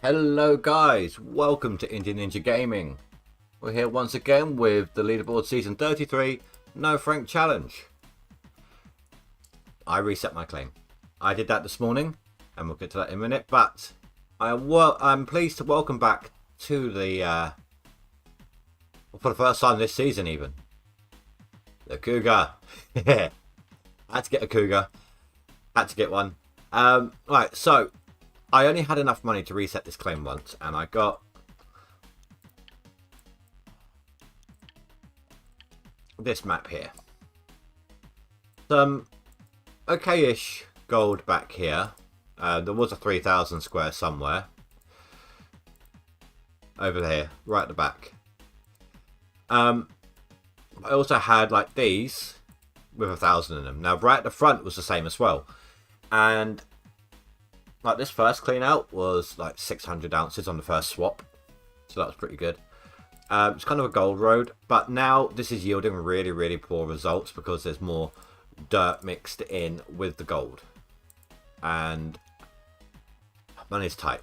Hello guys, welcome to Indian Ninja Gaming. We're here once again with the leaderboard season 33 No Frank Challenge. I reset my claim. I did that this morning and we'll get to that in a minute, but I'm pleased to welcome back to the for the first time this season even, the Cougar. I had to get a Cougar, had to get one. Right, so I only had enough money to reset this claim once, and I got this map here. Some okay-ish gold back here. There was a 3,000 square somewhere. Over here, right at the back. I also had like these with 1,000 in them. Now, right at the front was the same as well. And like this first clean out was like 600 ounces on the first swap. So that was pretty good. It's kind of a gold road, but now this is yielding really poor results because there's more dirt mixed in with the gold. And money's tight.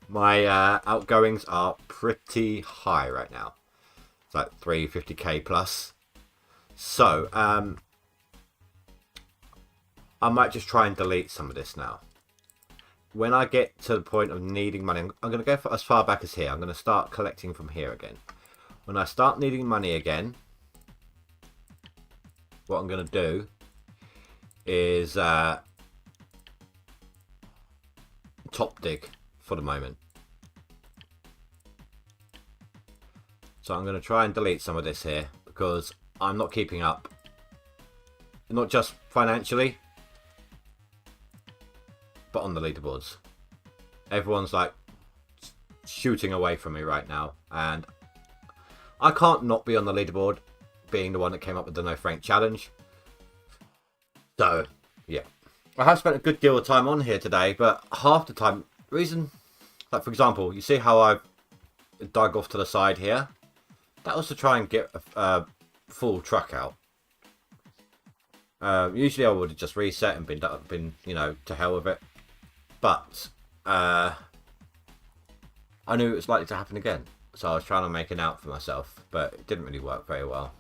My outgoings are pretty high right now. It's like 350k plus. So, I might just try and delete some of this now. When I get to the point of needing money, I'm going to go as far back as here. I'm going to start collecting from here again. When I start needing money again, what I'm going to do is top dig for the moment. So I'm going to try and delete some of this here because I'm not keeping up. Not just financially, but on the leaderboards. Everyone's like shooting away from me right now, and I can't not be on the leaderboard, being the one that came up with the No Frank Challenge. So yeah, I have spent a good deal of time on here today, but half the time, reason, like for example, you see how I've dug off to the side here? That was to try and get a full truck out. Usually I would have just reset and been you know, to hell with it. But I knew it was likely to happen again, so I was trying to make an out for myself, but it didn't really work very well.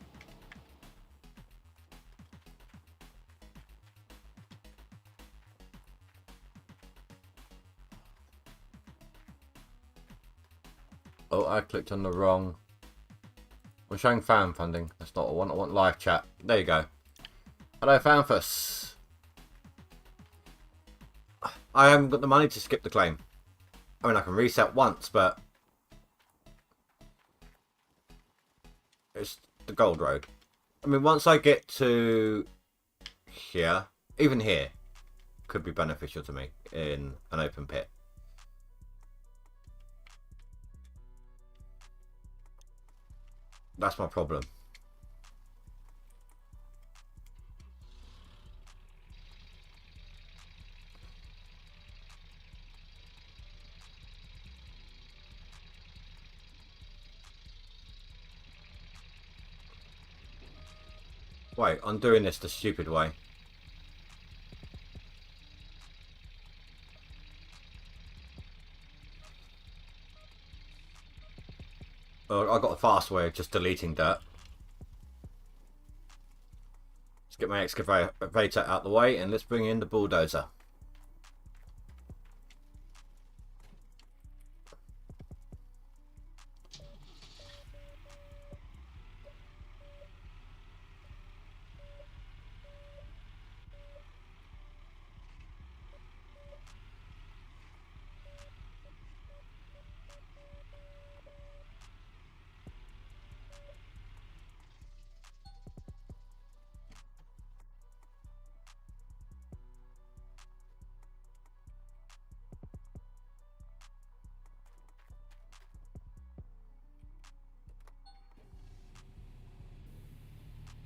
Oh, I clicked on the wrong. We're showing fan funding. That's not what I want. Live chat. There you go. Hello, Fanfus. I haven't got the money to skip the claim. I mean, I can reset once, but it's the gold road. I mean, once I get to here, even here, could be beneficial to me in an open pit. That's my problem. Wait, I'm doing this the stupid way. I got a fast way of just deleting dirt. Let's get my excavator out the way and let's bring in the bulldozer.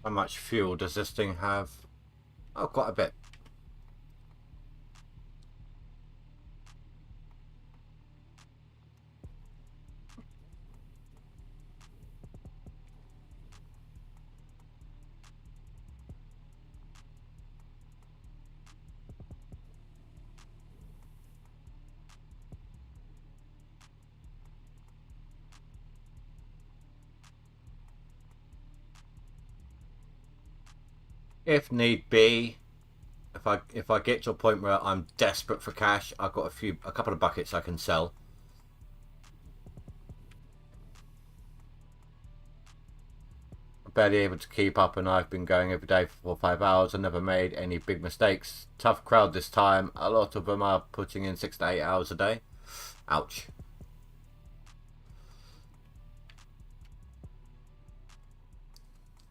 How much fuel does this thing have? Oh, quite a bit. If need be, if I get to a point where I'm desperate for cash, I've got a couple of buckets I can sell. I'm barely able to keep up, and I've been going every day for 4 or 5 hours. I never made any big mistakes. Tough crowd this time. A lot of them are putting in 6 to 8 hours a day. Ouch.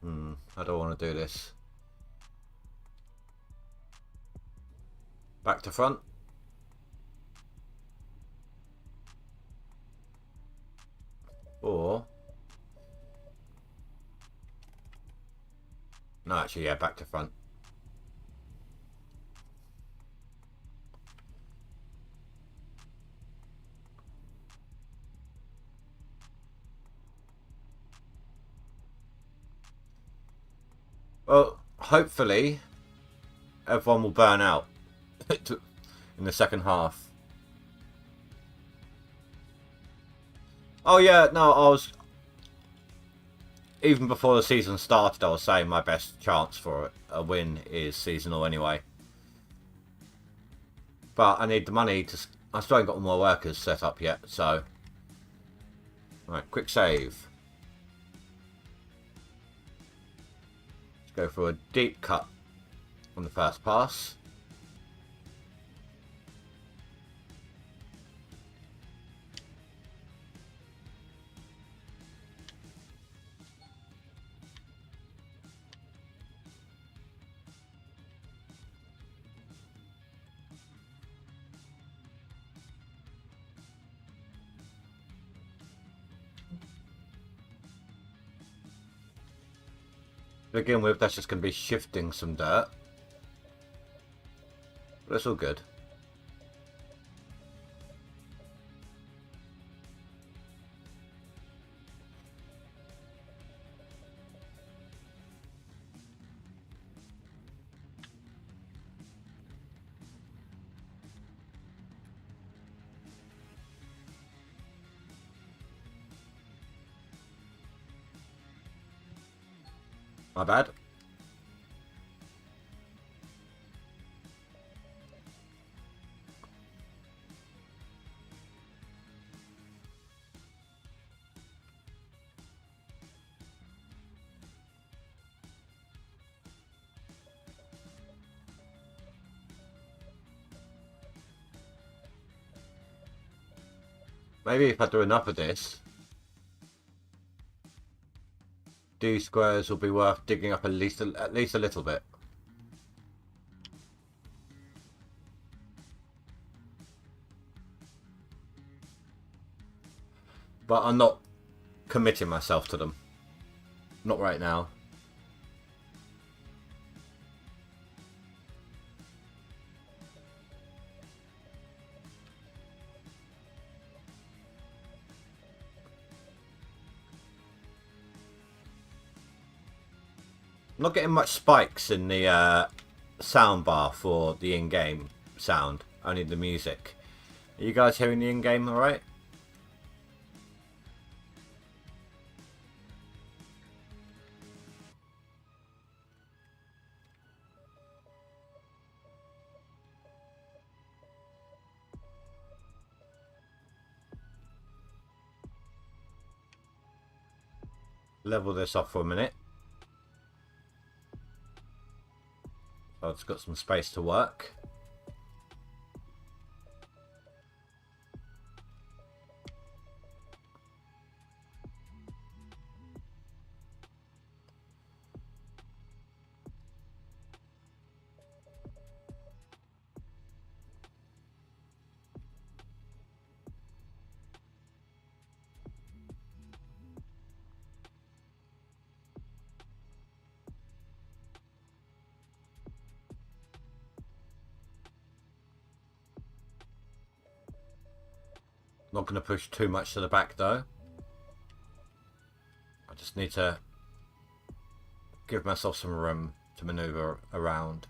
I don't want to do this. Back to front. Or... no, actually, yeah, back to front. Well, hopefully, everyone will burn out in the second half. Oh yeah, no, I was... even before the season started, I was saying my best chance for a win is seasonal anyway. But I need the money to... I still ain't got all my workers set up yet, so... right, quick save. Let's go for a deep cut on the first pass. To begin with, that's just going to be shifting some dirt. But it's all good. My bad. Maybe if I do enough of this, D squares will be worth digging up at least a little bit. But I'm not committing myself to them. Not right now. I'm not getting much spikes in the sound bar for the in-game sound, only the music. Are you guys hearing the in-game alright? Level this off for a minute. So it's got some space to work. Not going to push too much to the back though. I just need to give myself some room to maneuver around.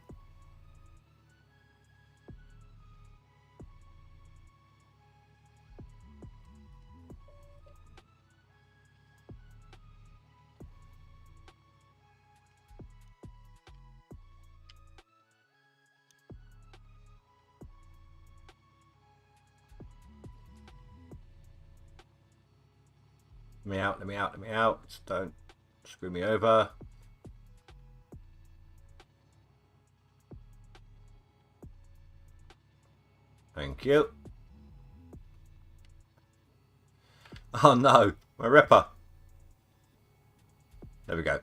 Let me out, let me out, let me out. Don't screw me over. Thank you. Oh no, my Ripper. There we go.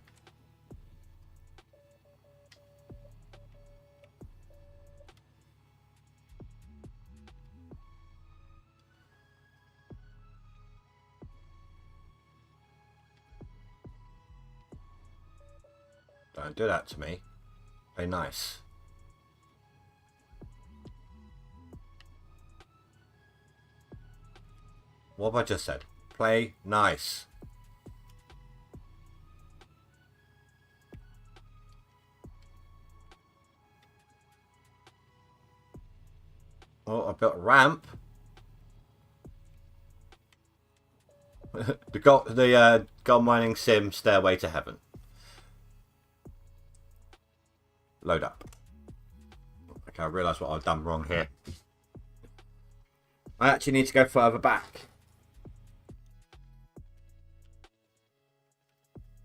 Don't do that to me. Very nice. What have I just said? Play nice. Oh, I built a ramp. the gold mining sim stairway to heaven. Load up. Okay, I realise what I've done wrong here. I actually need to go further back.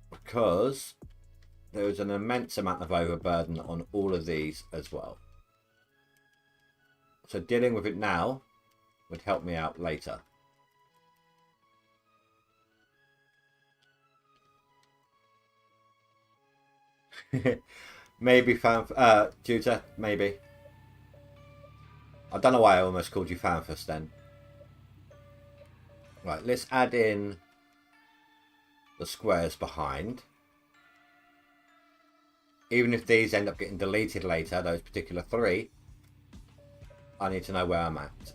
Because there was an immense amount of overburden on all of these as well. So dealing with it now would help me out later. Maybe Juta, maybe. I don't know why I almost called you Fanfus then. Right, let's add in the squares behind. Even if these end up getting deleted later, those particular three, I need to know where I'm at.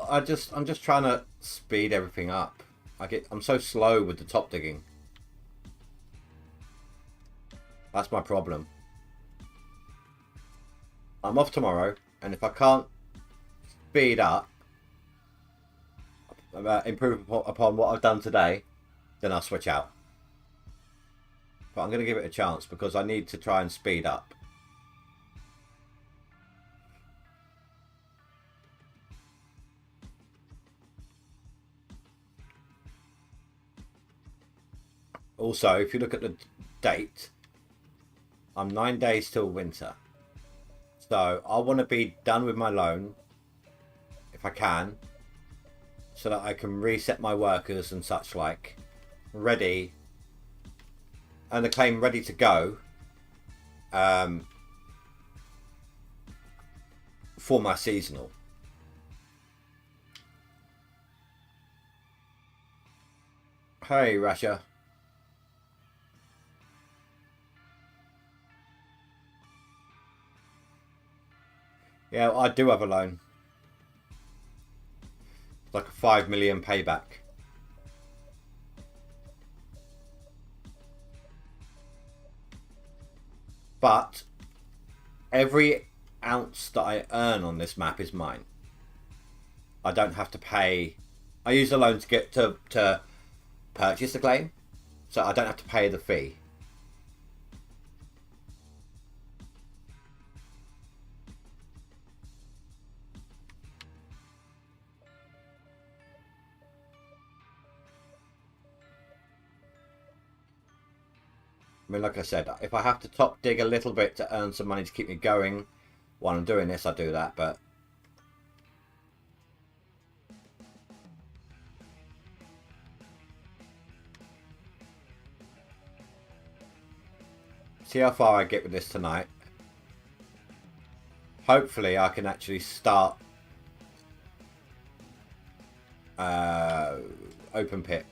I'm just trying to speed everything up. I'm so slow with the top digging. That's my problem. I'm off tomorrow, and if I can't speed up, improve upon what I've done today, then I'll switch out. But I'm going to give it a chance because I need to try and speed up. Also, if you look at the date, I'm 9 days till winter. So I want to be done with my loan, if I can, so that I can reset my workers and such like, ready, and the claim ready to go for my seasonal. Hey, Rasha. Yeah, I do have a loan. It's like a 5 million payback. But every ounce that I earn on this map is mine. I don't have to pay. I use the loan to get to purchase the claim, so I don't have to pay the fee. I mean, like I said, if I have to top dig a little bit to earn some money to keep me going while I'm doing this, I do that, but see how far I get with this tonight. Hopefully I can actually start open pit.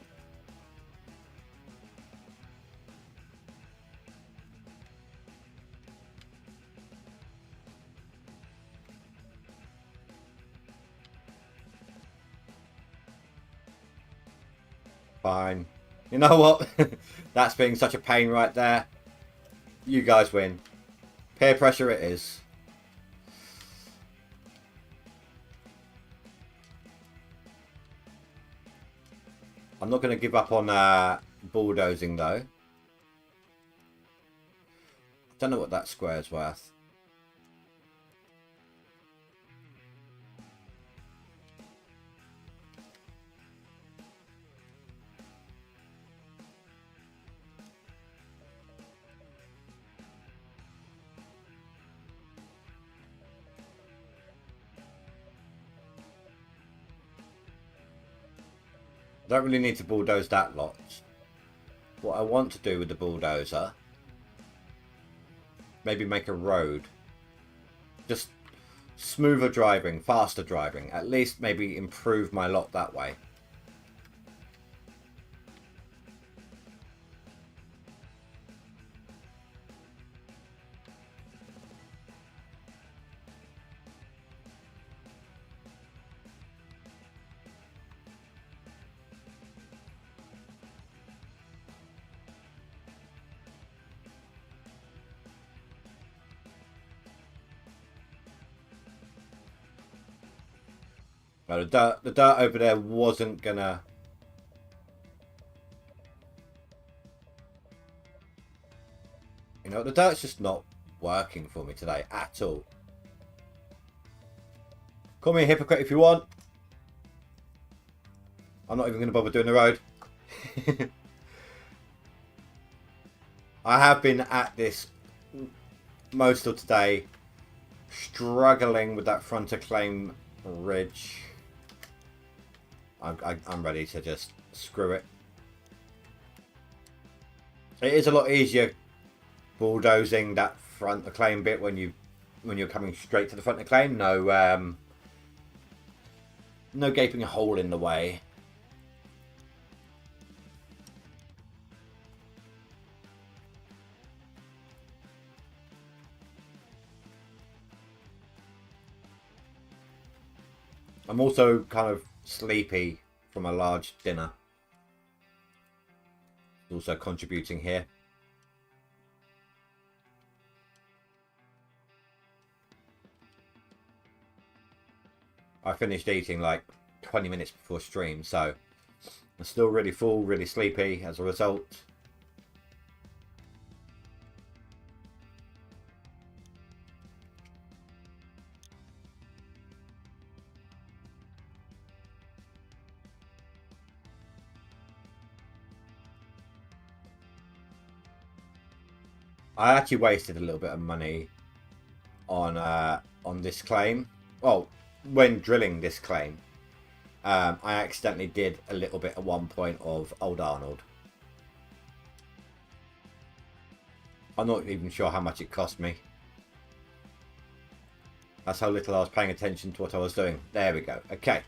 Fine. You know what? That's being such a pain right there. You guys win. Peer pressure it is. I'm not going to give up on bulldozing though. I Don't know what that square is worth. I don't really need to bulldoze that lot. What I want to do with the bulldozer, maybe make a road. Just smoother driving, faster driving. At least maybe improve my lot that way. No, the dirt over there wasn't gonna... You know, the dirt's just not working for me today at all. Call me a hypocrite if you want. I'm not even going to bother doing the road. I have been at this most of today, struggling with that front acclaim ridge. I'm ready to just screw it. It is a lot easier bulldozing that front acclaim bit when you're coming straight to the front acclaim. No no gaping hole in the way. I'm also kind of sleepy from a large dinner. Also contributing here. I finished eating like 20 minutes before stream, so I'm still really full, really sleepy as a result. I actually wasted a little bit of money on this claim. Well, when drilling this claim, I accidentally did a little bit at one point of Old Arnold. I'm not even sure how much it cost me. That's how little I was paying attention to what I was doing. There we go. Okay.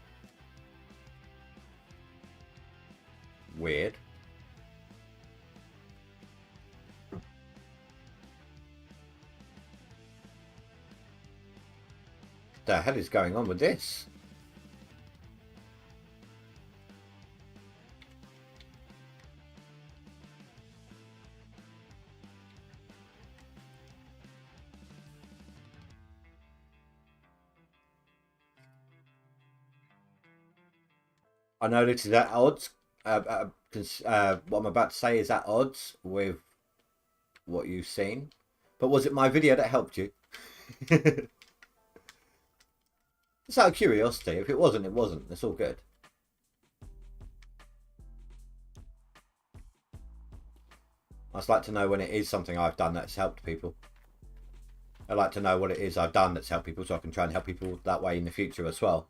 Weird. The hell is going on with this? I know this is at odds. What I'm about to say is at odds with what you've seen. But was it my video that helped you? Just out of curiosity. If it wasn't, it wasn't. It's all good. I'd just like to know when it is something I've done that's helped people. I'd like to know what it is I've done that's helped people so I can try and help people that way in the future as well.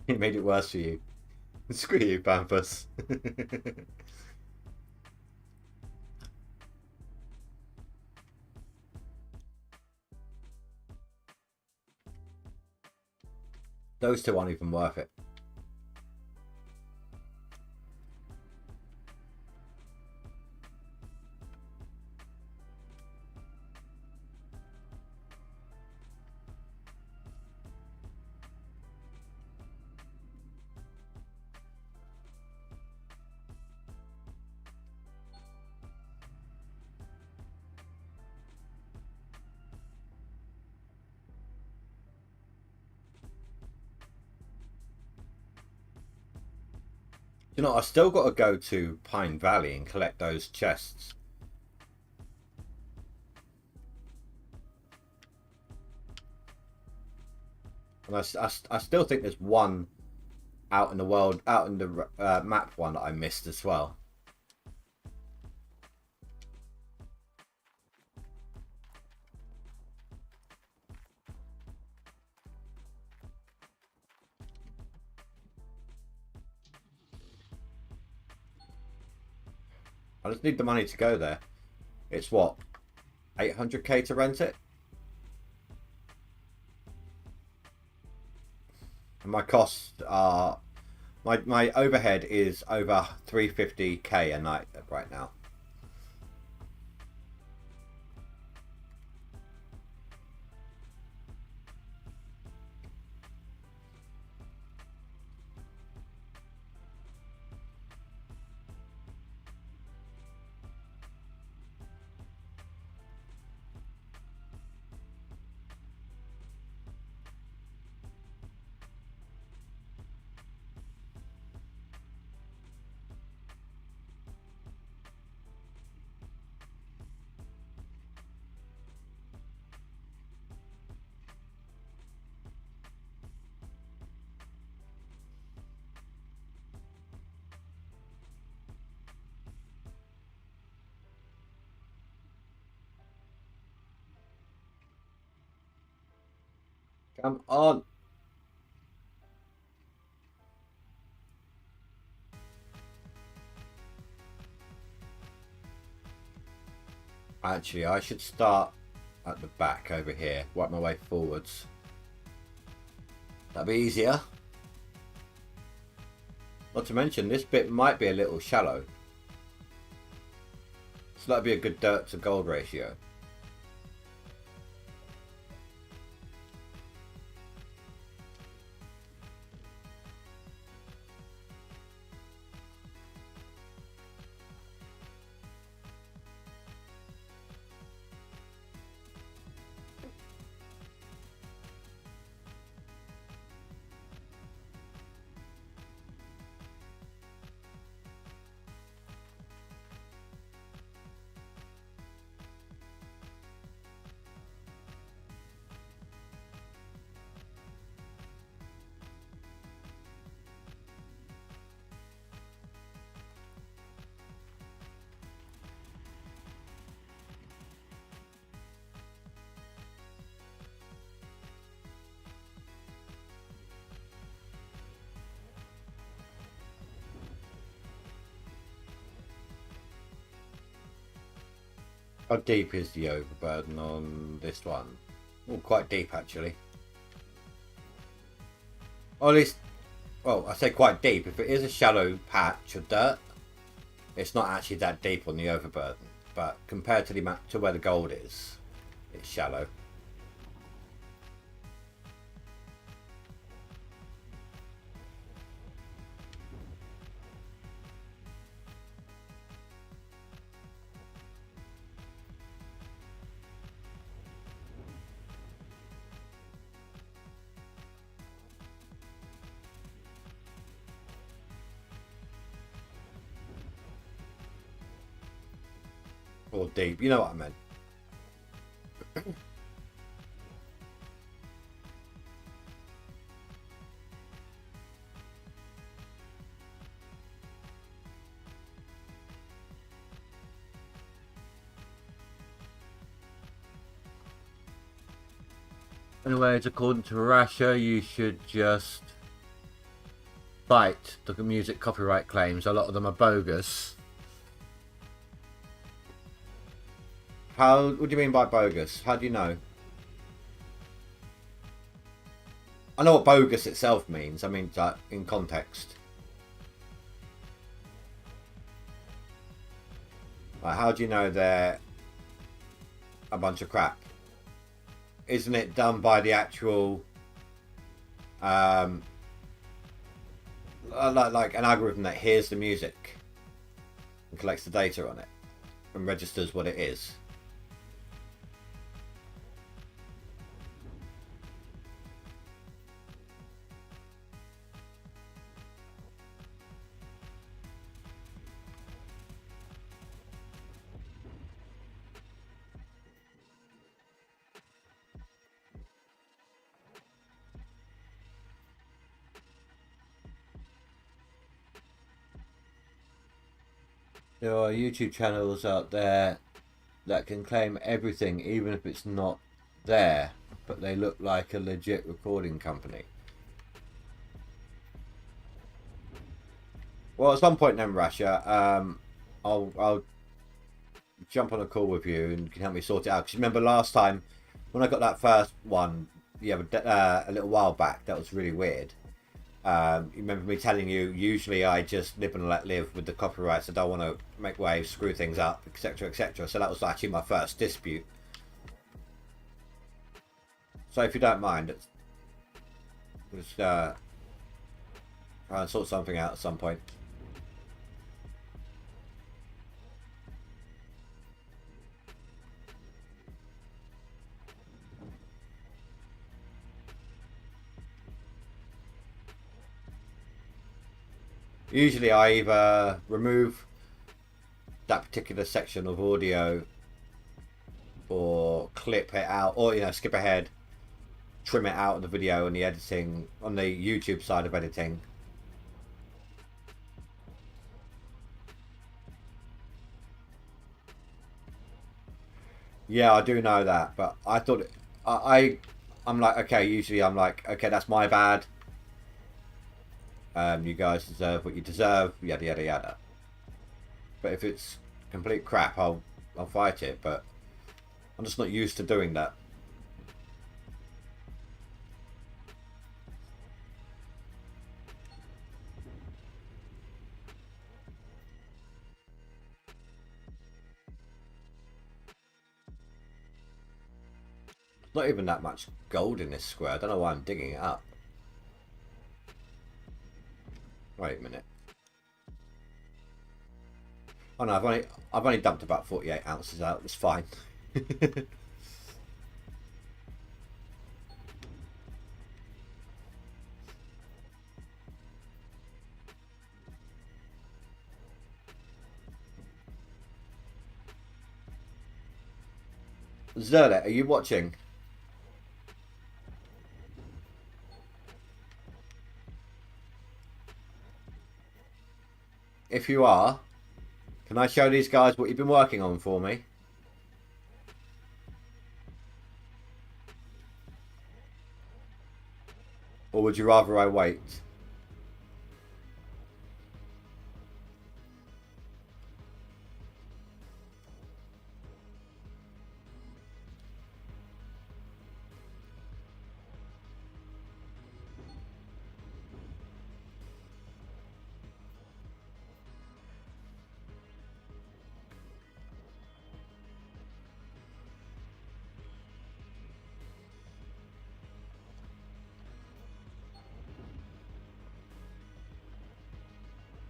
It made it worse for you. Screw you, Pampus. Those two aren't even worth it. You know, I still got to go to Pine Valley and collect those chests. And I still think there's one out in the world, out in the map one that I missed as well. I just need the money to go there. It's what, 800k to rent it? And my costs are, my overhead is over 350k a night right now. Come on. Actually, I should start at the back over here. Work my way forwards. That'd be easier. Not to mention, this bit might be a little shallow. So that'd be a good dirt to gold ratio. How deep is the overburden on this one? Oh, quite deep actually. Or at least, well, I say quite deep. If it is a shallow patch of dirt, it's not actually that deep on the overburden. But compared to the map to where the gold is, it's shallow. Or deep, you know what I meant. Anyways, according to Rasha, you should just fight the music copyright claims. A lot of them are bogus. What do you mean by bogus? How do you know? I know what bogus itself means. I mean, in context. Like, how do you know they're a bunch of crap? Isn't it done by the actual, like an algorithm that hears the music and collects the data on it and registers what it is? There are YouTube channels out there that can claim everything, even if it's not there, but they look like a legit recording company. Well, at some point then, Rasha, I'll jump on a call with you and you can help me sort it out. Because remember last time when I got that first one, yeah, a little while back, that was really weird. You remember me telling you, usually I just live and let live with the copyrights. I don't want to make waves, screw things up, etc., etc. So that was actually my first dispute. So if you don't mind, let's try and sort something out at some point. Usually I either remove that particular section of audio or clip it out, or skip ahead, trim it out of the video and the editing on the YouTube side of editing. Yeah, I do know that, but I thought I'm like, okay, usually I'm like, okay, that's my bad. You guys deserve what you deserve, yada yada yada. But if it's complete crap, I'll fight it. But I'm just not used to doing that. Not even that much gold in this square. I don't know why I'm digging it up. Wait a minute. Oh no, I've only dumped about 48 ounces out. It's fine. Zerlet, are you watching? If you are, can I show these guys what you've been working on for me? Or would you rather I wait?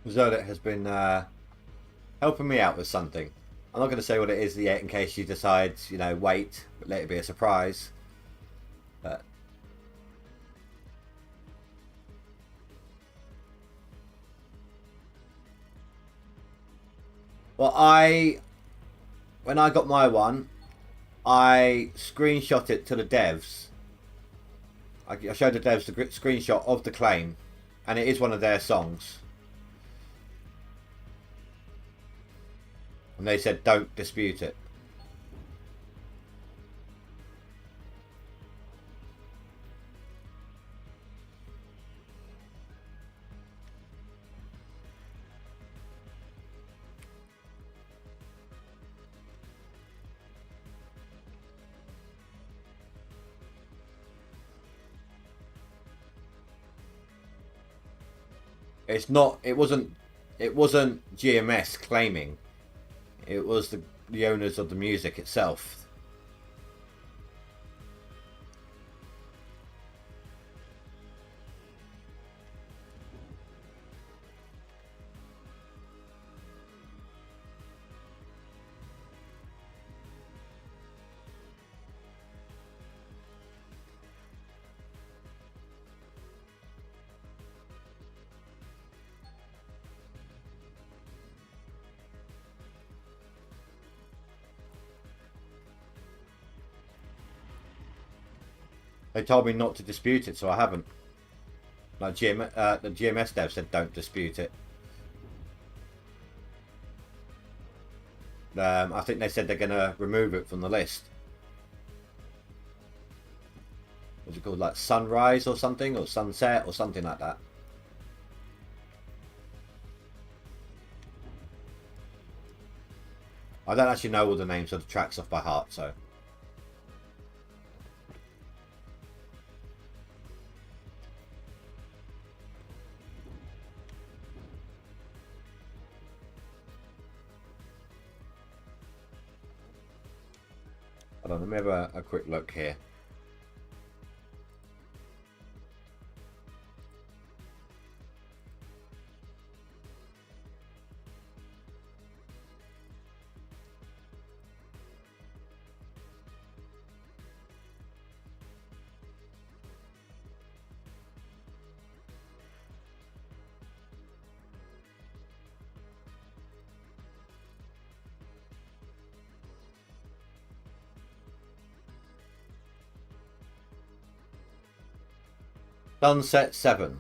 Zerlet has been helping me out with something. I'm not going to say what it is yet in case she decides, wait, but let it be a surprise. But well, when I got my one, I screenshot it to the devs. I showed the devs the screenshot of the claim, and it is one of their songs. And they said, don't dispute it. It's not. It wasn't. It wasn't GMS claiming. It was the owners of the music itself. They told me not to dispute it, so I haven't. Like the GMS dev said, don't dispute it. I think they said they're going to remove it from the list. What's it called? Like Sunrise or something? Or Sunset or something like that. I don't actually know all the names of the tracks off by heart, so... Hold on, let me have a quick look here. Sunset 7.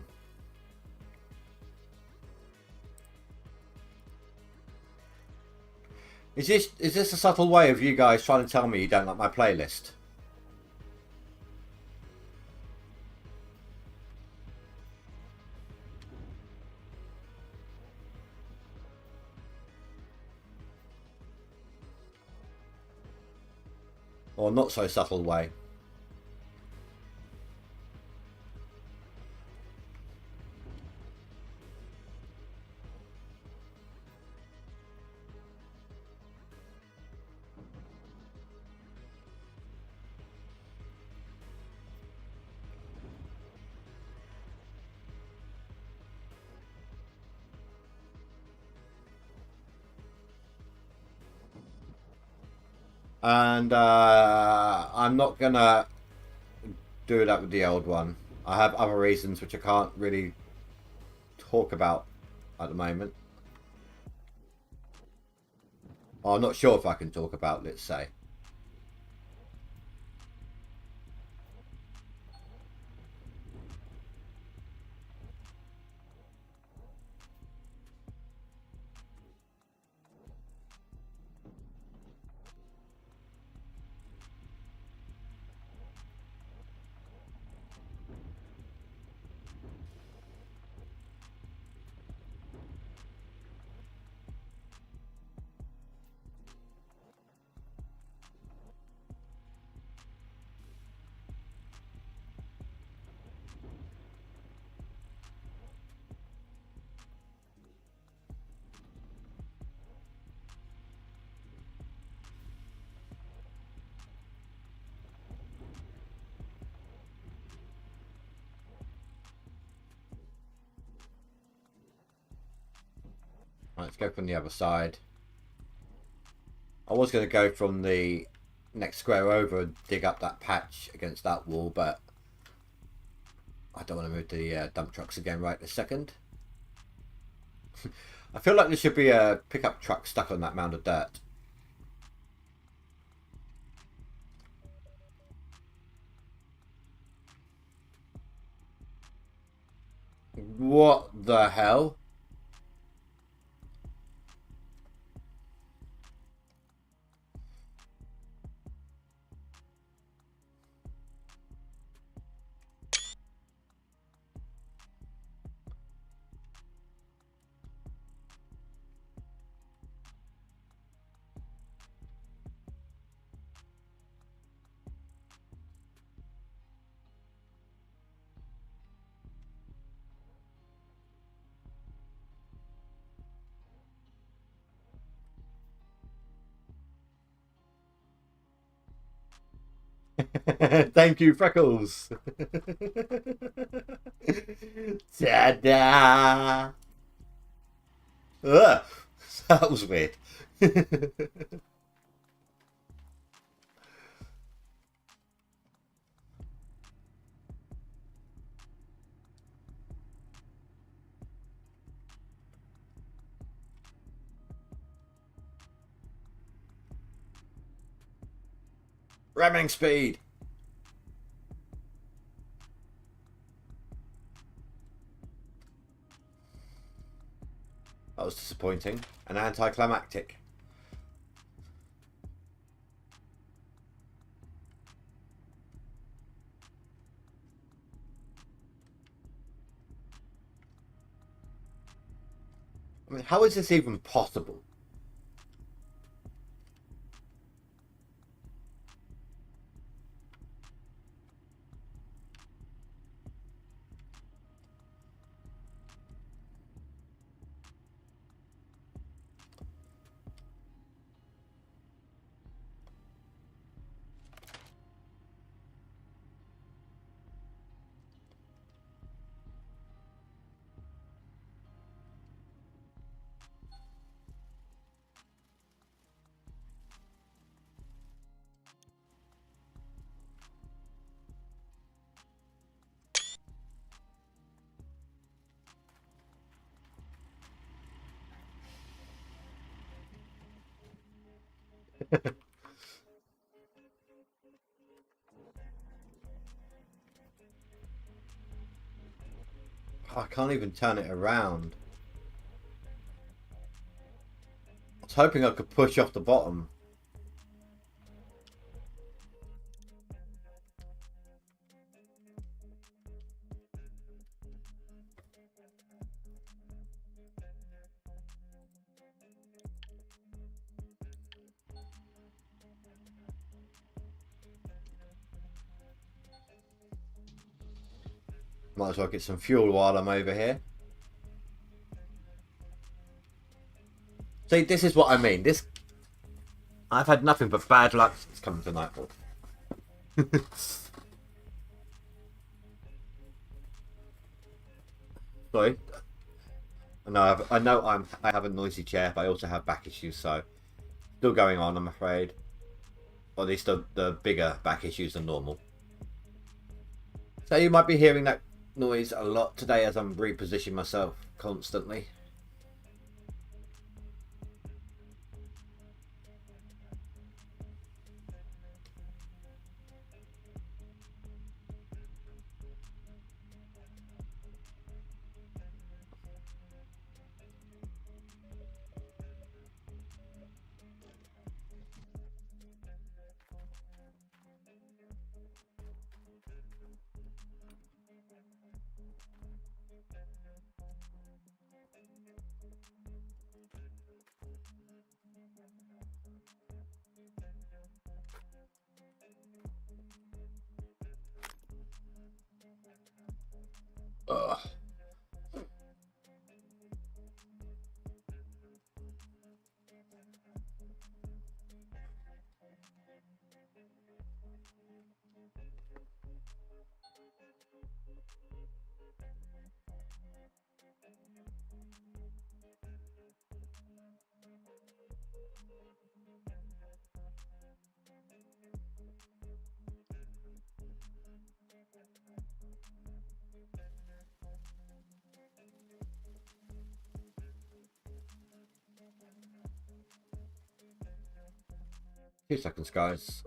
Is this a subtle way of you guys trying to tell me you don't like my playlist? Or not so subtle way? And I'm not gonna do that with the old one. I have other reasons which I can't really talk about at the moment. Or I'm not sure if I can talk about, let's say. Right, let's go from the other side. I was going to go from the next square over and dig up that patch against that wall, but I don't want to move the dump trucks again right this second. I feel like there should be a pickup truck stuck on that mound of dirt. What the hell? Thank you, Freckles. Ta-da! Ugh, that was weird. Ramming speed. That was disappointing and anticlimactic. I mean, how is this even possible? I can't even turn it around. I was hoping I could push off the bottom. Might as well get some fuel while I'm over here. See, this is what I mean. I've had nothing but bad luck since coming to Nightfall. Sorry. I have a noisy chair, but I also have back issues, so still going on, I'm afraid. Or at least the bigger back issues than normal. So you might be hearing that noise a lot today as I'm repositioning myself constantly. Ugh. Two seconds, guys.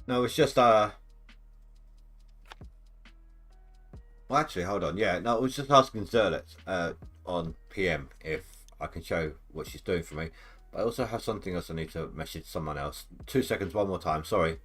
No, it's just well, actually, hold on. Yeah, no, I was just asking Zerlet on PM if I can show what she's doing for me. But I also have something else I need to message someone else. 2 seconds, one more time. Sorry.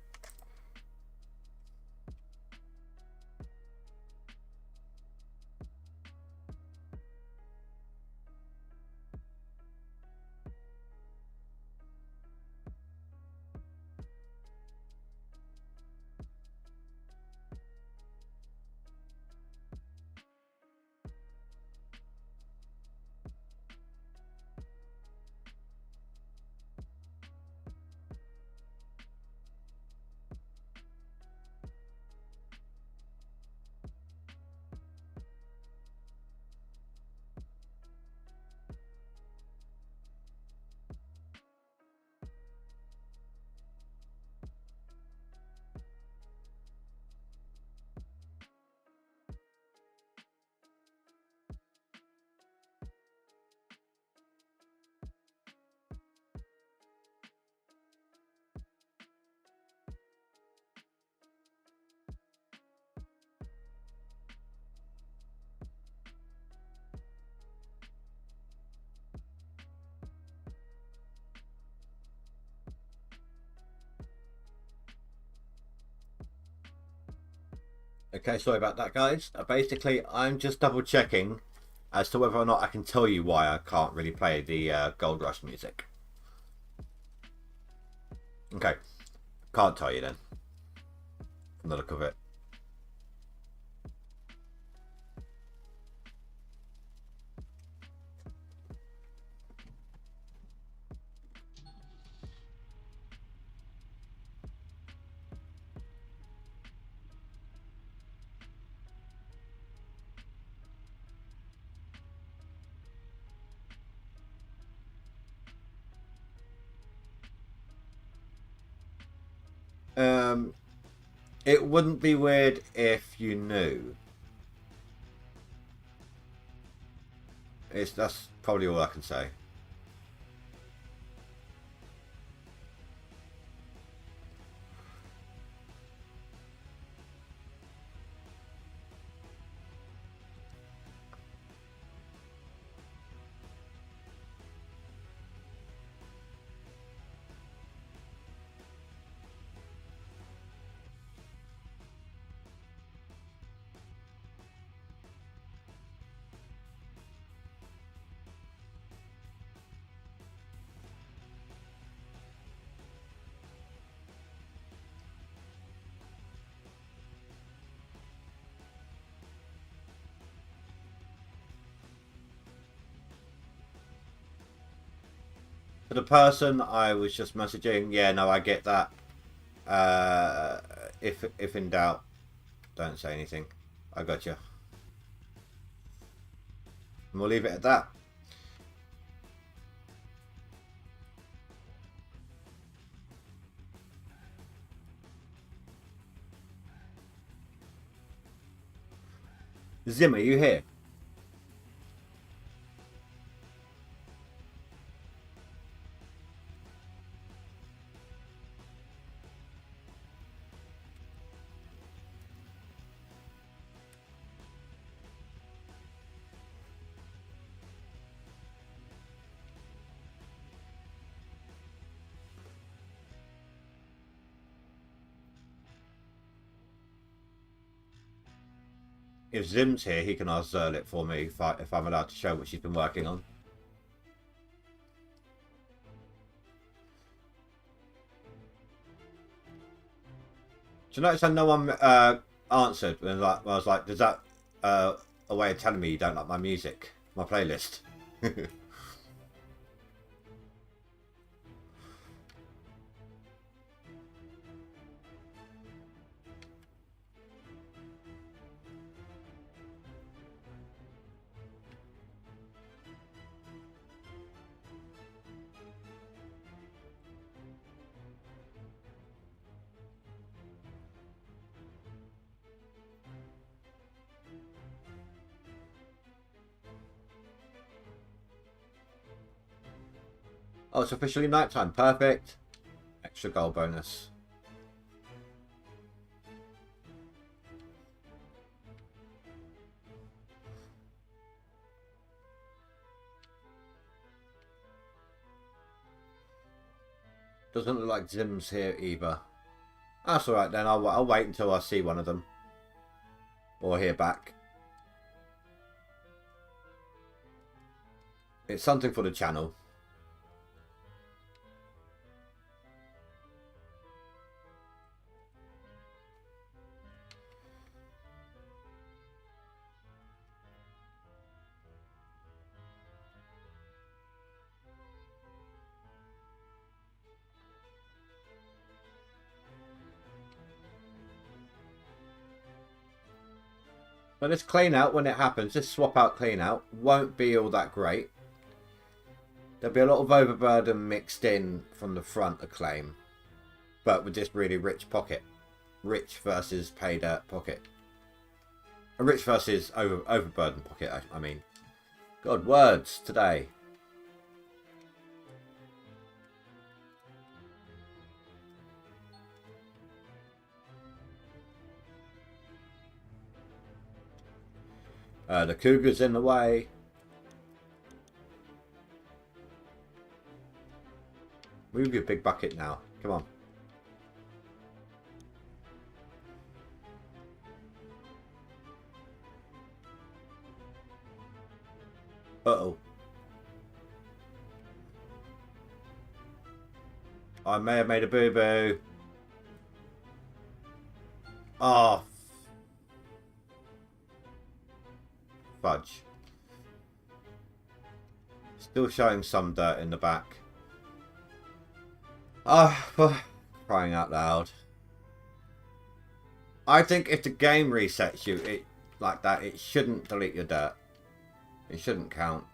Okay, sorry about that, guys. Basically, I'm just double checking as to whether or not I can tell you why I can't really play the Gold Rush music. Okay, can't tell you then, from the look of it. Um, it wouldn't be weird if you knew. That's probably all I can say. For the person I was just messaging, yeah, no, I get that. If in doubt, don't say anything. I got you. And we'll leave it at that. Zim, are you here? If Zim's here, he can ask Zerlit for me if I'm allowed to show what she's been working on. Do you notice how no one answered when I was like, "Does that a way of telling me you don't like my music, my playlist?" Oh, it's officially nighttime. Perfect. Extra goal bonus. Doesn't look like Zim's here either. That's alright then. I'll wait until I see one of them. Or hear back. It's something for the channel. But this clean out, when it happens, this swap out clean out won't be all that great. There'll be a lot of overburden mixed in from the front Acclaim. But with this really rich pocket. Rich versus pay dirt pocket. A rich versus overburden pocket, I mean. God, words today. The Cougar's in the way. Move your big bucket now. Come on. Uh-oh. I may have made a boo-boo. Oh. Fudge. Still showing some dirt in the back. Oh, crying out loud. I think if the game resets you it like that, it shouldn't delete your dirt. It shouldn't count.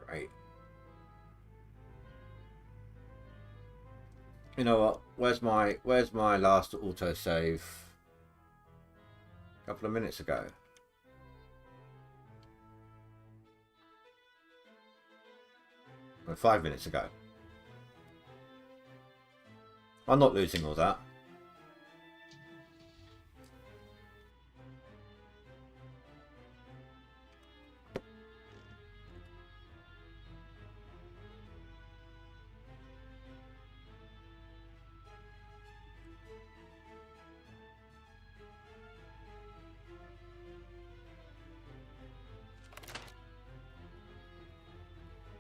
Great. You know what? Where's my last autosave? A couple of minutes ago. Or 5 minutes ago. I'm not losing all that.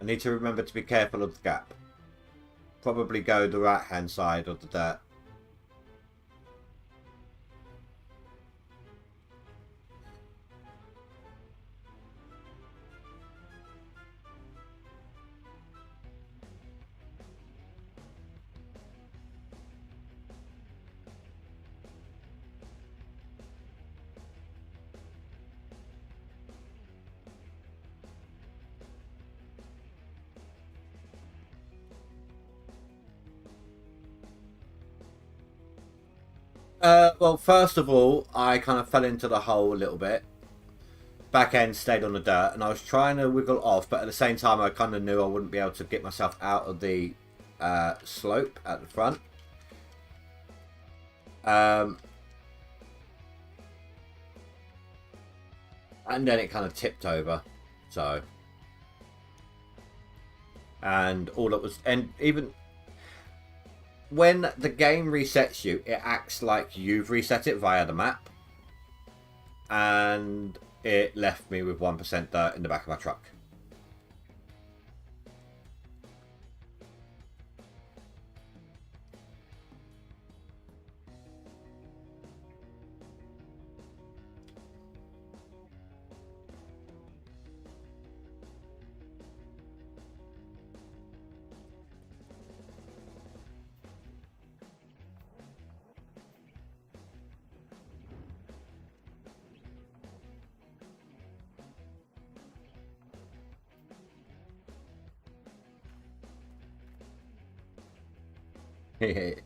I need to remember to be careful of the gap. Probably go the right hand side of the dirt. Well, first of all, I kind of fell into the hole a little bit. Back end stayed on the dirt, and I was trying to wiggle off, but at the same time, I kind of knew I wouldn't be able to get myself out of the slope at the front. And then it kind of tipped over, so. And all that was, and even when the game resets you, it acts like you've reset it via the map. And it left me with 1% dirt in the back of my truck.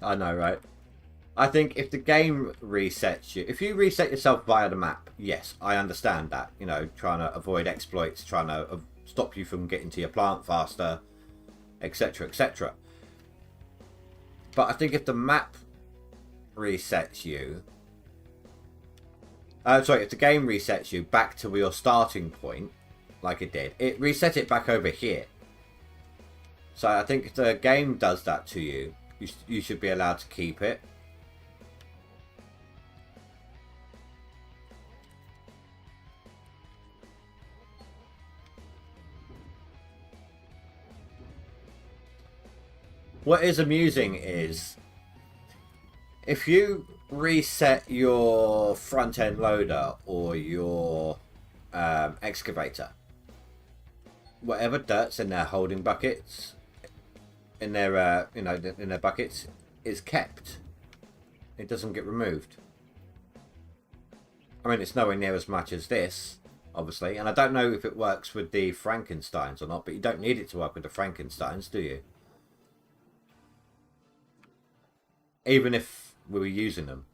I know, right? I think if the game resets you, if you reset yourself via the map, yes, I understand that. You know, trying to avoid exploits, trying to stop you from getting to your plant faster, etc., etc. But I think if the map resets you, sorry, if the game resets you back to your starting point, like it did, it reset it back over here. So I think if the game does that to you, you should be allowed to keep it. What is amusing is if you reset your front end loader or your excavator, whatever dirt's in their holding buckets, in their in their buckets, is kept. It doesn't get removed. I mean, it's nowhere near as much as this, obviously, and I don't know if it works with the Frankensteins or not, but you don't need it to work with the Frankensteins, do you? Even if we were using them.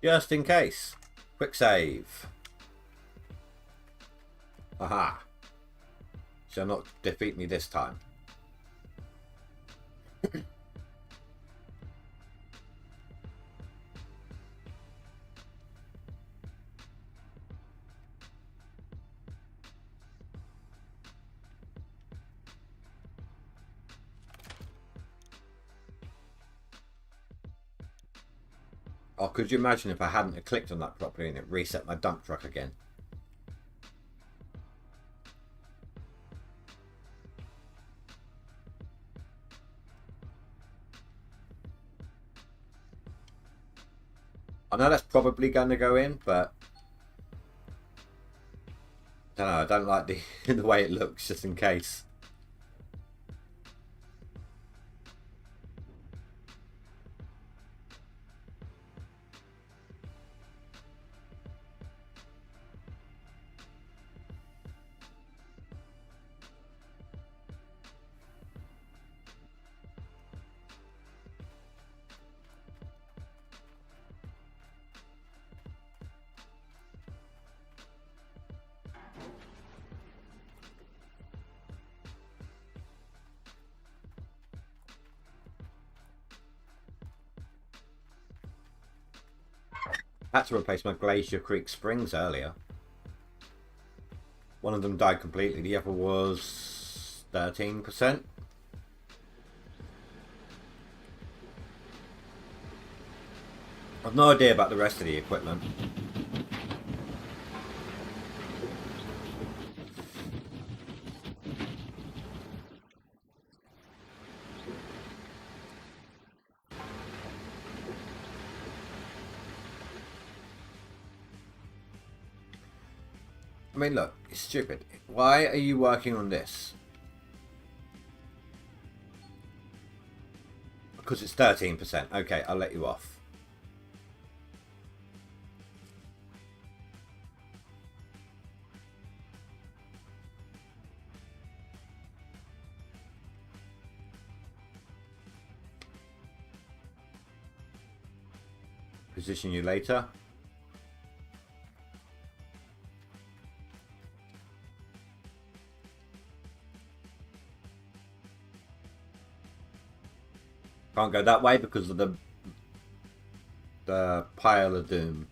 Just in case. Quick save. Aha. Shall not defeat me this time. Oh, could you imagine if I hadn't clicked on that properly and it reset my dump truck again? I know that's probably going to go in, but I don't know. I don't like the way it looks, just in case. I had to replace my Glacier Creek springs earlier. One of them died completely, the other was 13%. I've no idea about the rest of the equipment. I mean, look, it's stupid. Why are you working on this? Because it's 13%. Okay, I'll let you off. Position you later. Can't go that way because of the pile of doom.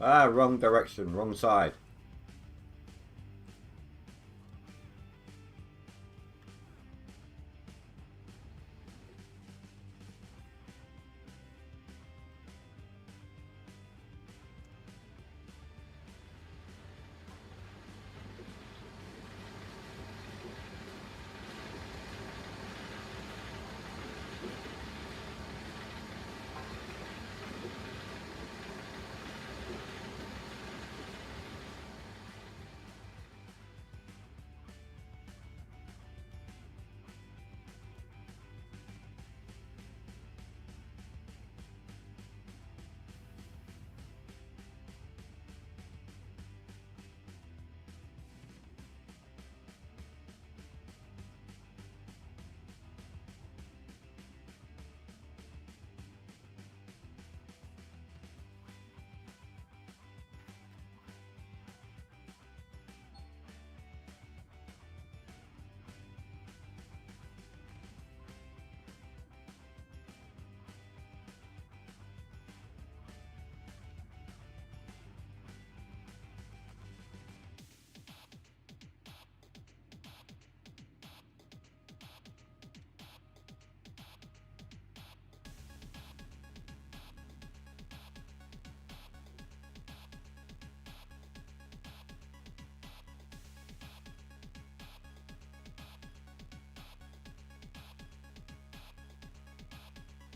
Ah, wrong direction, wrong side.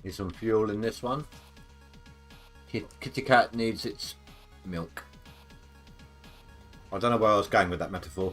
Need some fuel in this one. Kitty cat needs its milk. I don't know where I was going with that metaphor.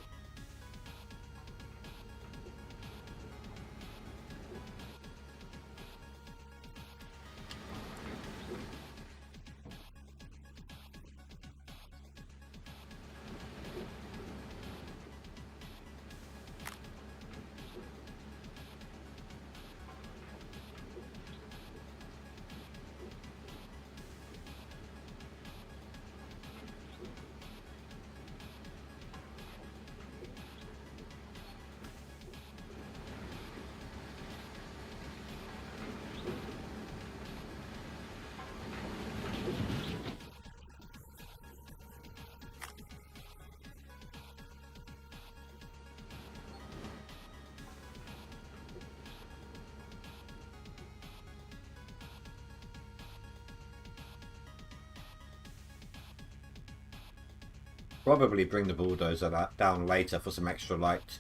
Probably bring the bulldozer down later for some extra light.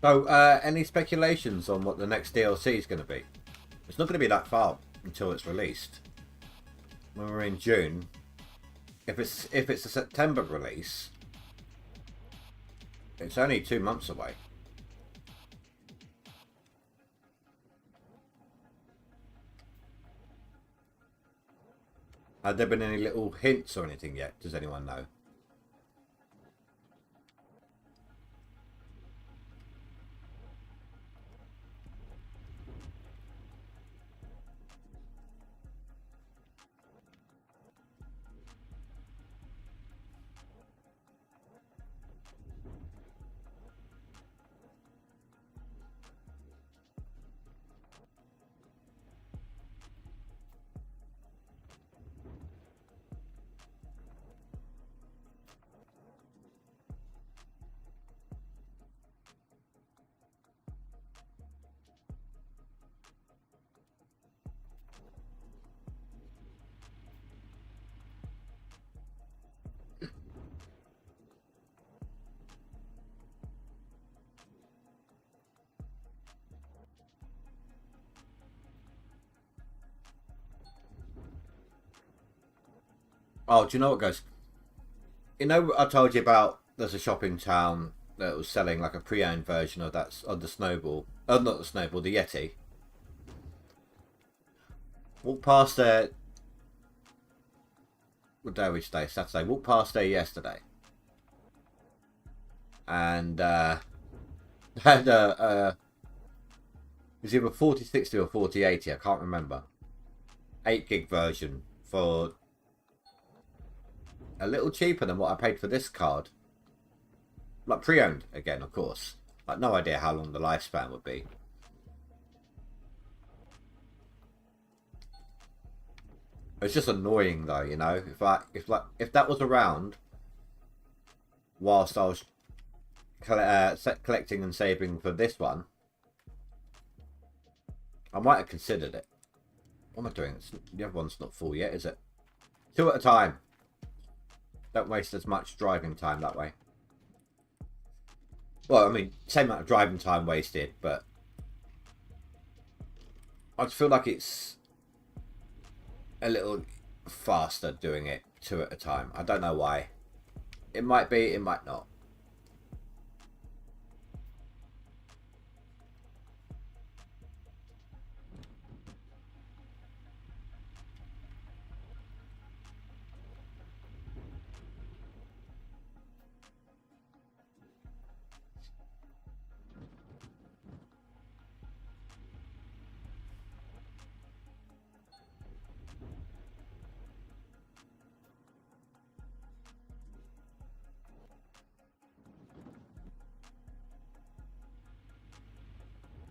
So, any speculations on what the next DLC is going to be? It's not going to be that far until it's released. When we're in June, if it's a September release, it's only 2 months away. Have there been any little hints or anything yet? Does anyone know? Oh, do you know what, guys? You know, I told you about there's a shop in town that was selling like a pre-owned version of the Snowball. Oh, not the Snowball, the Yeti. Walked past there. What day we today? Saturday. Walked past there yesterday, and had a it was either 4060 or 4080. I can't remember. 8 gig version for a little cheaper than what I paid for this card. Like pre-owned again, of course. Like no idea how long the lifespan would be. It's just annoying though, you know. If that was around whilst I was collecting and saving for this one, I might have considered it. What am I doing? The other one's not full yet, is it? 2 at a time. Don't waste as much driving time that way. Well, I mean, same amount of driving time wasted, but I just feel like it's a little faster doing it 2 at a time. I don't know why. It might be, it might not.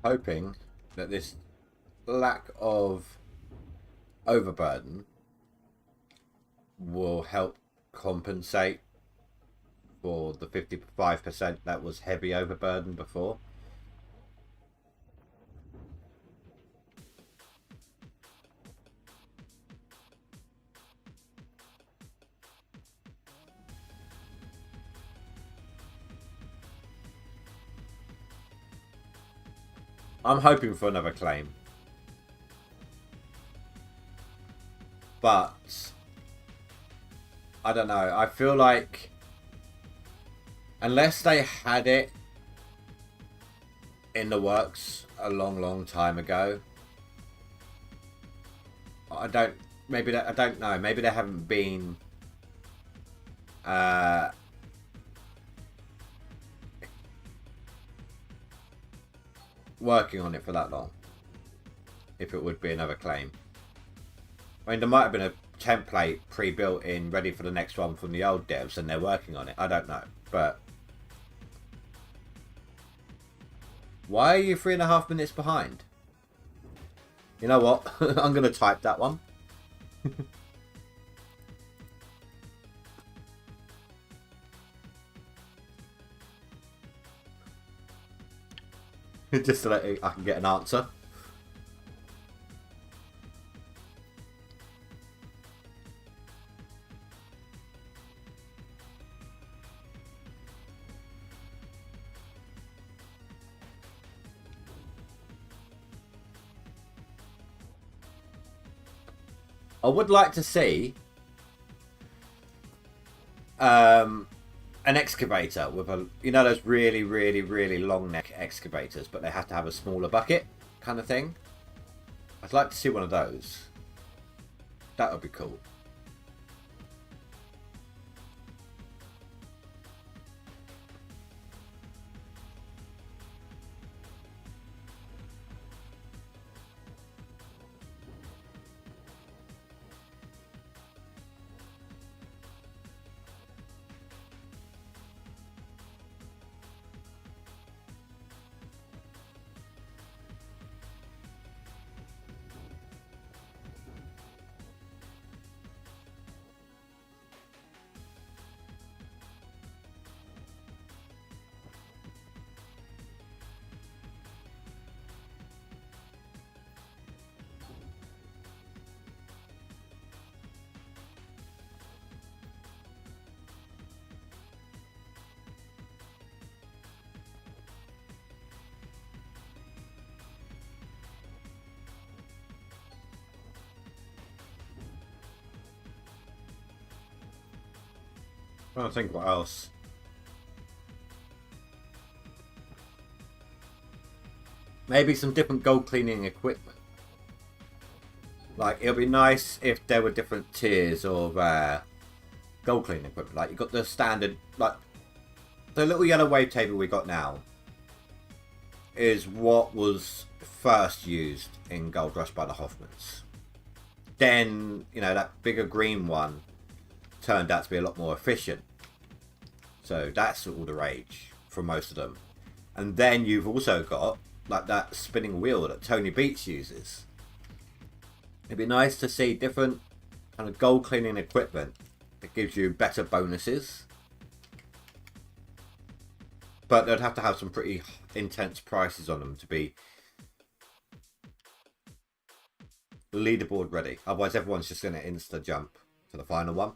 Hoping that this lack of overburden will help compensate for the 55% that was heavy overburden before. I'm hoping for another claim. But I don't know. I feel like unless they had it in the works a long, long time ago, I don't. Maybe I don't know. Maybe they haven't been. Uh, Working on it for that long. If it would be another claim. I mean, there might have been a template pre-built in, ready for the next one from the old devs, and they're working on it. I don't know, but why are you 3.5 minutes behind? You know what? I'm going to type that one. Just so that I can get an answer. I would like to see an excavator with a, you know, those really, really, really long neck excavators, but they have to have a smaller bucket kind of thing. I'd like to see one of those. That would be cool. I'm trying to think what else. Maybe some different gold cleaning equipment. Like, it would be nice if there were different tiers of gold cleaning equipment. Like, you've got the standard, like, the little yellow wave table we got now is what was first used in Gold Rush by the Hoffmans. Then, you know, that bigger green one turned out to be a lot more efficient. So that's all the rage for most of them. And then you've also got like that spinning wheel that Tony Beach uses. It'd be nice to see different kind of gold cleaning equipment that gives you better bonuses. But they'd have to have some pretty intense prices on them to be leaderboard ready. Otherwise everyone's just going to insta jump to the final one.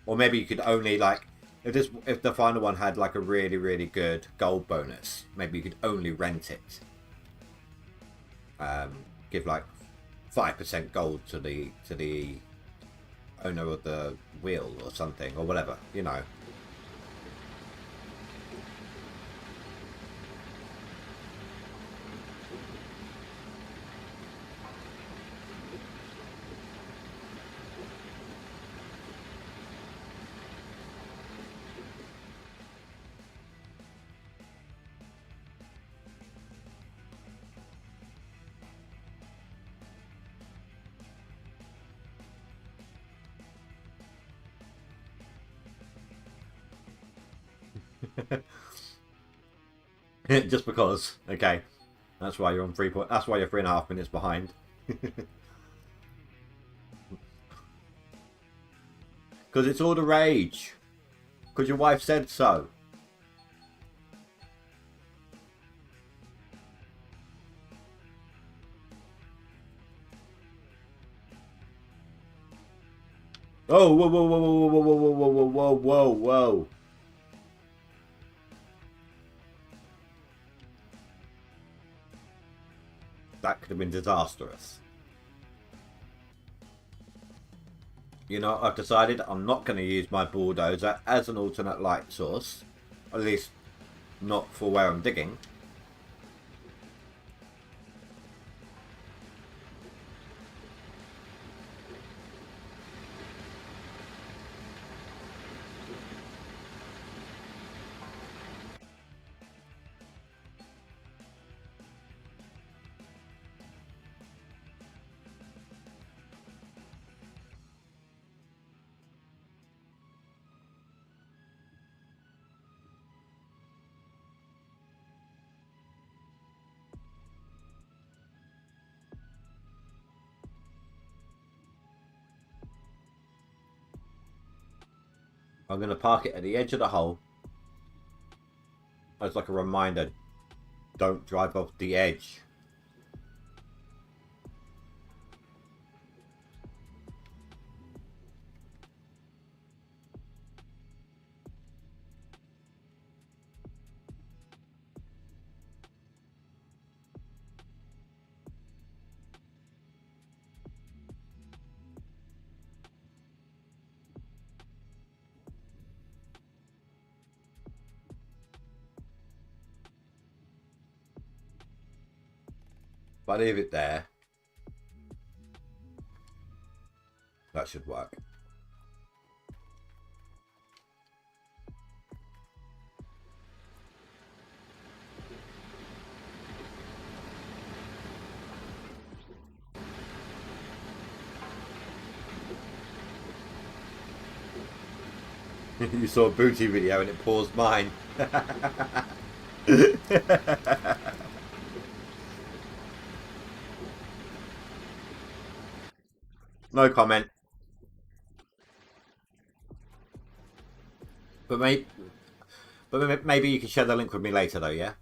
Or maybe you could only like, if the final one had like a really, really good gold bonus, maybe you could only rent it. Give like 5% gold to the owner of the wheel or something, or whatever, you know. Just because, okay, that's why you're on 3 point. That's why you're 3.5 minutes behind. Because it's all the rage. Because your wife said so. Oh, whoa, whoa, whoa, whoa, whoa, whoa, whoa, whoa, whoa, whoa, whoa. That could have been disastrous. You know, I've decided I'm not going to use my bulldozer as an alternate light source. At least not for where I'm digging. I'm going to park it at the edge of the hole. As like a reminder, don't drive off the edge. If I leave it there, that should work. You saw a booty video and it paused mine. No comment. But maybe you can share the link with me later though, yeah?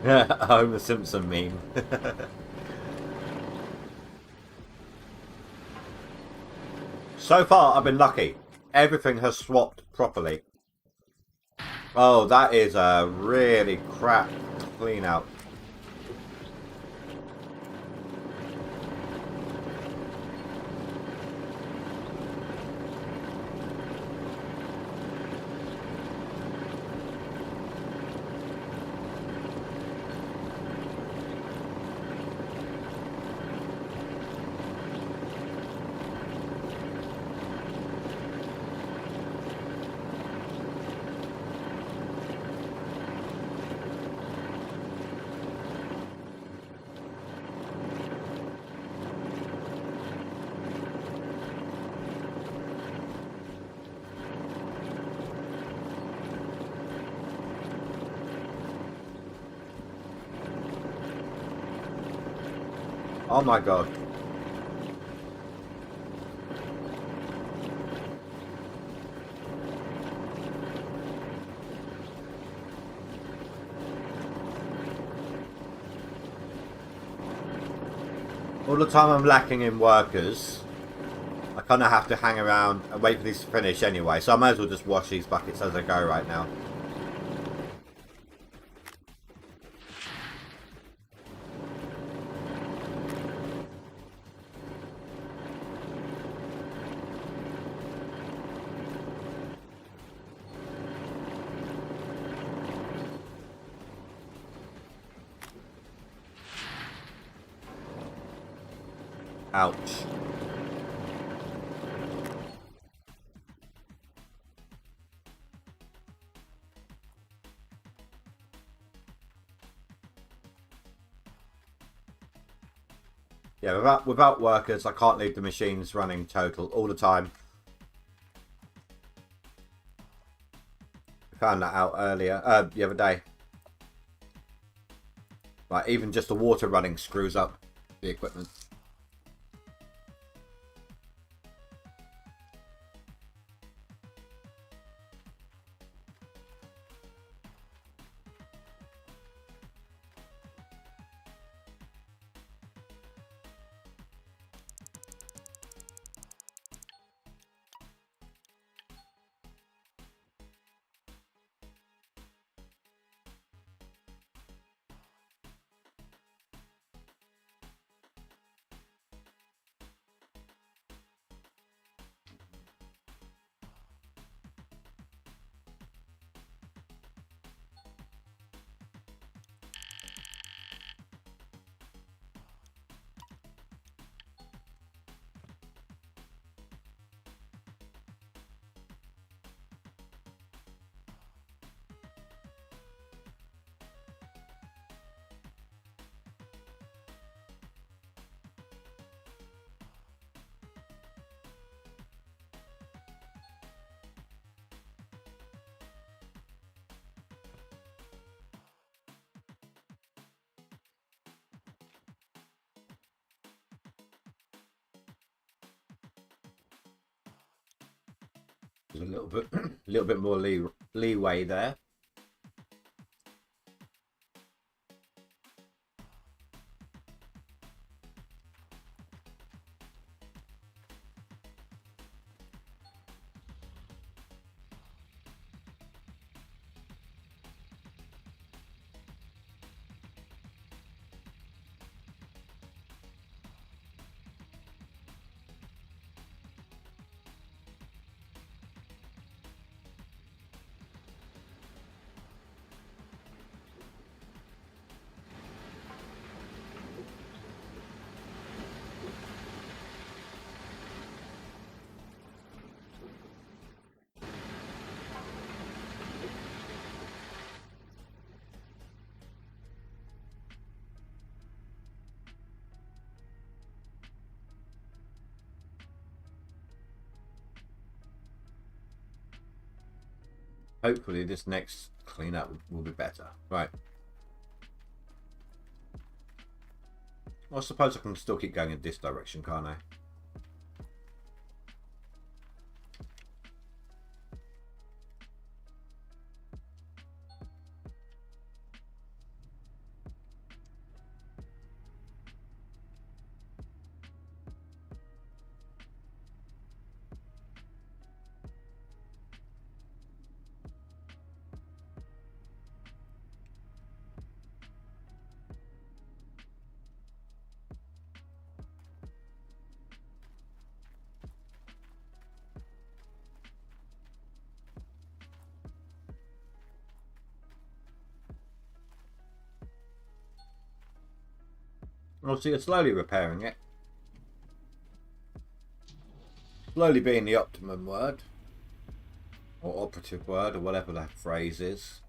Homer Simpson meme. So far, I've been lucky. Everything has swapped properly. Oh, that is a really crap clean out. Oh my god. All the time I'm lacking in workers, I kind of have to hang around and wait for these to finish anyway, so I might as well just wash these buckets as I go right now. Ouch. Yeah, without workers, I can't leave the machines running total all the time. I found that out earlier, the other day. Like even just the water running screws up the equipment. There's a little bit more leeway there. Hopefully this next cleanup will be better. Right. Well, I suppose I can still keep going in this direction, can't I? Well, see, it's slowly repairing it. Slowly being the optimum word. Or operative word, or whatever that phrase is.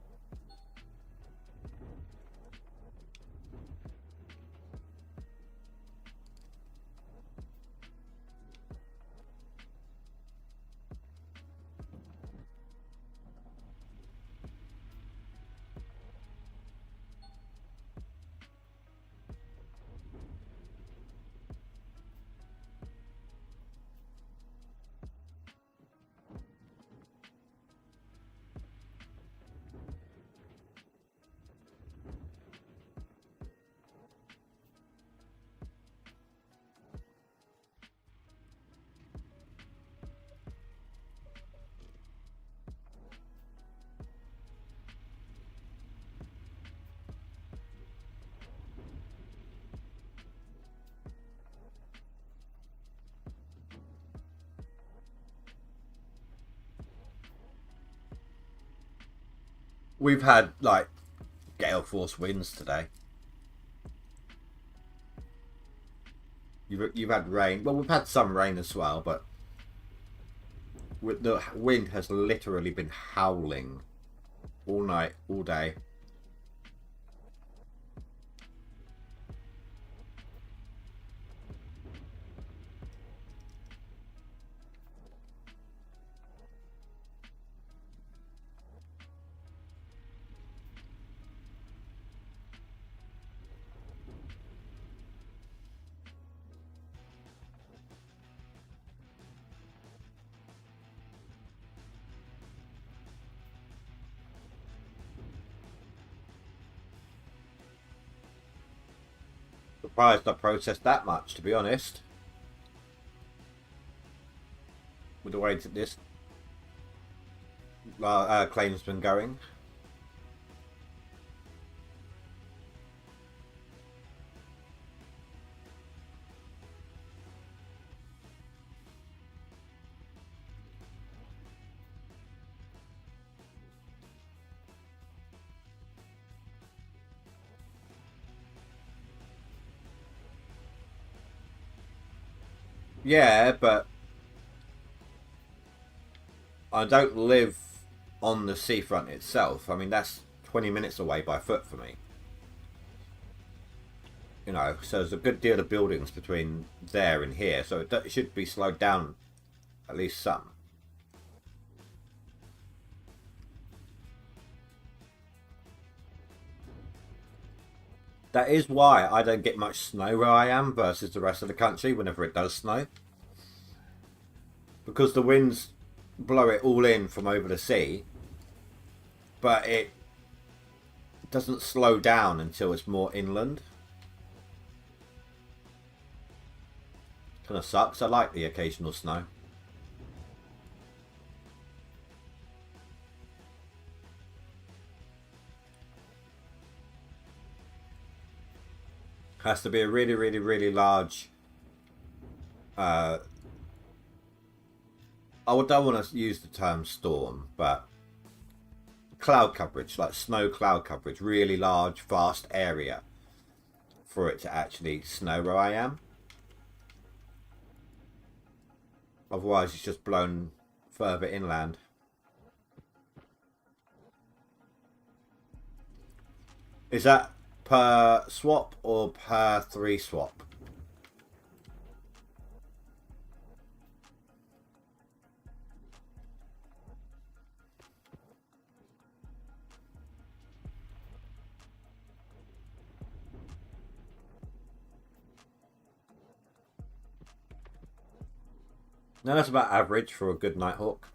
We've had like gale force winds today. You've had rain. Well, we've had some rain as well, but the wind has literally been howling all night, all day. surprised I processed that much, to be honest. With the way that this claim's been going. Yeah, but I don't live on the seafront itself. I mean, that's 20 minutes away by foot for me. You know, so there's a good deal of buildings between there and here, so it should be slowed down at least some. That is why I don't get much snow where I am versus the rest of the country whenever it does snow. Because the winds blow it all in from over the sea, but it doesn't slow down until it's more inland. Kind of sucks. I like the occasional snow. Has to be a really, really, really large. I don't want to use the term storm, but cloud coverage, like snow cloud coverage, really large, vast area for it to actually snow where I am. Otherwise, it's just blown further inland. Is that per swap or per 3 swap? No, that's about average for a good Nighthawk.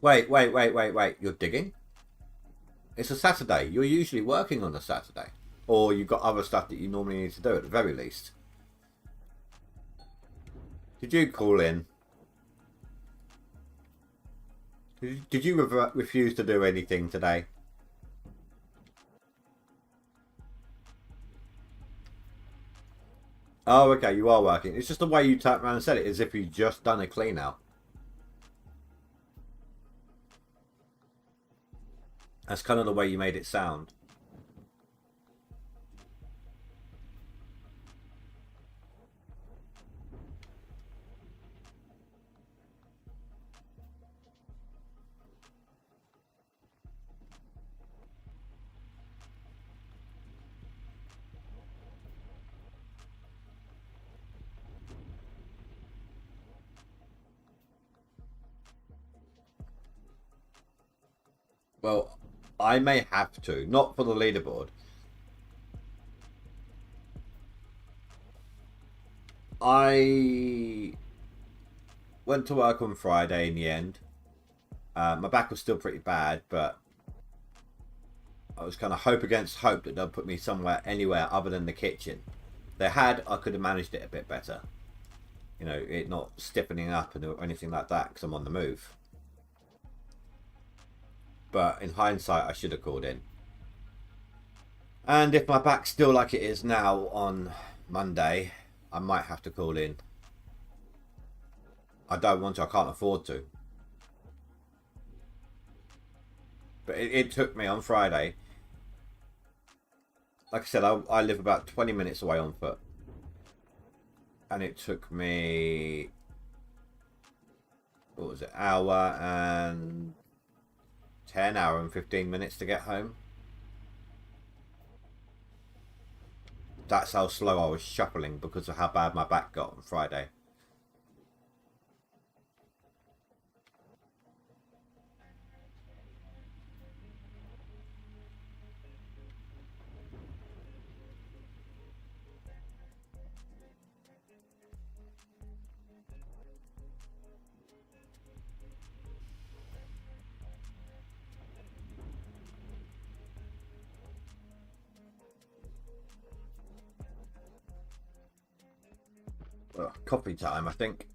Wait. You're digging? It's a Saturday. You're usually working on a Saturday. Or you've got other stuff that you normally need to do at the very least. Did you call in? Did you refuse to do anything today? Oh, okay, you are working. It's just the way you turned around and said it, as if you just done a clean out. That's kind of the way you made it sound. Well, I may have to, not for the leaderboard. I went to work on Friday in the end. My back was still pretty bad, but I was kind of hope against hope that they'll put me somewhere, anywhere other than the kitchen. They had, I could have managed it a bit better. You know, it not stiffening up or anything like that because I'm on the move. But in hindsight, I should have called in. And if my back's still like it is now on Monday, I might have to call in. I don't want to, I can't afford to. But it took me on Friday. Like I said, I live about 20 minutes away on foot. And it took me, what was it, hour and 15 minutes to get home. That's how slow I was shuffling because of how bad my back got on Friday. Coffee time, I think.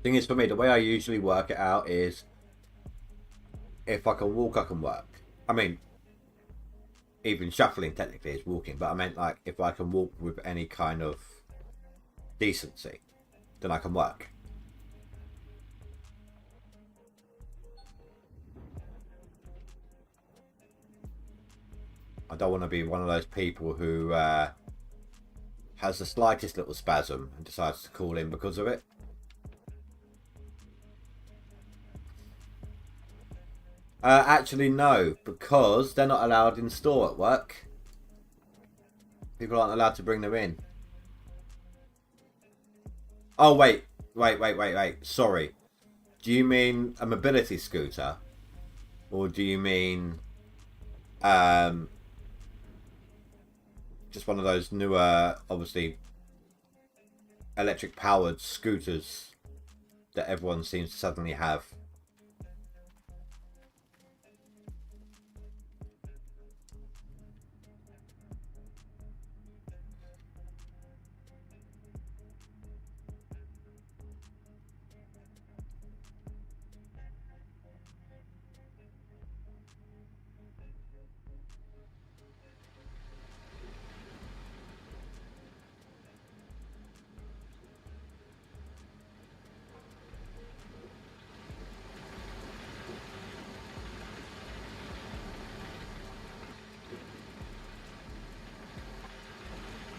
Thing is, for me, the way I usually work it out is if I can walk, I can work. I mean, even shuffling technically is walking, but I meant like if I can walk with any kind of decency, then I can work. I don't want to be one of those people who has the slightest little spasm and decides to call in because of it. Actually, no, because they're not allowed in store at work. People aren't allowed to bring them in. Oh, wait. Sorry. Do you mean a mobility scooter? Or do you mean just one of those newer, obviously, electric powered scooters that everyone seems to suddenly have?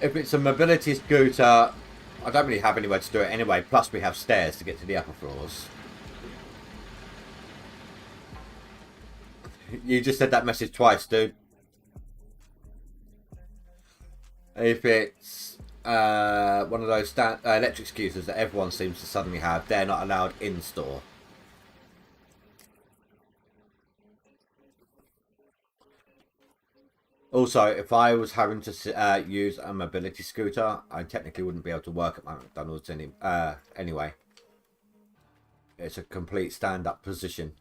If it's a mobility scooter, I don't really have anywhere to do it anyway. Plus, we have stairs to get to the upper floors. You just said that message twice, dude. If it's one of those electric scooters that everyone seems to suddenly have, they're not allowed in store. Also, if I was having to use a mobility scooter, I technically wouldn't be able to work at my McDonald's anyway. It's a complete stand-up position.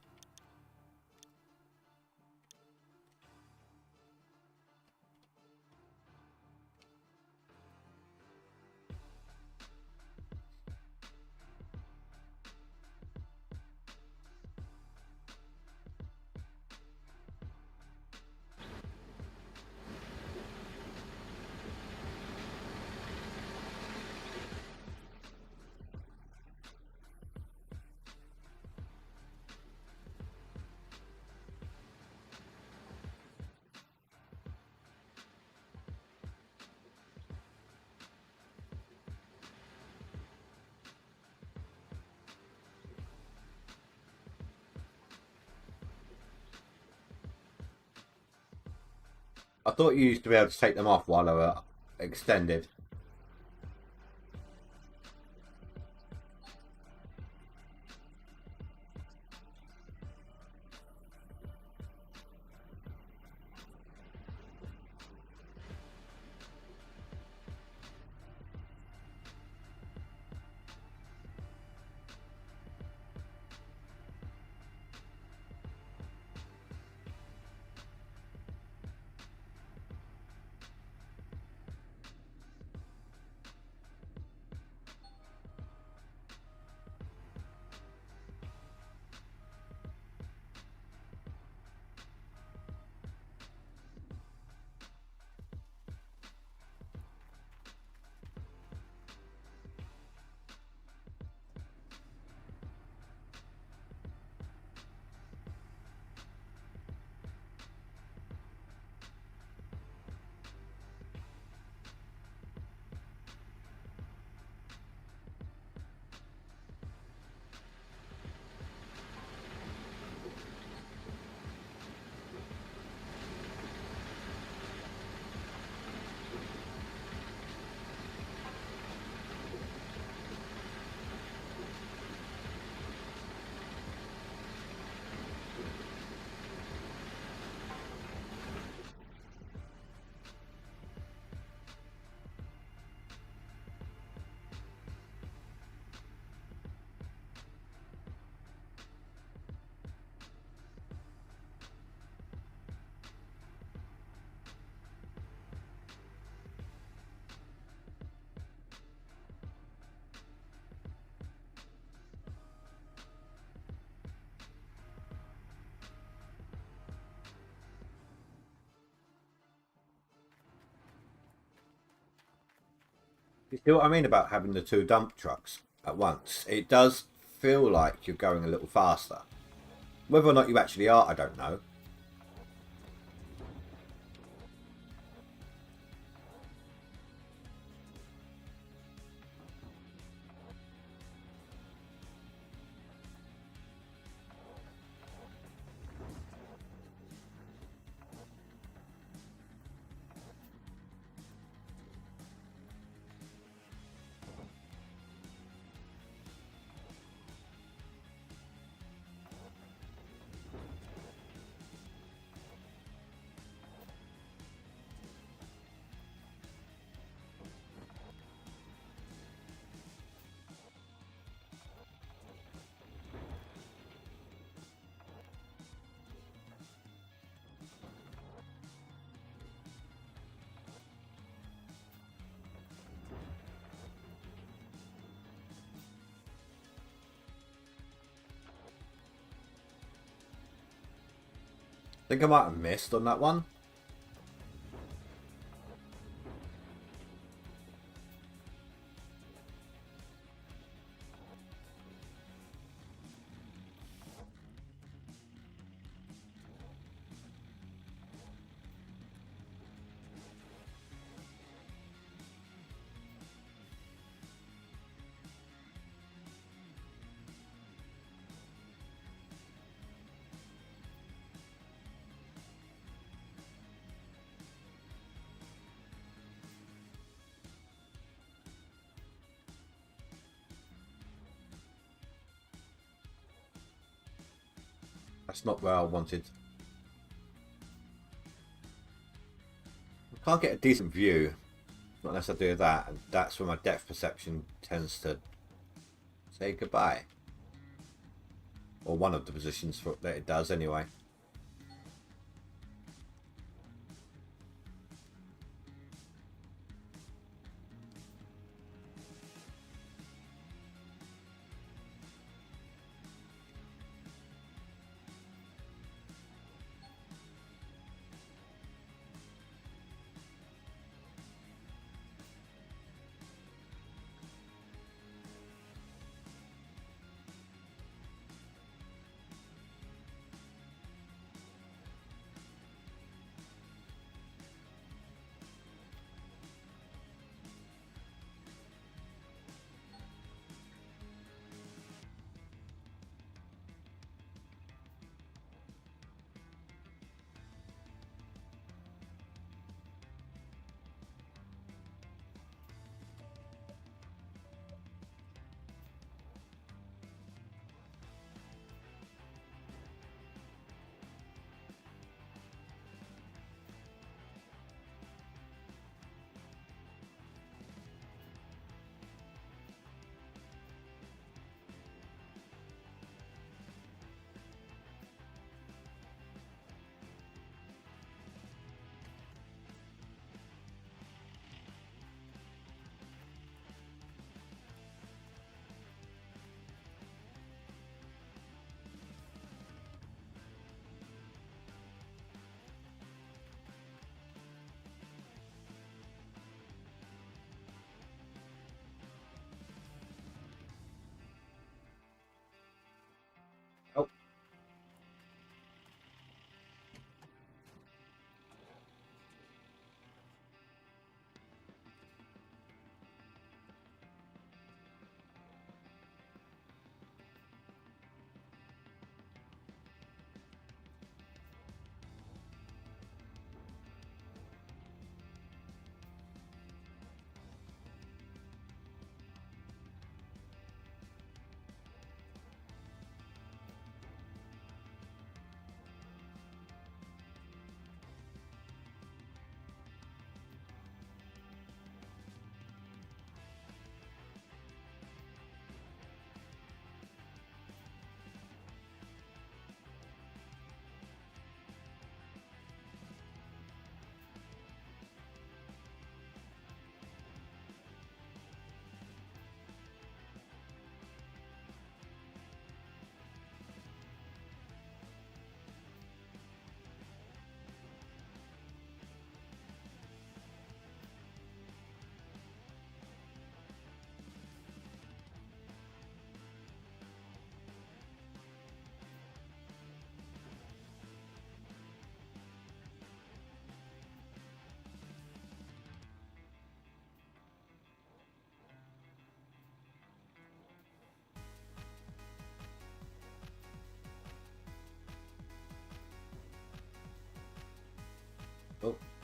I thought you used to be able to take them off while they were extended. You see what I mean about having the two dump trucks at once? It does feel like you're going a little faster. Whether or not you actually are, I don't know. I think I might have missed on that one. That's not where I wanted. I can't get a decent view, not unless I do that, and that's where my depth perception tends to say goodbye. Or one of the positions for, that it does anyway.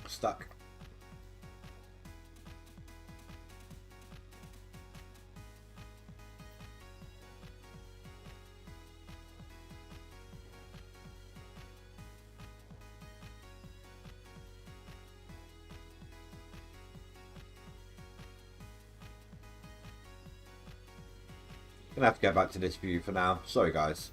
Stuck. Gonna have to go back to this view for now. Sorry, guys.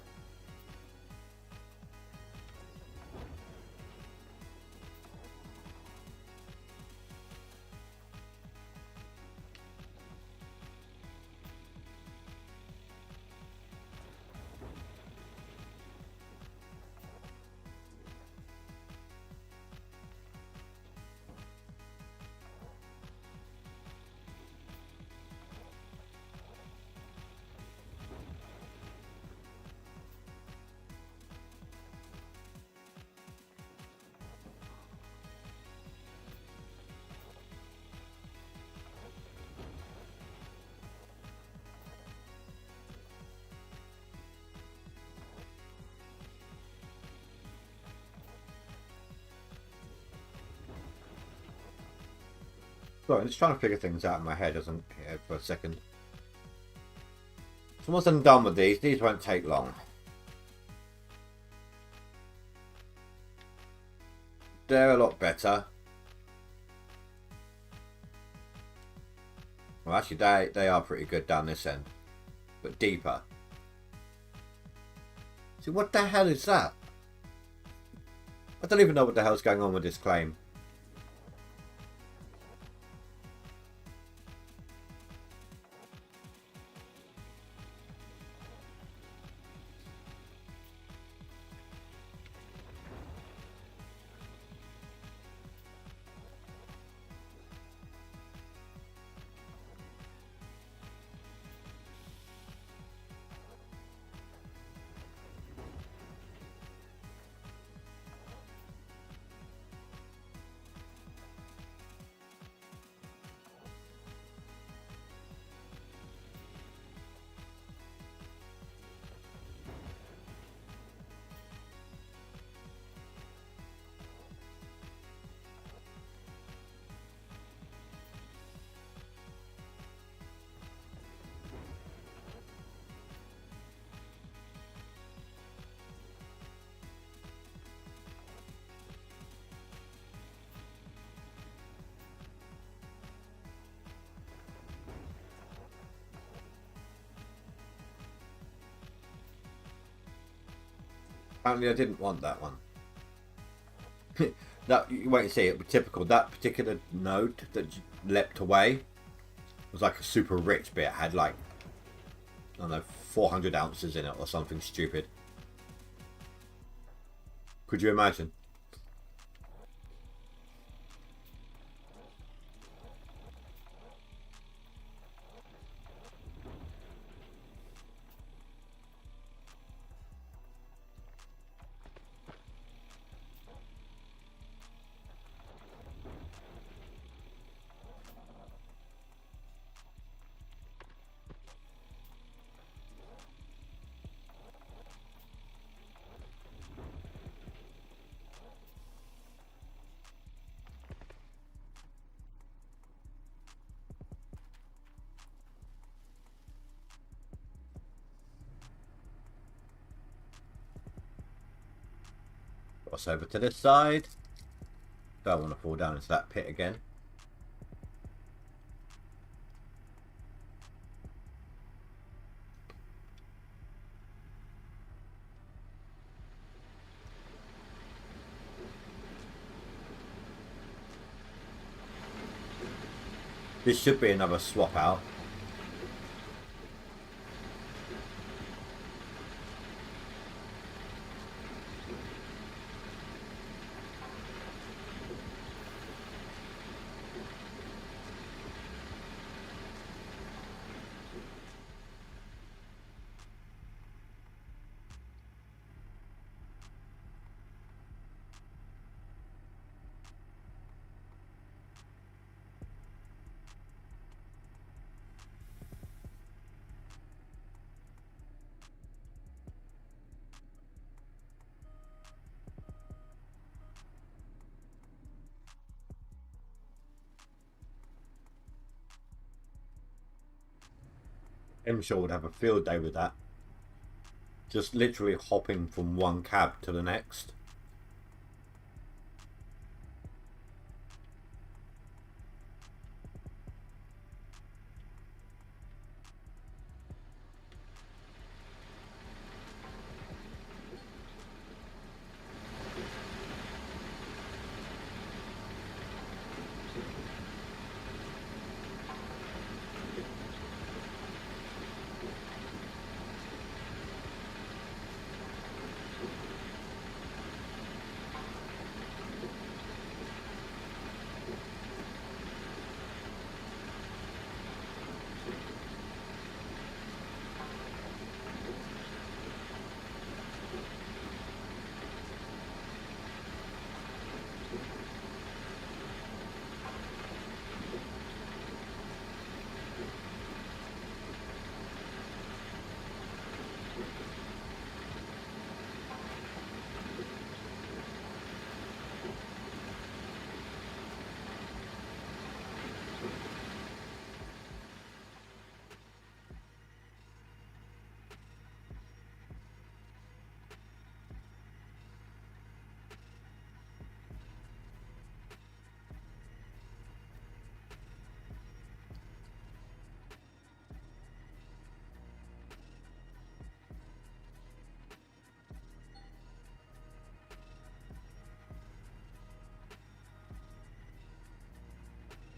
Sorry, I'm just trying to figure things out in my head for a second. So once I'm done with these won't take long. They're a lot better. Well, actually, they are pretty good down this end, but deeper. See, what the hell is that? I don't even know what the hell's going on with this claim. Apparently I didn't want that one. That, you won't see it, but typical. That particular node that leapt away was like a super rich bit. It had like, I don't know, 400 ounces in it or something stupid. Could you imagine? Cross over to this side. Don't want to fall down into that pit again. This should be another swap out. Imshall would have a field day with that. Just literally hopping from one cab to the next.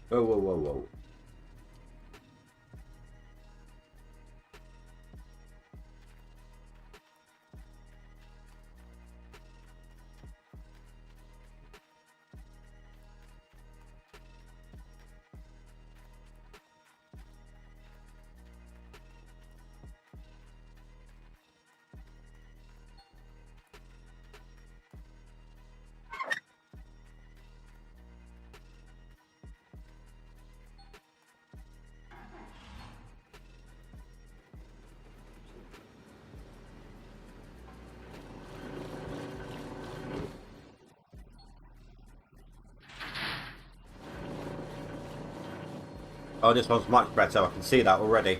Whoa, whoa, whoa, whoa. Oh, this one's much better. I can see that already.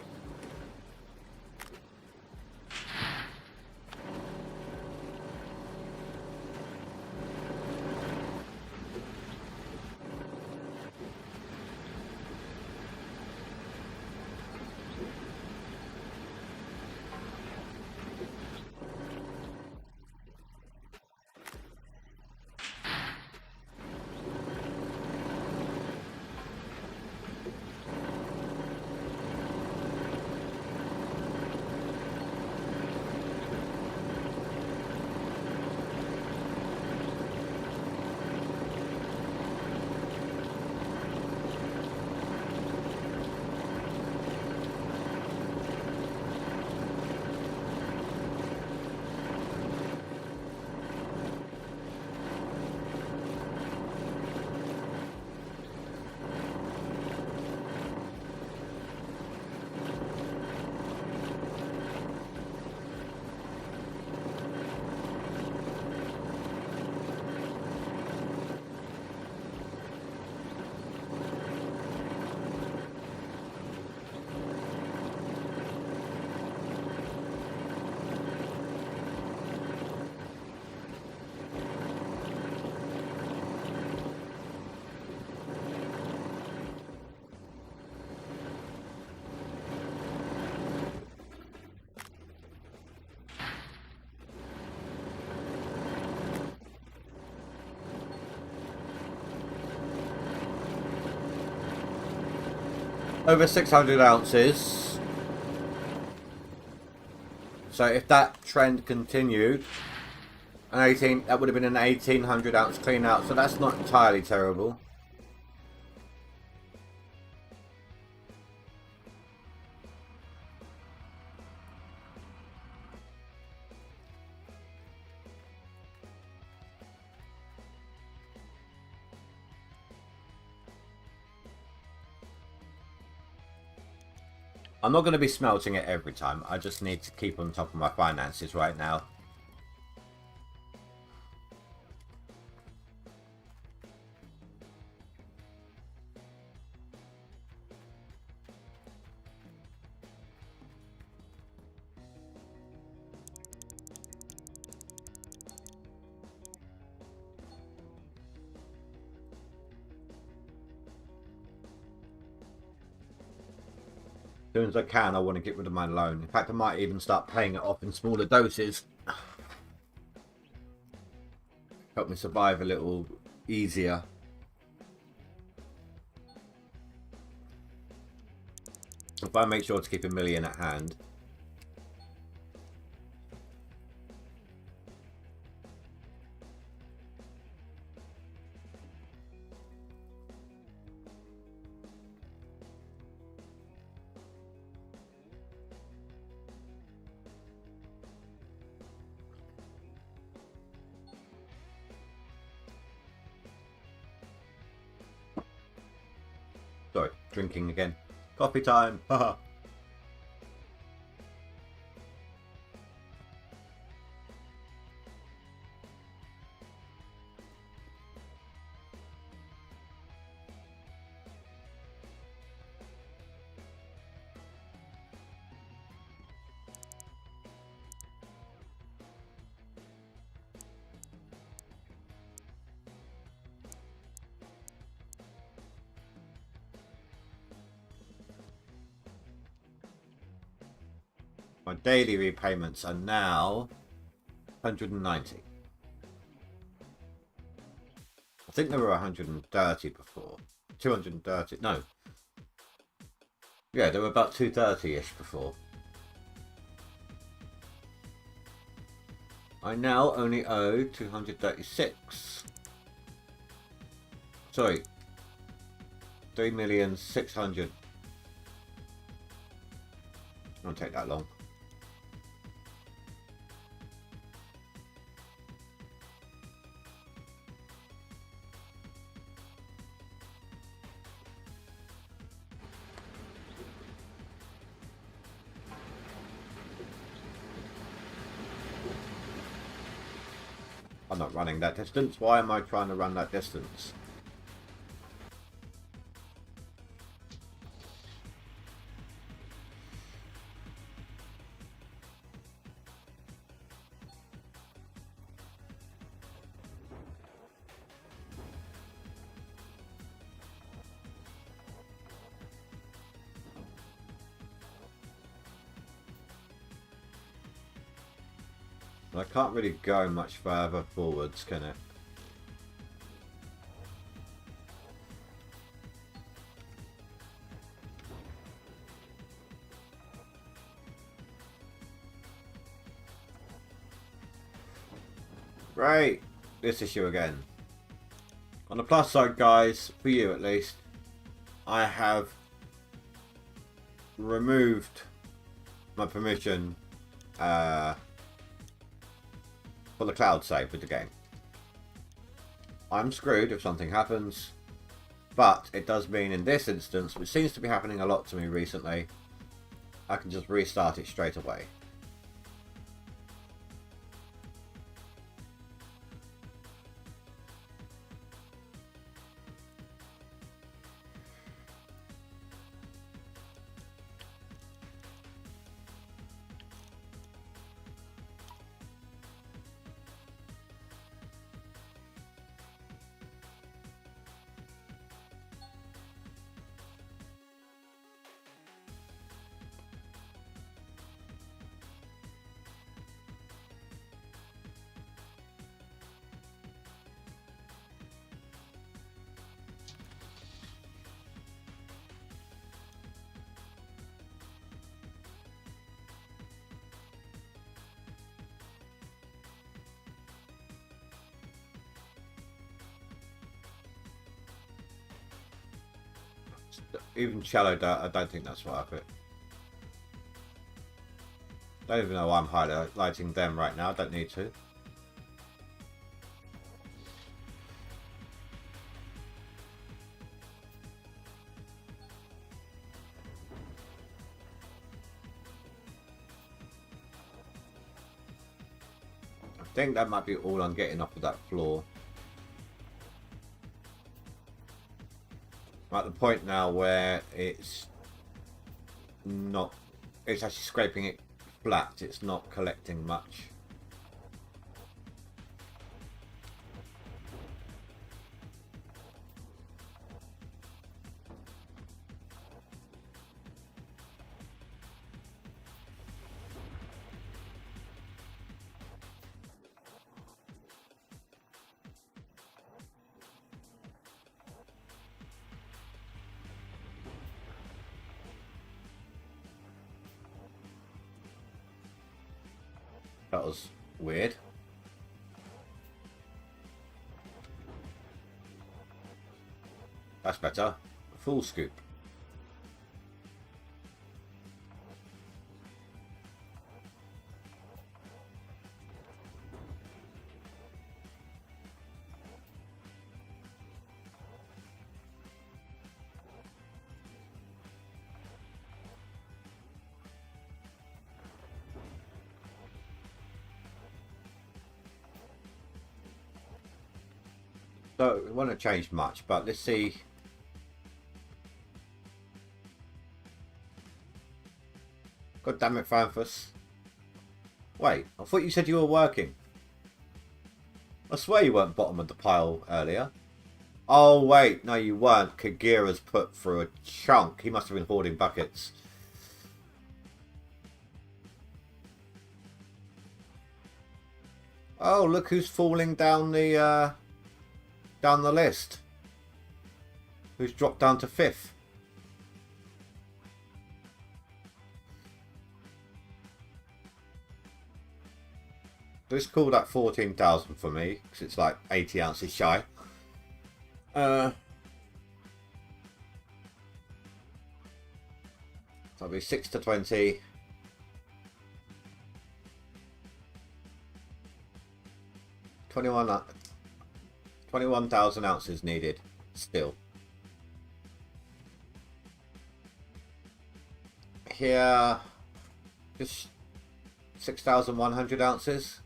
Over 600 ounces. So if that trend continued, that would have been an 1800 ounce clean out. So that's not entirely terrible. I'm not going to be smelting it every time. I just need to keep on top of my finances right now. soon as I can, I want to get rid of my loan. In fact, I might even start paying it off in smaller doses. Help me survive a little easier. If I make sure to keep $1 million at hand. Sorry, drinking again. Coffee time. Haha. My daily repayments are now 190. I think there were 130 before. 230. No. Yeah, there were about 230-ish before. I now only owe 236. Sorry. 3,600,000. Won't take that long. I'm not running that distance. Why am I trying to run that distance? I can't really go much further forwards, can it? Right, this issue again. On the plus side, guys, for you at least, I have removed my permission for the cloud save with the game. I'm screwed if something happens, but it does mean in this instance, which seems to be happening a lot to me recently, I can just restart it straight away. Even shallow dirt, I don't think that's worth it. Don't even know why I'm highlighting them right now. I don't need to. I think that might be all I'm getting off of that floor. I'm at the point now where it's not, it's actually scraping it flat, it's not collecting much. That was weird. That's better. Full scoop. So it won't have changed much, but let's see. God damn it, Franthus. Wait, I thought you said you were working. I swear you weren't bottom of the pile earlier. Oh wait, no you weren't. Kagira's put through a chunk. He must have been hoarding buckets. Oh, look who's falling down the list. Who's dropped down to 5th. Let's call that 14,000 for me, because it's like 80 ounces shy. That'll be 6 to 20. 21,000 ounces needed still. Here, just 6,100 ounces.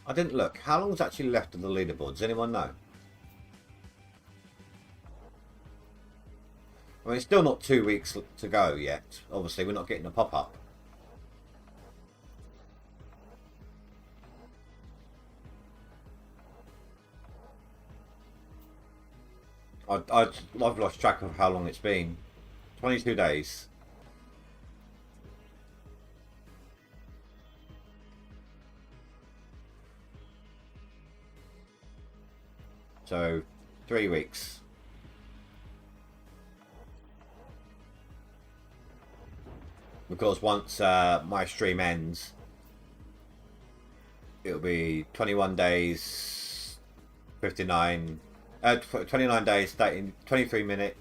I didn't look. How long's actually left of the leaderboard? Does anyone know? I mean, it's still not 2 weeks to go yet. Obviously, we're not getting a pop-up. I've lost track of how long it's been. 22 days. So, 3 weeks. Because once my stream ends, it'll be 21 days, 29 days, 23 minutes.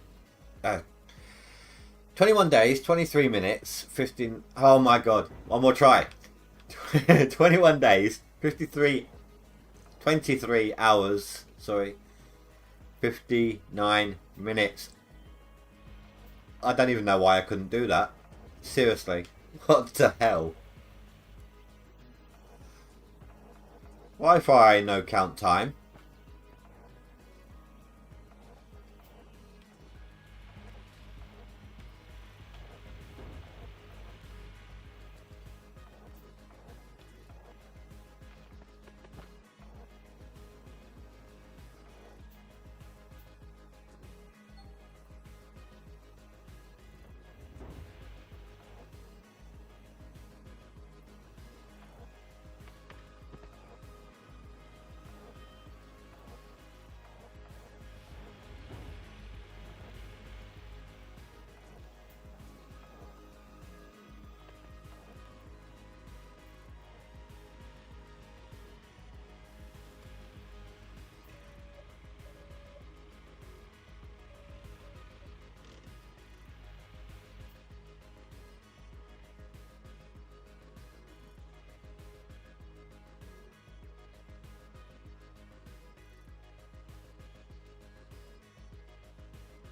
21 days, 23 minutes, 15. Oh my god, one more try. 21 days, 23 hours. Sorry, 59 minutes. I don't even know why I couldn't do that. Seriously, what the hell? Wi-Fi no count time.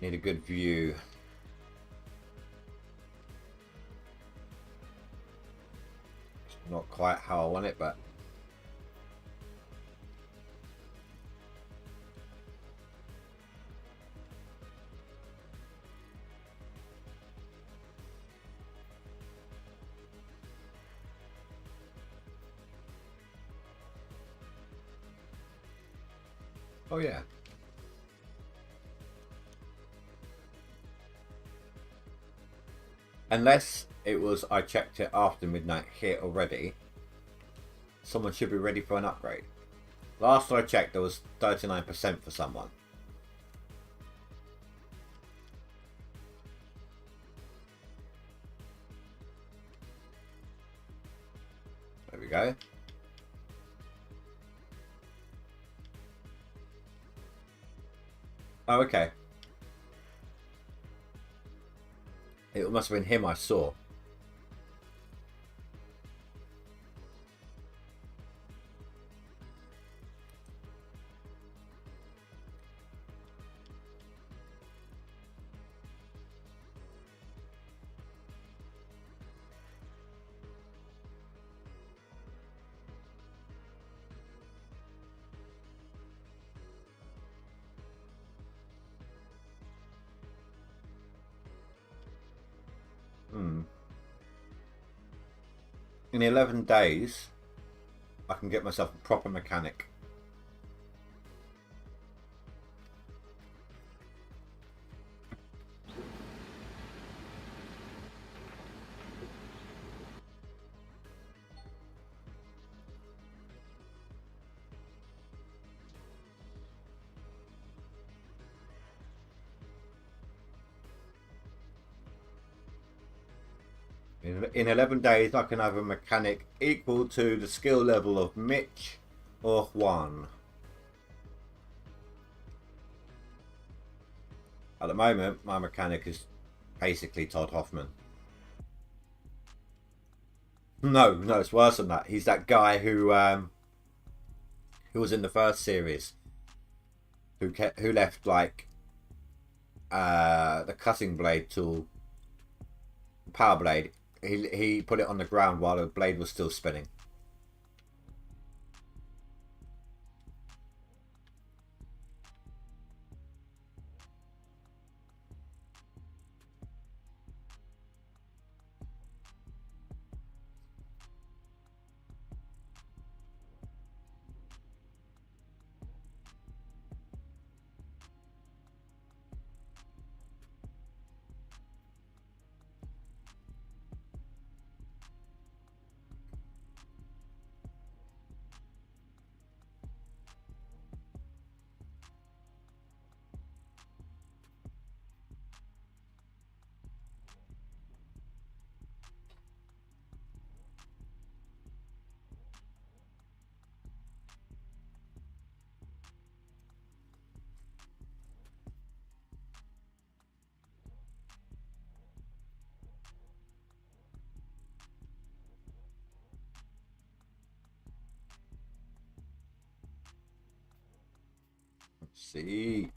Need a good view. It's not quite how I want it, but oh yeah. Unless it was I checked it after midnight here already, someone should be ready for an upgrade. Last I checked, there was 39% for someone. There we go. Oh, okay. It must have been him I saw. In 11 days, I can get myself a proper mechanic. In 11 days, I can have a mechanic equal to the skill level of Mitch or Juan. At the moment, my mechanic is basically Todd Hoffman. No, it's worse than that. He's that guy who was in the first series, who left like the cutting blade tool, power blade. He put it on the ground while the blade was still spinning. Let's see.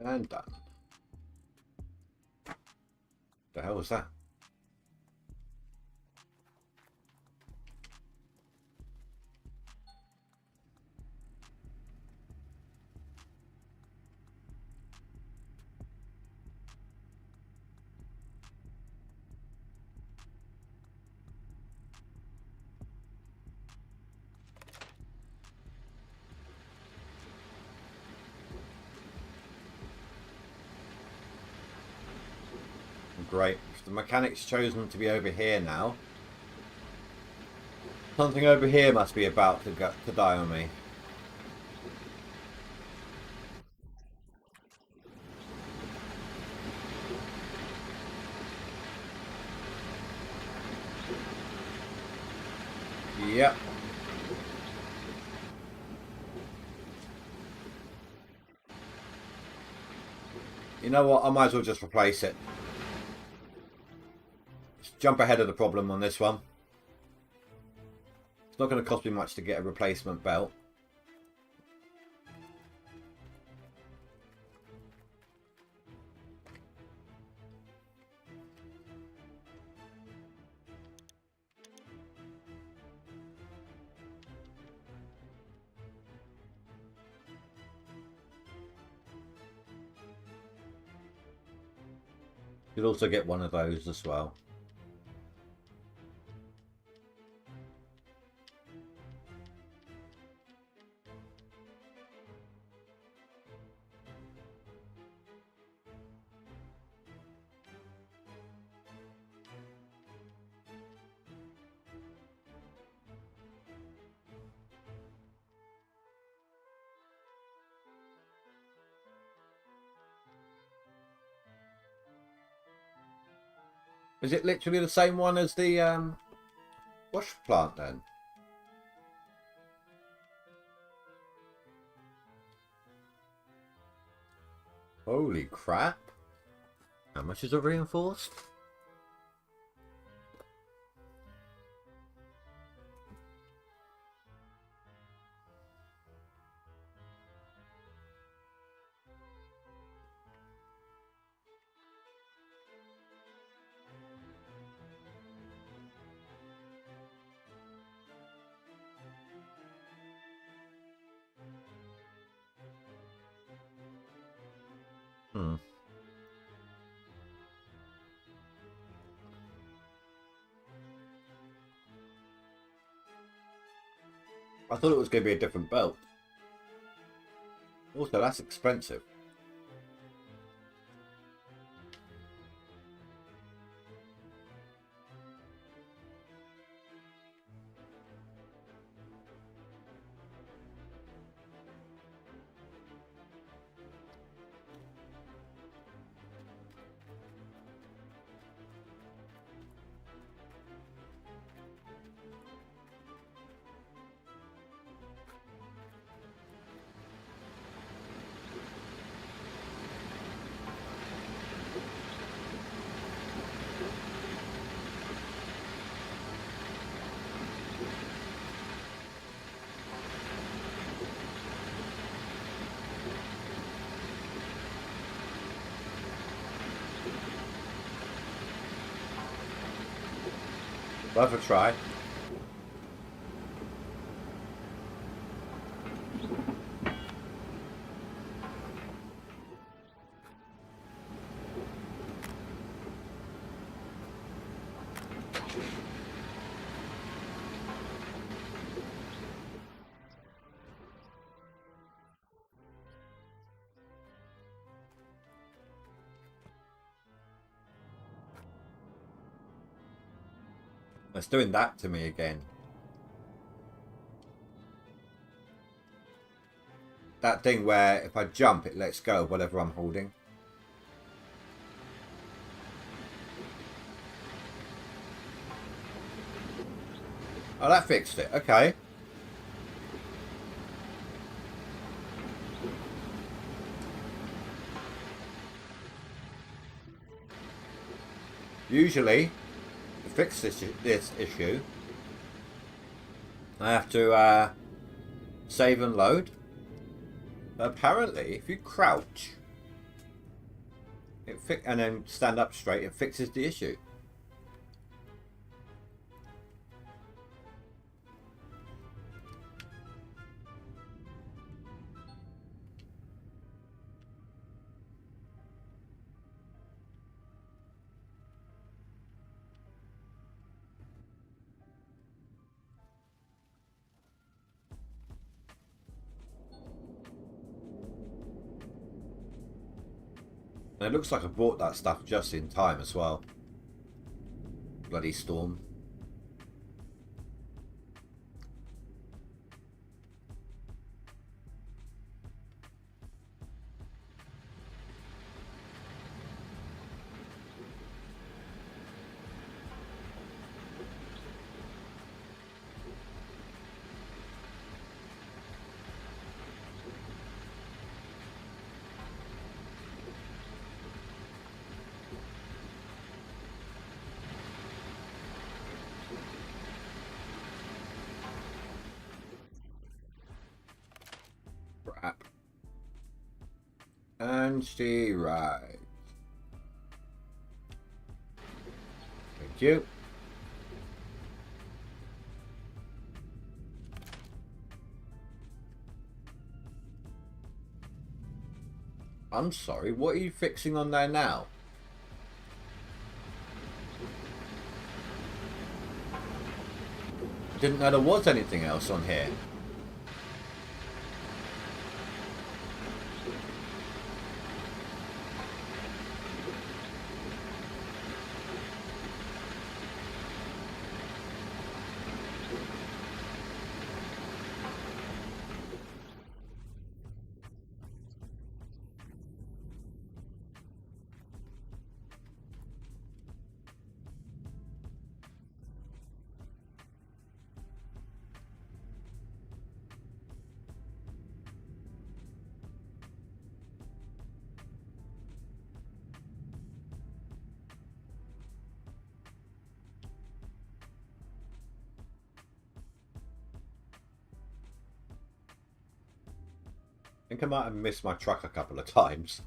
And done. The hell was that? Great. If the mechanic's chosen to be over here now, something over here must be about to die on me. Yep. You know what? I might as well just replace it. Just jump ahead of the problem on this one. It's not going to cost me much to get a replacement belt. You'll also get one of those as well. Is it literally the same one as the wash plant then? Holy crap. How much is it reinforced? Hmm. I thought it was going to be a different belt. Also, that's expensive. Worth a try. It's doing that to me again. That thing where if I jump, it lets go of whatever I'm holding. Oh, that fixed it. Okay. Usually, to fix this issue, I have to save and load. But apparently, if you crouch and then stand up straight, it fixes the issue. And it looks like I bought that stuff just in time as well. Bloody storm. Crap. And she rides. Thank you. I'm sorry, what are you fixing on there now? Didn't know there was anything else on here. I think I might have missed my truck a couple of times.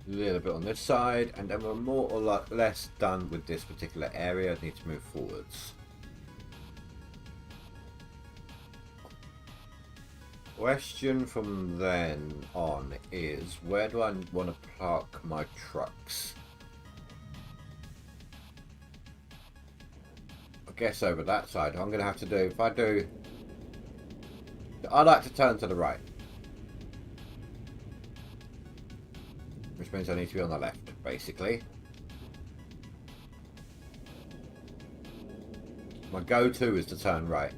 A little bit on this side, and then we're more or less done with this particular area. I need to move forwards. Question from then on is, where do I want to park my trucks? I guess over that side. I'm going to have to do, if I do, I like to turn to the right. Which means I need to be on the left, basically. My go-to is to turn right.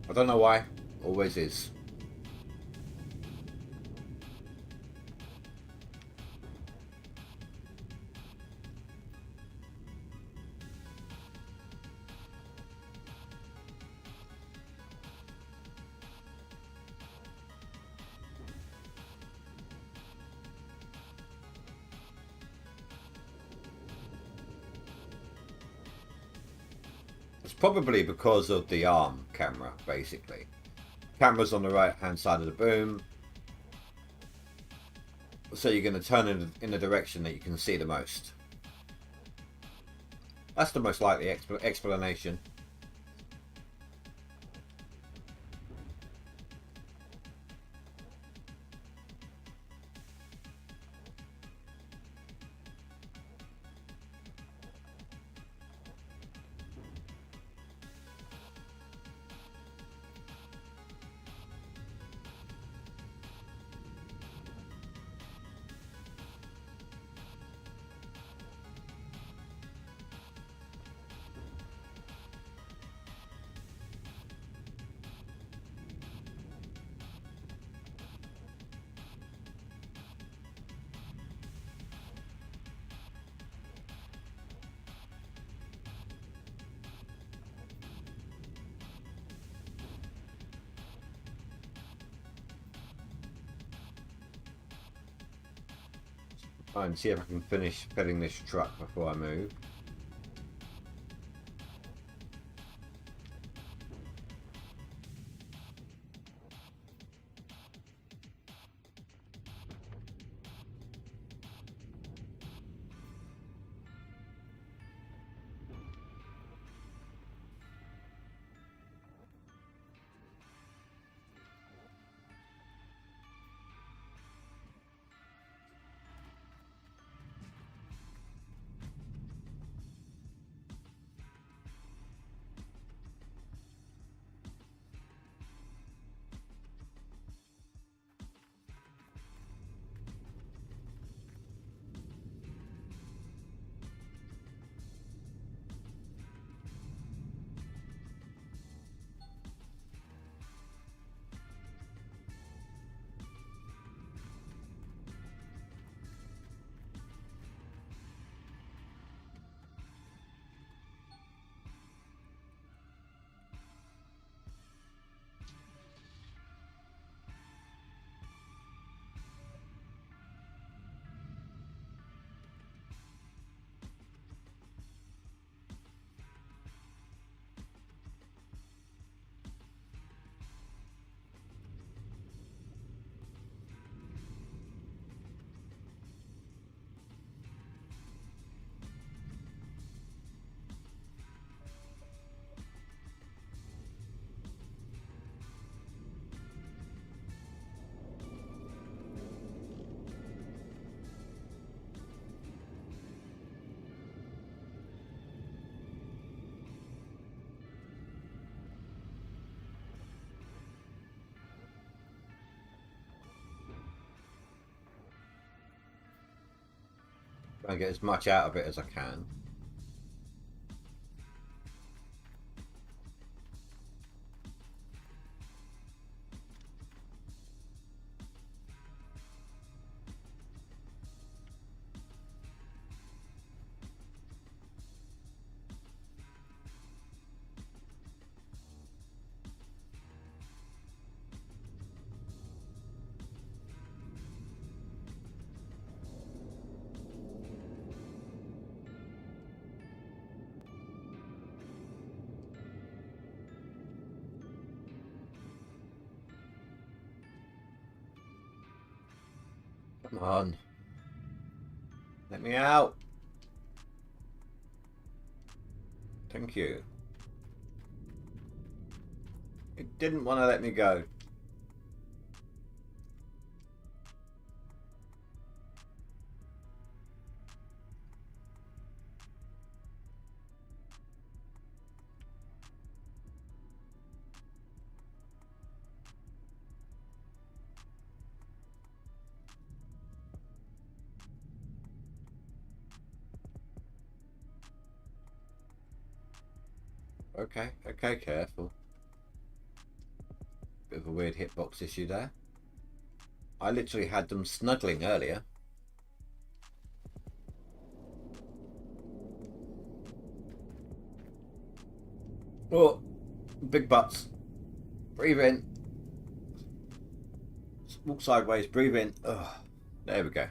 I don't know why. Always is. It's probably because of the arm camera, basically. Camera's on the right hand side of the boom, so you're going to turn in the direction that you can see the most. That's the most likely explanation. Try and see if I can finish filling this truck before I move. Try and get as much out of it as I can. Come on. Let me out. Thank you. It didn't want to let me go. Okay, okay, careful. Bit of a weird hitbox issue there. I literally had them snuggling earlier. Oh, big butts. Breathe in. Walk sideways, breathe in. Ugh. There we go.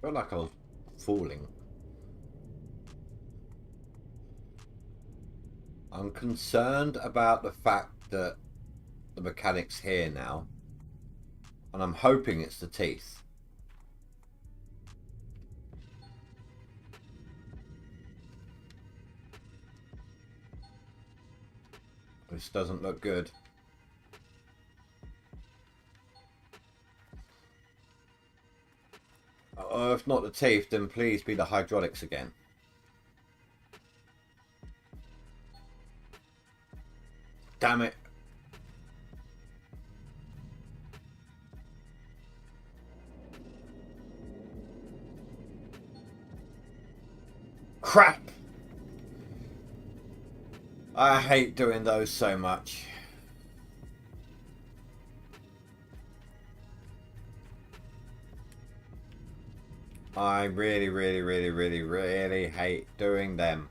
Felt like I was falling. I'm concerned about the fact that the mechanic's here now, and I'm hoping it's the teeth. This doesn't look good. Oh, if not the teeth, then please be the hydraulics again. Damn it. Crap. I hate doing those so much. I really hate doing them.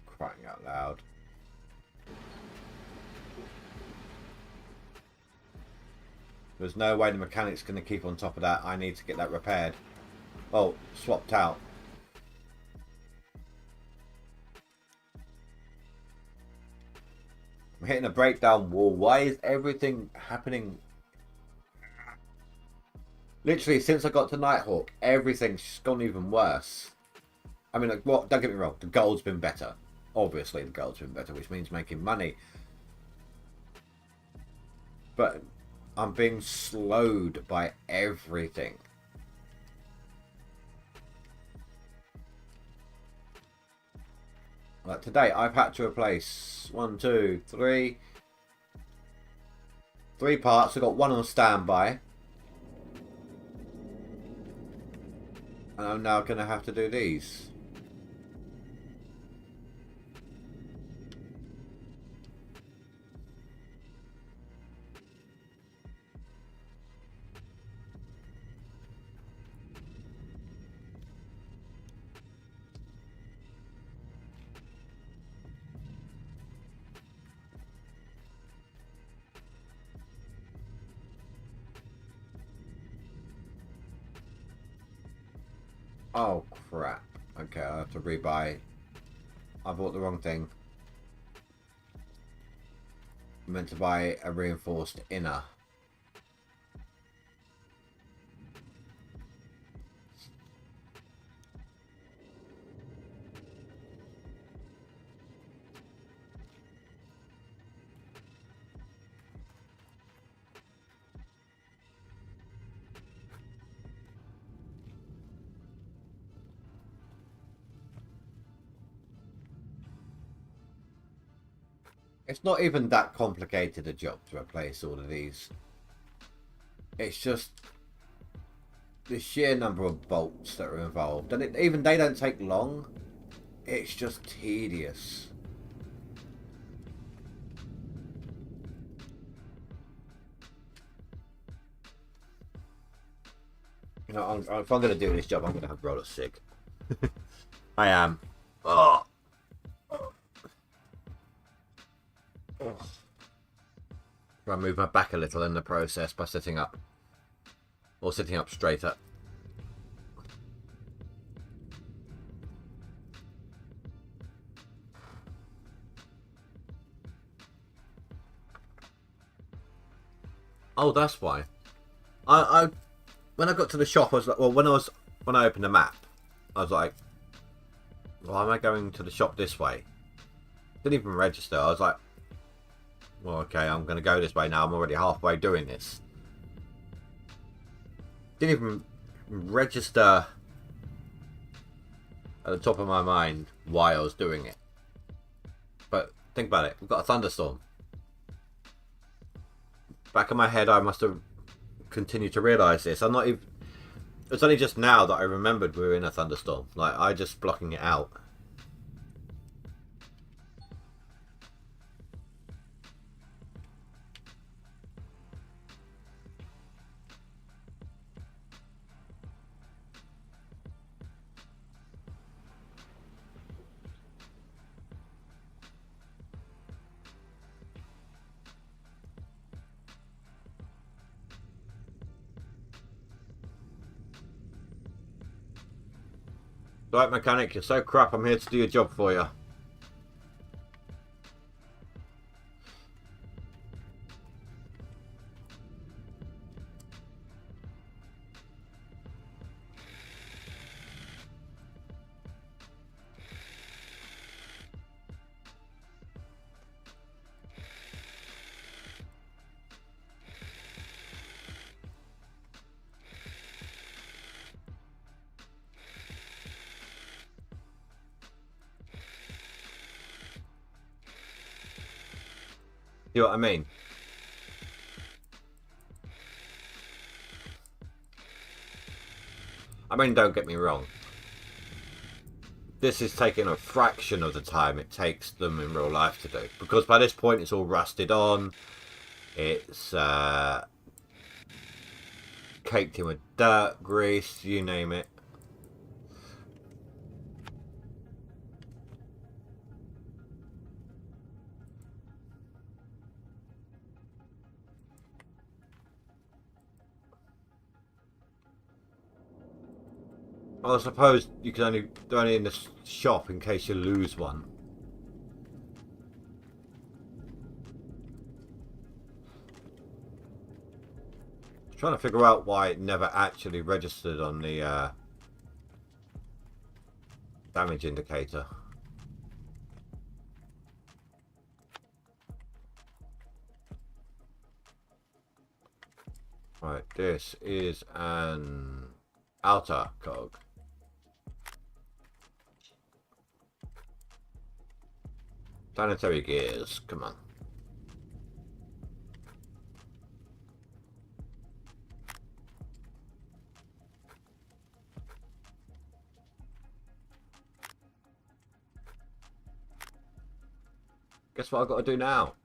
Crying out loud. There's no way the mechanic's going to keep on top of that. I need to get that repaired. Oh, swapped out. I'm hitting a breakdown wall. Why is everything happening? Literally, since I got to Nighthawk, everything's gone even worse. I mean, like, what? Don't get me wrong. The gold's been better. Obviously, the gold's been better, which means making money. But I'm being slowed by everything. Like today, I've had to replace 1, 2, 3 parts. I've got one on standby. And I'm now going to have to do these. Oh crap. Okay, I have to rebuy. I bought the wrong thing. I meant to buy a reinforced inner. It's not even that complicated a job to replace all of these. It's just the sheer number of bolts that are involved. And even they don't take long. It's just tedious. You know, if I'm going to do this job, I'm going to have roller sick. I am. Oh. I move my back a little in the process by sitting up. Or sitting up straighter. Oh, that's why. I when I got to the shop, I was like, well, when I opened the map, I was like, why am I going to the shop this way? Didn't even register. I was like, well, okay, I'm going to go this way now. I'm already halfway doing this. Didn't even register at the top of my mind why I was doing it. But think about it. We've got a thunderstorm. Back in my head, I must have continued to realise this. I'm not even... It's only just now that I remembered we were in a thunderstorm. Like, I just blocking it out. Right, mechanic, you're so crap, I'm here to do your job for you. You know what I mean? I mean, don't get me wrong. This is taking a fraction of the time it takes them in real life to do. Because by this point it's all rusted on. It's caked in with dirt, grease, you name it. Well, I suppose you can they're only in the shop in case you lose one. I'm trying to figure out why it never actually registered on the damage indicator. Right, this is an outer cog. Planetary gears, come on. Guess what I've got to do now?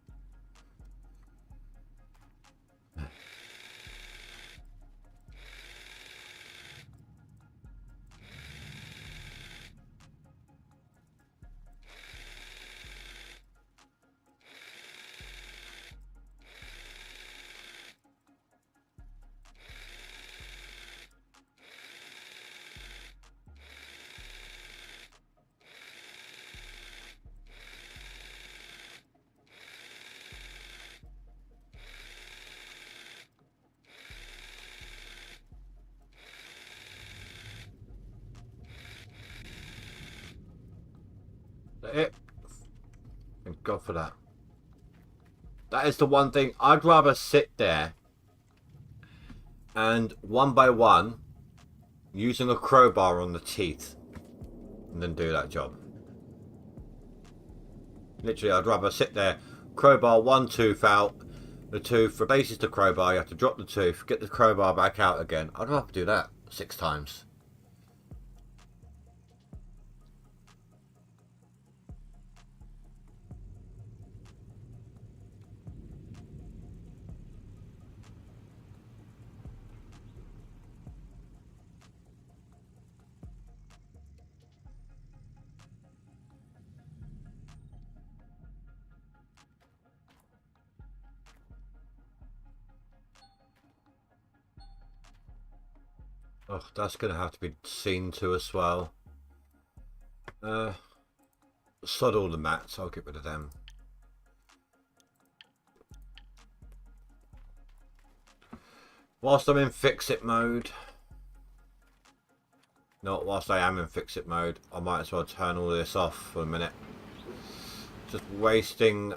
It. Thank God for that. That is the one thing I'd rather sit there and one by one using a crowbar on the teeth and then do that job. Literally, I'd rather sit there, crowbar one tooth out, the tooth replaces the crowbar, you have to drop the tooth, get the crowbar back out again. I'd rather do that 6 times. Oh, that's going to have to be seen to as well. Sod all the mats, I'll get rid of them. Whilst I'm in fix-it mode. No, whilst I am in fix-it mode, I might as well turn all this off for a minute. Just wasting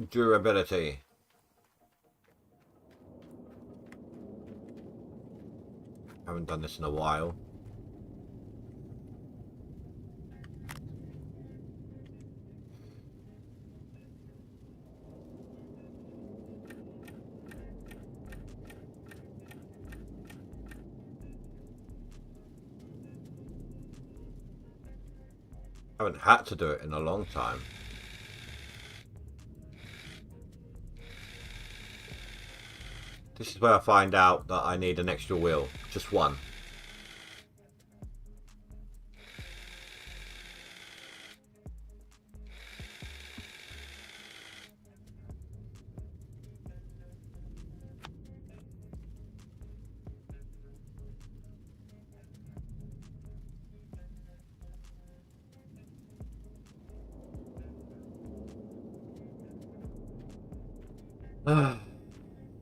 durability. Haven't done this in a while. Haven't had to do it in a long time. This is where I find out that I need an extra wheel. Just one.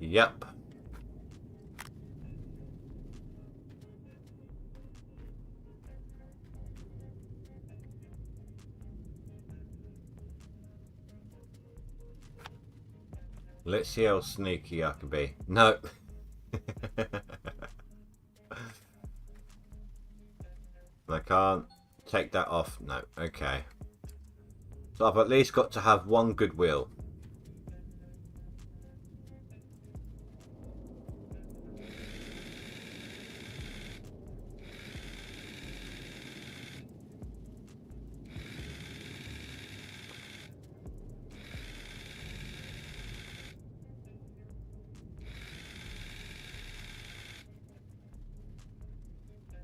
Yep. Let's see how sneaky I can be. No. I can't take that off. No. Okay. So I've at least got to have one good wheel.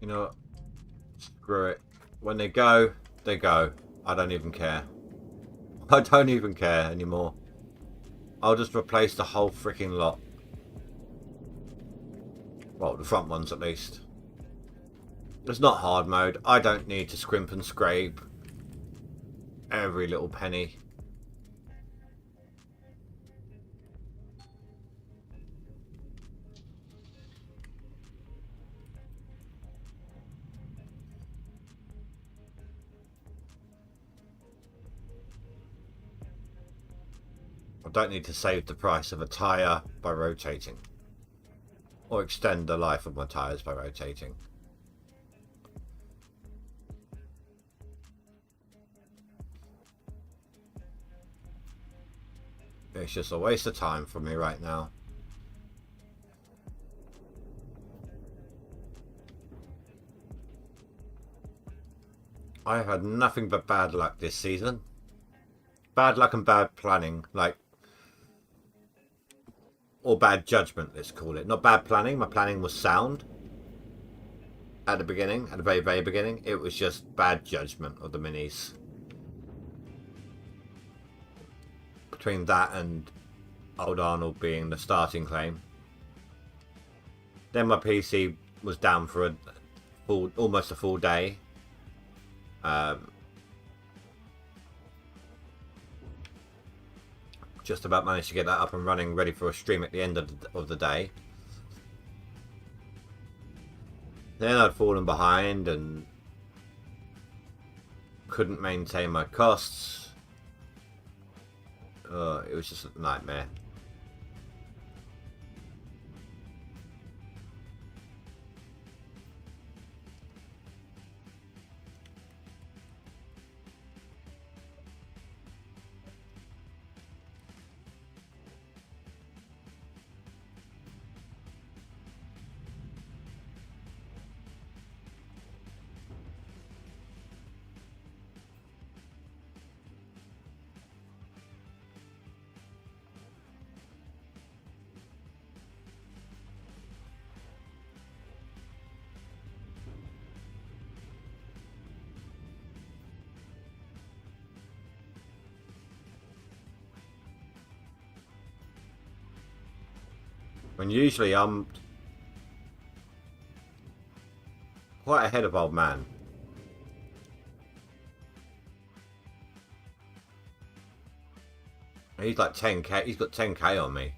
You know what? Screw it. When they go, they go. I don't even care. I don't even care anymore. I'll just replace the whole freaking lot. Well, the front ones at least. It's not hard mode. I don't need to scrimp and scrape every little penny. I don't need to save the price of a tyre by rotating. Or extend the life of my tyres by rotating. It's just a waste of time for me right now. I have had nothing but bad luck this season. Bad luck and bad planning, like, or bad judgment, let's call it. Not bad planning. My planning was sound at the beginning, at the very, very beginning. It was just bad judgment of the minis. Between that and Old Arnold being the starting claim. Then my PC was down for a full, almost a full day. Just about managed to get that up and running, ready for a stream at the end of the day. Then I'd fallen behind and couldn't maintain my costs. It was just a nightmare. When usually I'm quite ahead of old man. He's like 10k. He's got 10k on me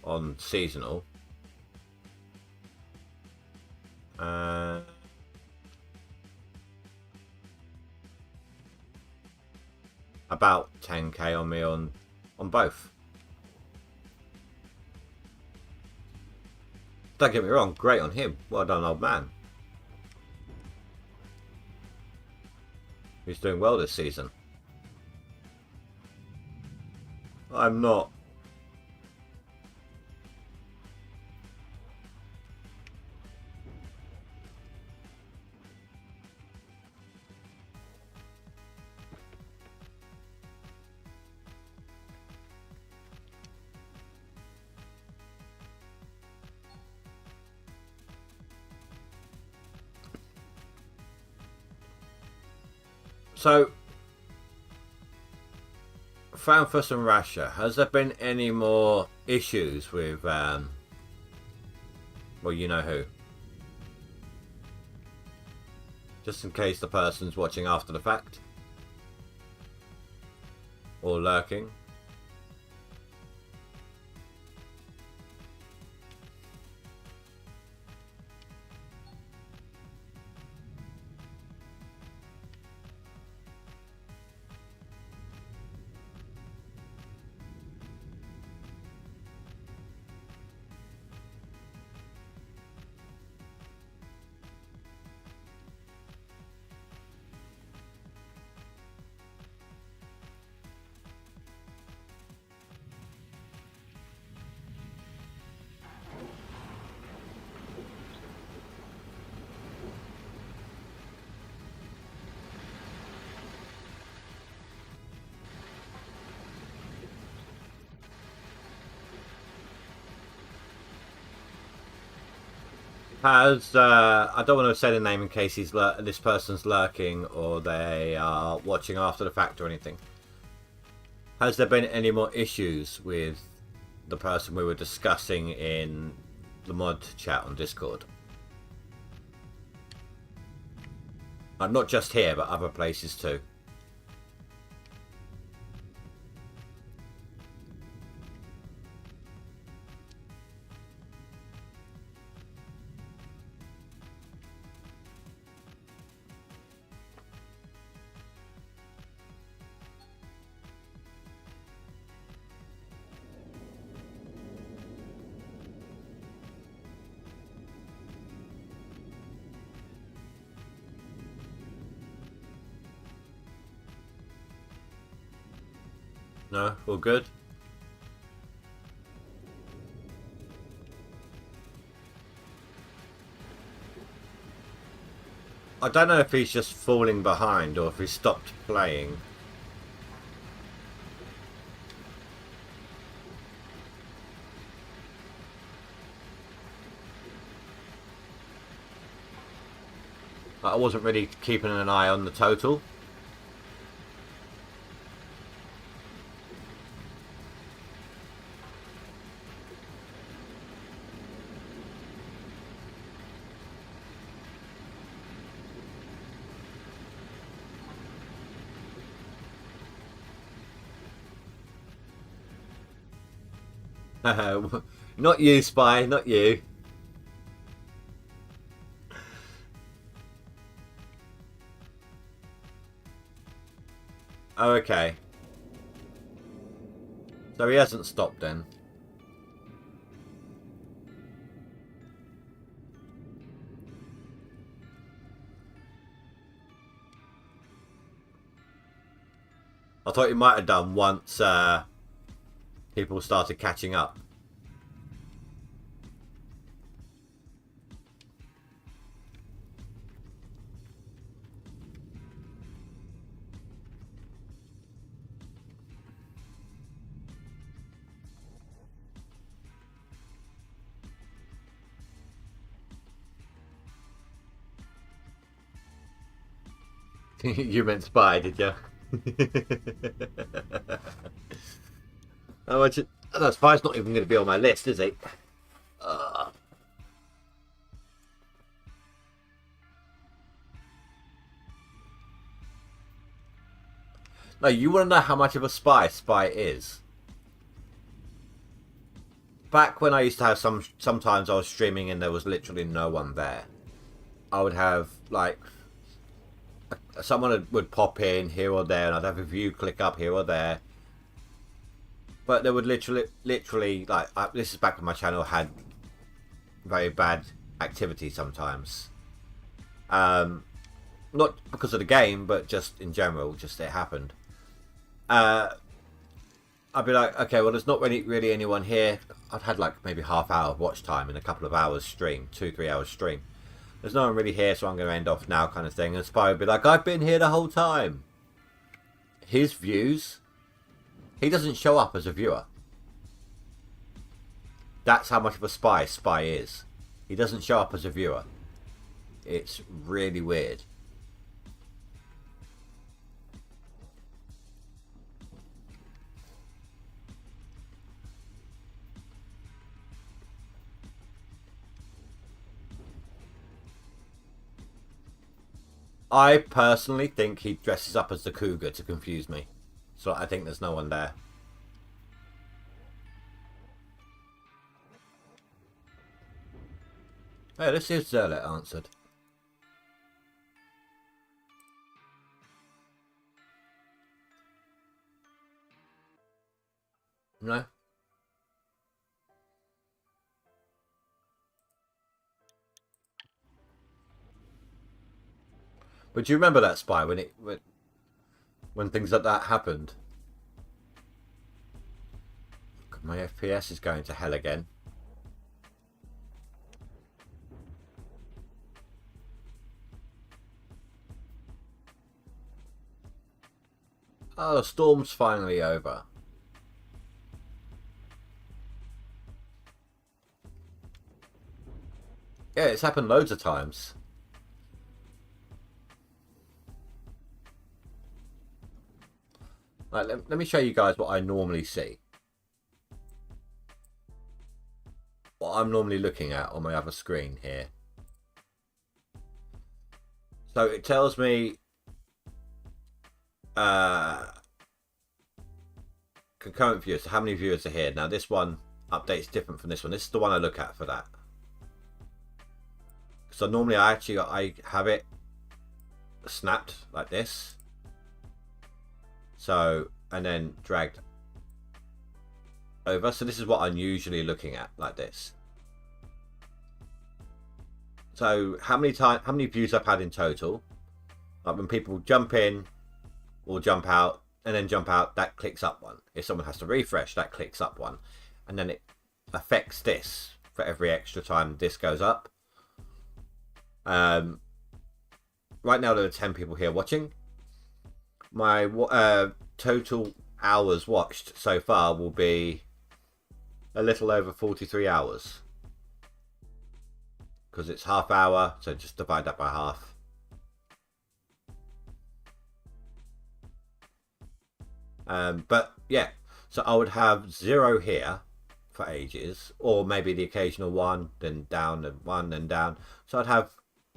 on seasonal. About 10k on me on both. Don't get me wrong, great on him. Well done, old man. He's doing well this season. I'm not. So, Franfus and Rasha, has there been any more issues with, well, you know who? Just in case the person's watching after the fact. Or lurking. Has I don't want to say the name in case this person's lurking or they are watching after the fact or anything. Has there been any more issues with the person we were discussing in the mod chat on Discord? Not just here, but other places too. No, all good. I don't know if he's just falling behind or if he stopped playing. I wasn't really keeping an eye on the total. Not you, Spy, not you. Oh, okay. So he hasn't stopped then. I thought he might have done once people started catching up. You meant Spy, did you? Oh, no, Spy's not even going to be on my list, is he? No, you want to know how much of a Spy is? Back when I used to have sometimes I was streaming and there was literally no one there. I would have, like, someone would pop in here or there and I'd have a view click up here or there. But they would literally like, this is back when my channel had very bad activity sometimes. Not because of the game, but just in general, just it happened. I'd be like, okay, well, there's not really anyone here. I've had like maybe half hour of watch time in a couple of hours stream, 2-3 hours stream. There's no one really here, so I'm going to end off now kind of thing. And Spy would be like, I've been here the whole time. His views, he doesn't show up as a viewer. That's how much of a Spy is. He doesn't show up as a viewer. It's really weird. I personally think he dresses up as the cougar to confuse me. So I think there's no one there. Hey, this is Zerlet answered. No? But do you remember that, Spy, when things like that happened? God, my FPS is going to hell again. Oh, the storm's finally over. Yeah, it's happened loads of times. Like, let me show you guys what I normally see. What I'm normally looking at on my other screen here. So it tells me concurrent viewers, so how many viewers are here. Now this one updates different from this one. This is the one I look at for that. So normally I have it snapped like this. So, and then dragged over. So this is what I'm usually looking at, like this. So how many views I've had in total? Like when people jump in or jump out and then jump out, that clicks up one. If someone has to refresh, that clicks up one. And then it affects this for every extra time this goes up. Right now there are 10 people here watching. My total hours watched so far will be a little over 43 hours. Because it's half hour, so just divide that by half. But yeah, so I would have 0 here for ages, or maybe the occasional 1, then down, and 1, then down. So I'd have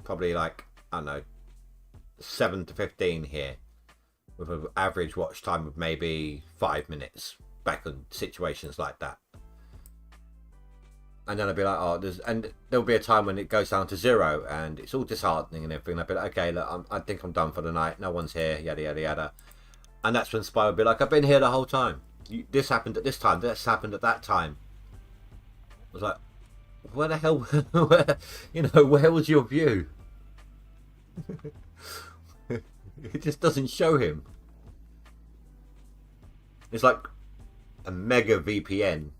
probably like, I don't know, 7 to 15 here, with an average watch time of maybe 5 minutes, back on situations like that. And then I'd be like, oh, and there'll be a time when it goes down to 0 and it's all disheartening and everything. I'd be like, okay, look, I think I'm done for the night. No one's here, yada, yada, yada. And that's when Spy would be like, I've been here the whole time. This happened at this time. This happened at that time. I was like, where the hell, where was your view? It just doesn't show him. It's like a mega VPN.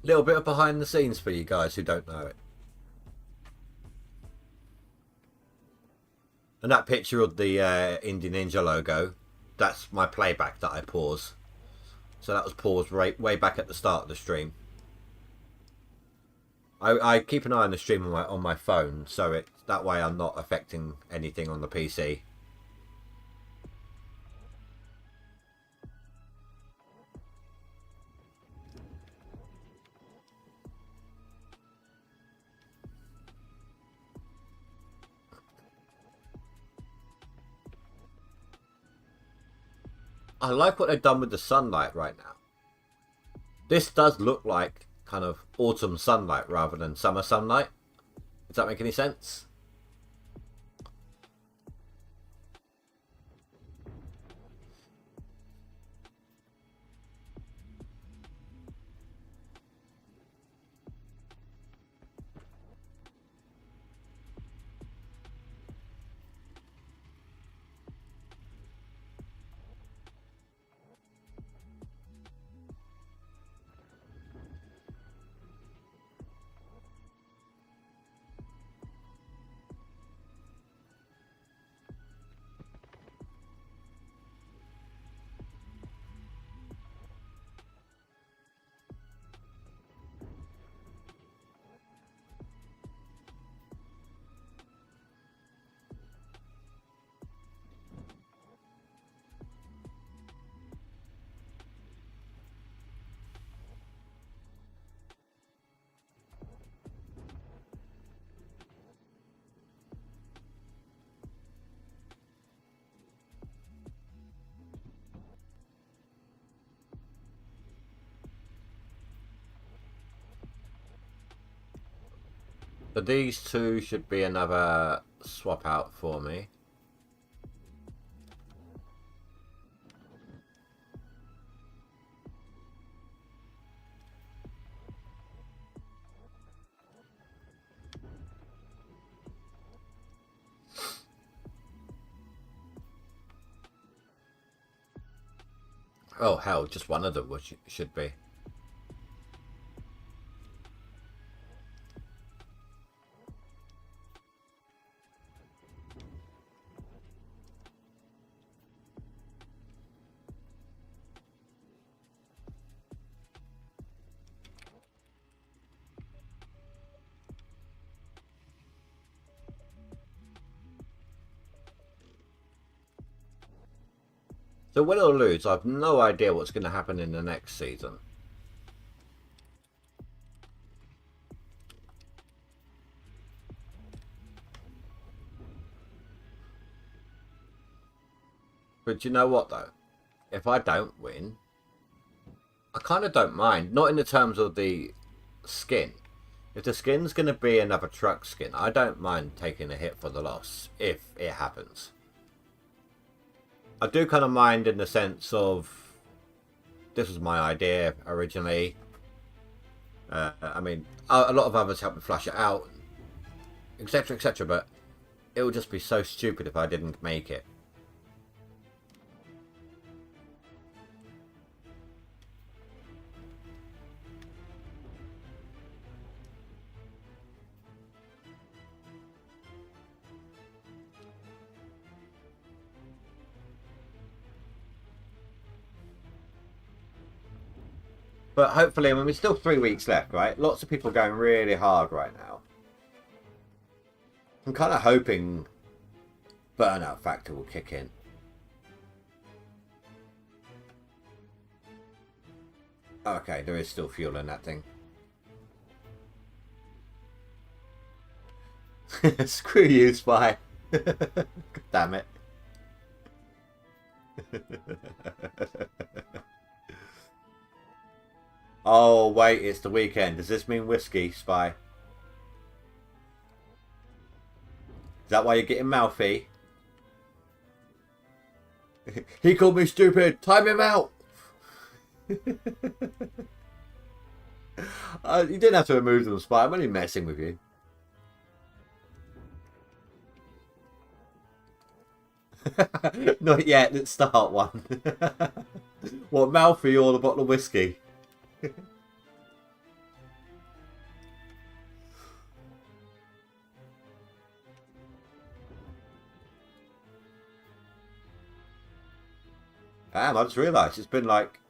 Little bit of behind the scenes for you guys who don't know it. And that picture of the Indie Ninja logo, that's my playback that I pause. So that was paused way back at the start of the stream. I keep an eye on the stream on my phone, so that way I'm not affecting anything on the PC. I like what they've done with the sunlight right now. This does look like kind of autumn sunlight rather than summer sunlight. Does that make any sense? So these two should be another swap out for me. Oh hell, just one of them should be. So win or lose, I've no idea what's going to happen in the next season. But you know what though? If I don't win, I kind of don't mind. Not in the terms of the skin. If the skin's going to be another truck skin, I don't mind taking a hit for the loss if it happens. I do kind of mind in the sense of this was my idea originally. I mean, a lot of others helped me flush it out, etc., etc. But it would just be so stupid if I didn't make it. But hopefully, I mean, there's still 3 weeks left, right? Lots of people going really hard right now. I'm kind of hoping burnout factor will kick in. Okay, there is still fuel in that thing. Screw you, Spy. Damn it. Oh, wait, it's the weekend. Does this mean whiskey, Spy? Is that why you're getting mouthy? He called me stupid. Time him out. You didn't have to remove them, Spy. I'm only messing with you. Not yet. Let's start one. What, mouthy or the bottle of whiskey? Damn, I just realised it's been like...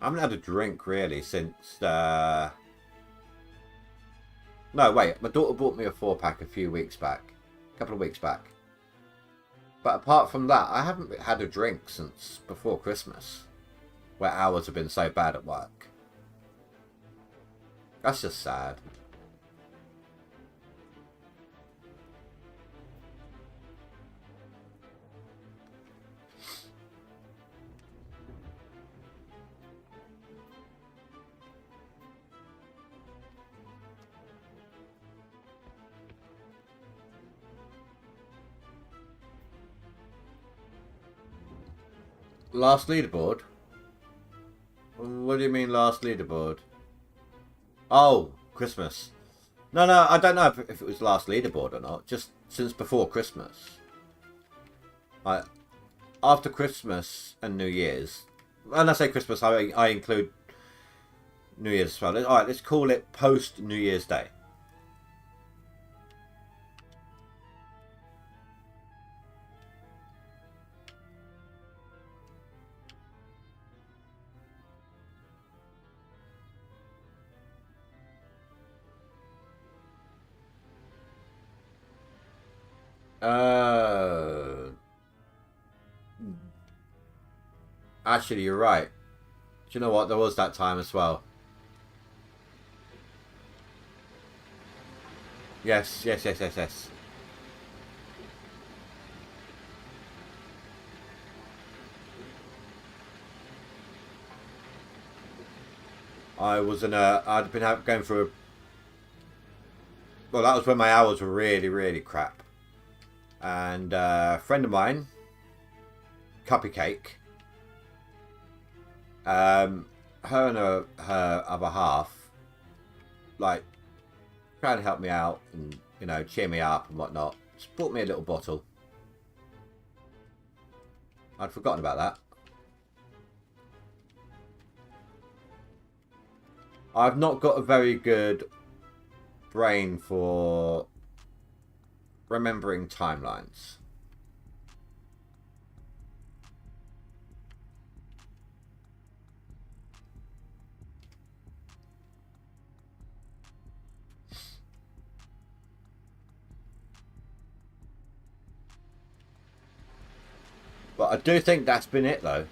I haven't had a drink really since... No, wait. My daughter bought me a 4-pack a few weeks back. A couple of weeks back. But apart from that, I haven't had a drink since before Christmas. Where hours have been so bad at work. That's just sad. Last leaderboard? What do you mean last leaderboard? Oh, Christmas. No, I don't know if it was last leaderboard or not. Just since before Christmas. Like, after Christmas and New Year's. When I say Christmas, I include New Year's as well. Alright, let's call it post New Year's Day. Actually, you're right. Do you know what? There was that time as well. Yes. I'd been going through a... Well, that was when my hours were really, really crap. And a friend of mine, Cuppy Cake, her and her other half, like, trying to help me out and, you know, cheer me up and whatnot. Just bought me a little bottle. I'd forgotten about that. I've not got a very good brain for remembering timelines. But I do think that's been it though.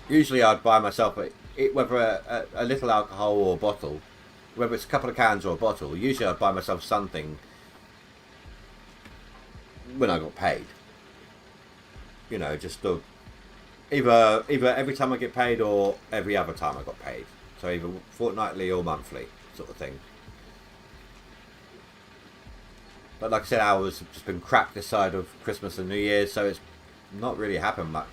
Usually I'd buy myself whether a little alcohol or a bottle, whether it's a couple of cans or a bottle. Usually I'd buy myself something when I got paid. You know, just to, either every time I get paid or every other time I got paid. So either fortnightly or monthly sort of thing. But like I said, ours have just been crap this side of Christmas and New Year's, so it's not really happened much.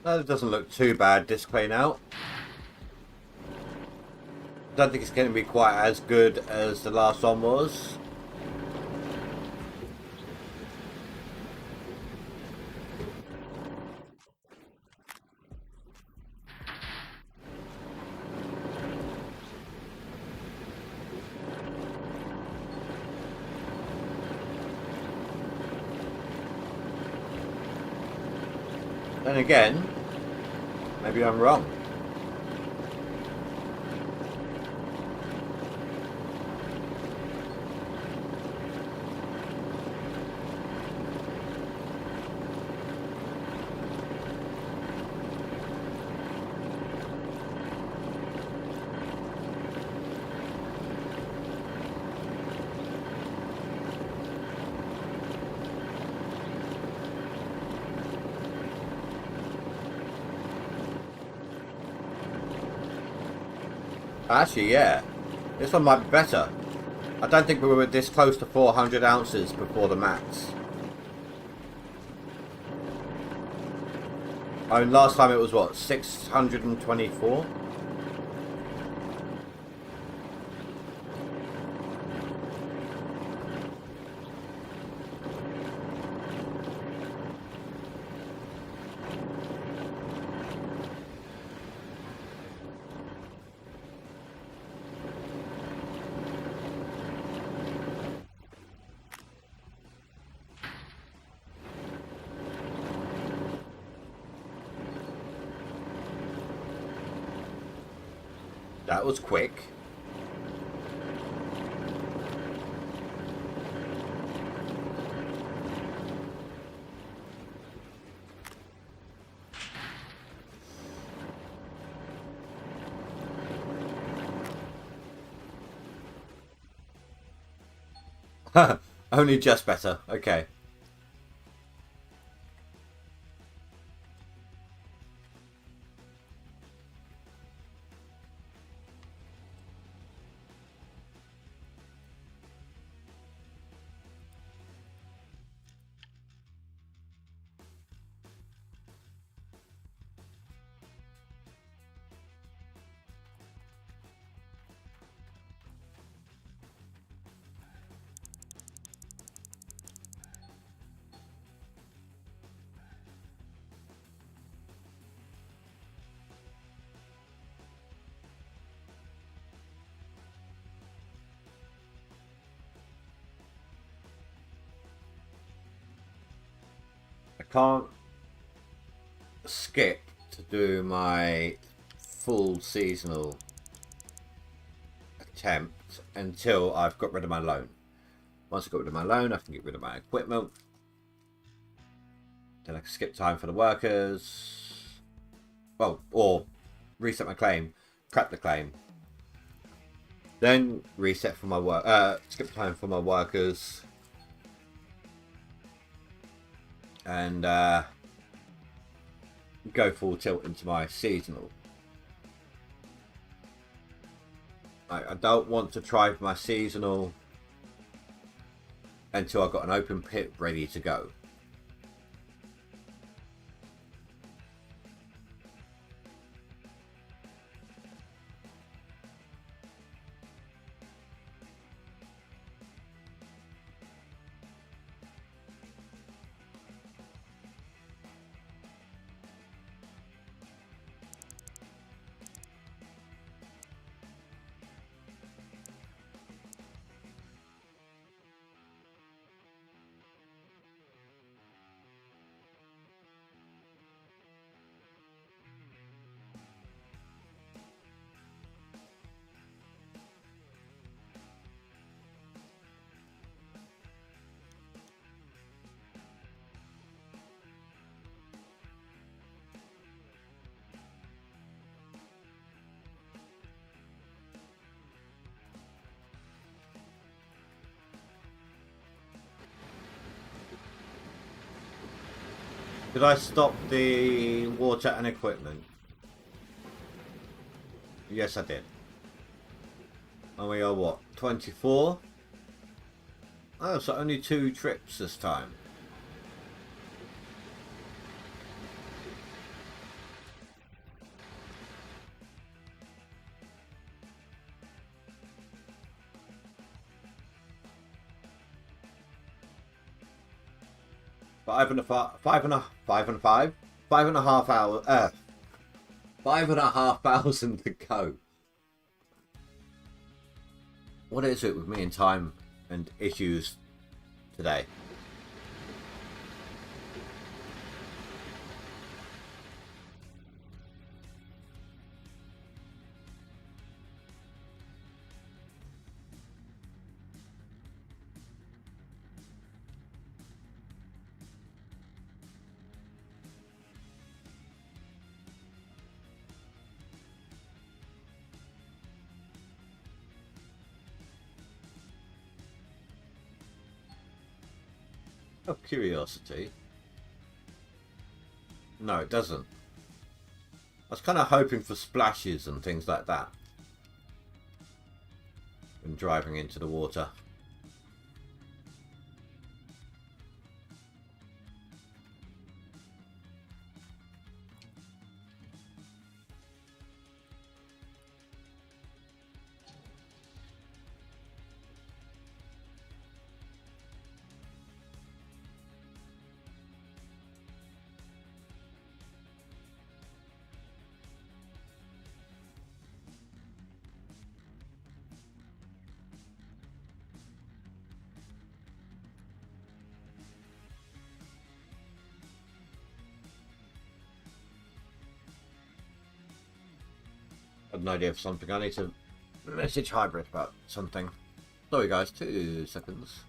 No, it doesn't look too bad displaying out. Don't think it's going to be quite as good as the last one was. Then again, maybe I'm wrong. Actually, yeah. This one might be better. I don't think we were this close to 400 ounces before the max. I mean, last time it was what, 624? That was quick. Only just better. Okay. I can't skip to do my full seasonal attempt until I've got rid of my loan. Once I've got rid of my loan, I can get rid of my equipment. Then I can skip time for the workers. Well, or reset my claim, prep the claim. Then reset for my work, skip time for my workers. And go full tilt into my seasonal. I don't want to try for my seasonal until I've got an open pit ready to go. Did I stop the water and equipment? Yes, I did. And we are what? 24? Oh, so only 2 trips this time. Five and a half hours. 5.5 thousand to go. What is it with me and time and issues today? Of curiosity. No, it doesn't. I was kind of hoping for splashes and things like that when driving into the water. I had an idea of something. I need to message Hybrid about something. Sorry guys, 2 seconds.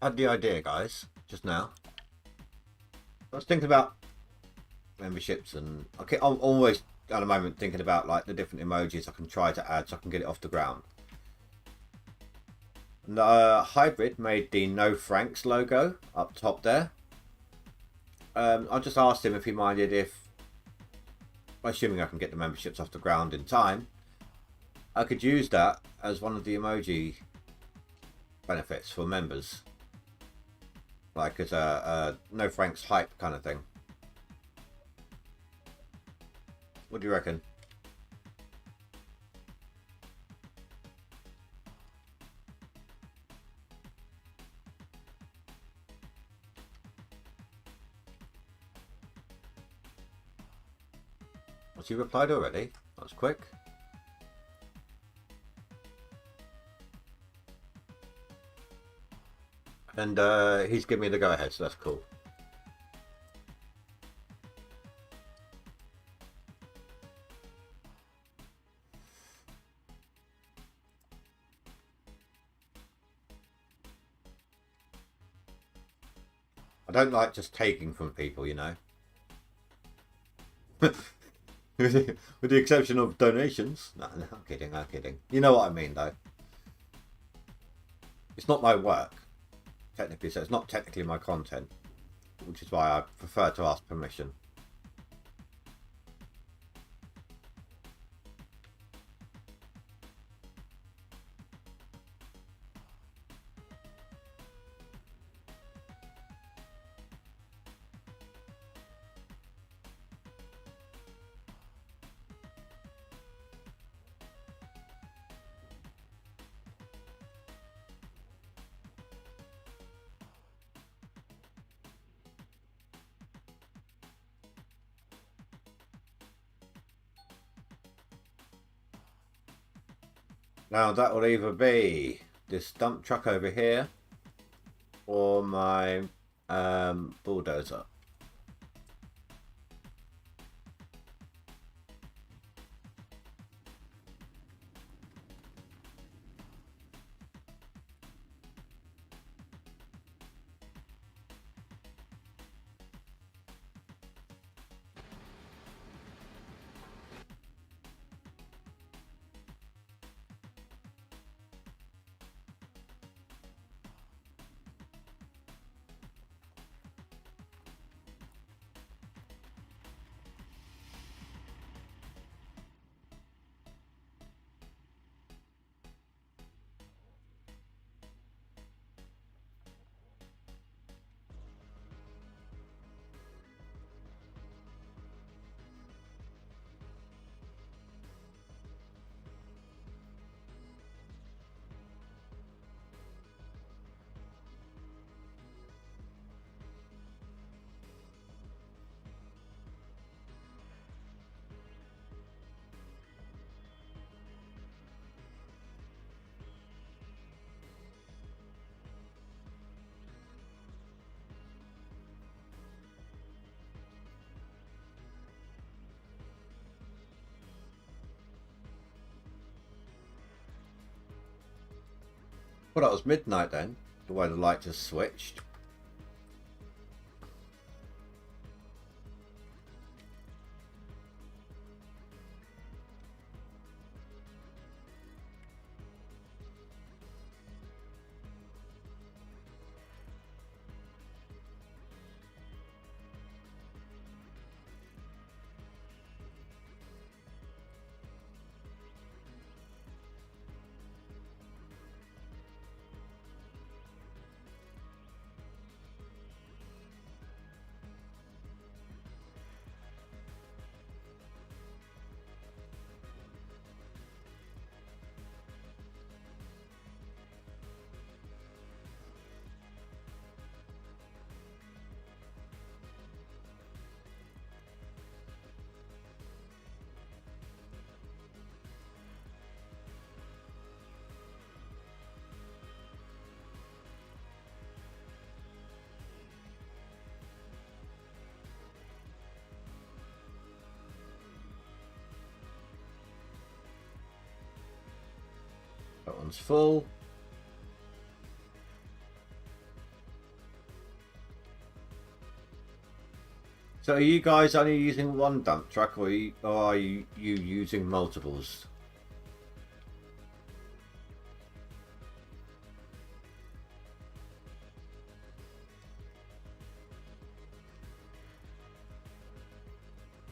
I had the idea, guys, just now. I was thinking about memberships, and I'm always at the moment thinking about like the different emojis I can try to add so I can get it off the ground. And, Hybrid made the No Franks logo up top there. I just asked him if he minded if, assuming I can get the memberships off the ground in time, I could use that as one of the emoji benefits for members, like as a No Franks hype kind of thing. What do you reckon? Has he replied already? That was quick. And he's giving me the go ahead, so that's cool. I don't like just taking from people, you know. With the exception of donations. No, I'm kidding, I'm kidding. You know what I mean, though. It's not my work, technically, so it's not technically my content, which is why I prefer to ask permission. Now that will either be this dump truck over here or my bulldozer. Well, that was midnight then, the way the light just switched. That one's full. So are you guys only using one dump truck, or are you using multiples?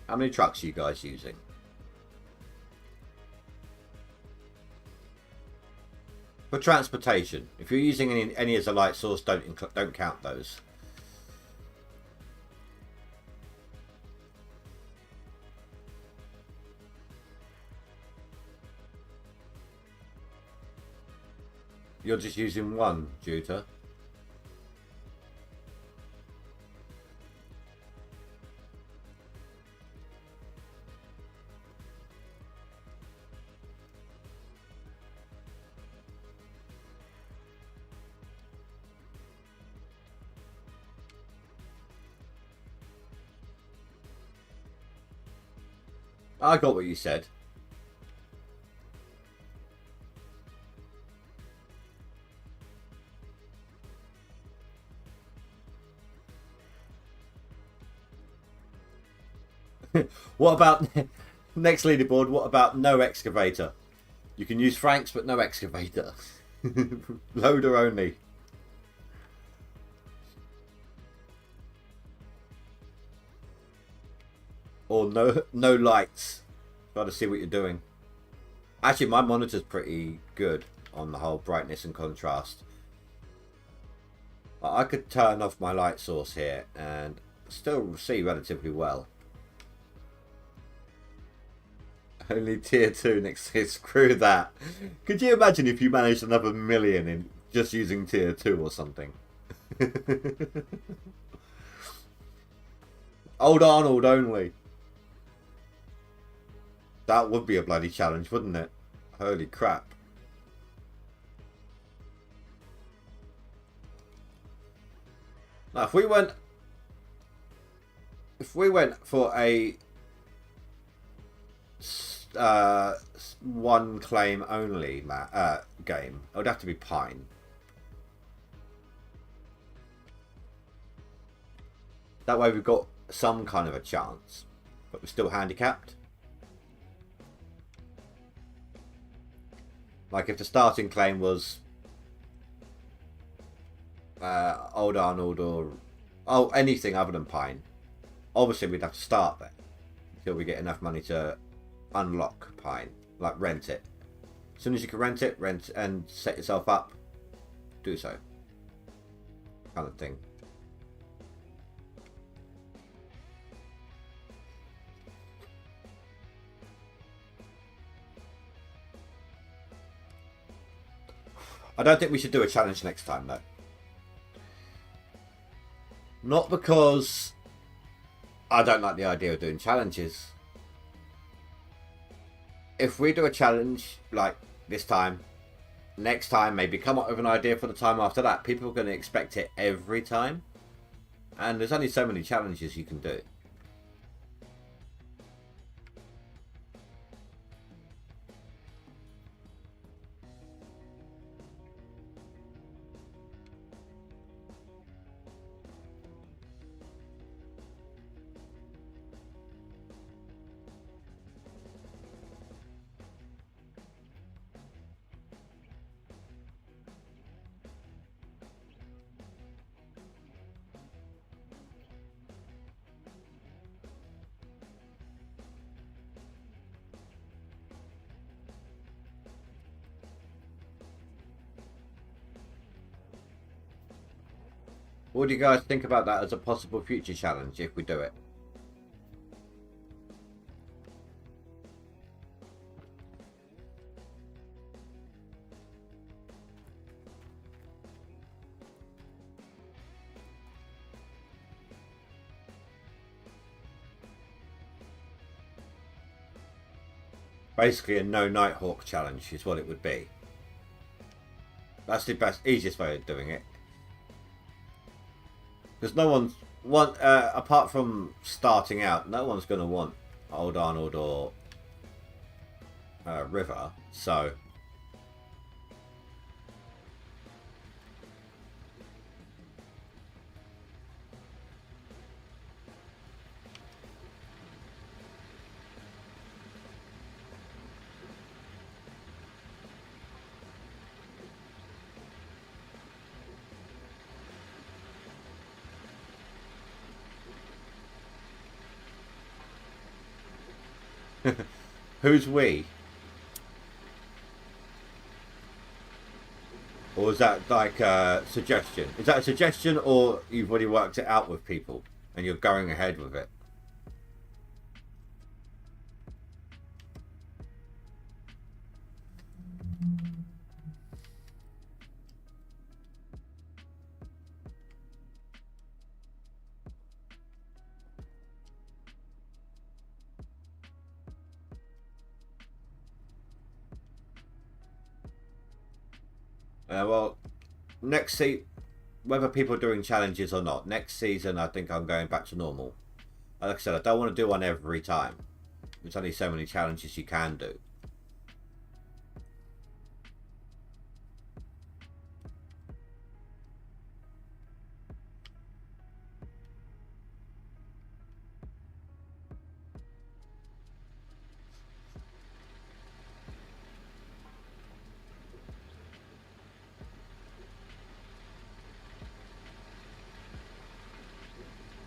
How many trucks are you guys using? For transportation, if you're using any as a light source, don't count those. You're just using one, Juta. I got what you said. What about next leaderboard? What about no excavator? You can use Franks, but no excavator. Loader only. Or no lights. Try to see what you're doing. Actually, my monitor's pretty good on the whole brightness and contrast. I could turn off my light source here and still see relatively well. Only tier 2 next to screw that. Could you imagine if you managed another million in just using tier 2 or something? Old Arnold only. That would be a bloody challenge, wouldn't it? Holy crap. Now, if we went for a one claim only game, it would have to be Pine. That way we've got some kind of a chance, but we're still handicapped. Like if the starting claim was Old Arnold or anything other than Pine, obviously we'd have to start there until we get enough money to unlock Pine, like rent it. As soon as you can rent and set yourself up, do so. Kind of thing. I don't think we should do a challenge next time, though. Not because I don't like the idea of doing challenges. If we do a challenge like this time, next time, maybe come up with an idea for the time after that, people are going to expect it every time. And there's only so many challenges you can do. What do you guys think about that as a possible future challenge if we do it? Basically a no Nighthawk challenge is what it would be. That's the easiest way of doing it. Because no one's apart from starting out, no one's going to want Old Arnold or River. So Who's we? Or is that like a suggestion? Is that a suggestion, or you've already worked it out with people and you're going ahead with it? Well, next season, whether people are doing challenges or not, next season I think I'm going back to normal. Like I said, I don't want to do one every time. There's only so many challenges you can do.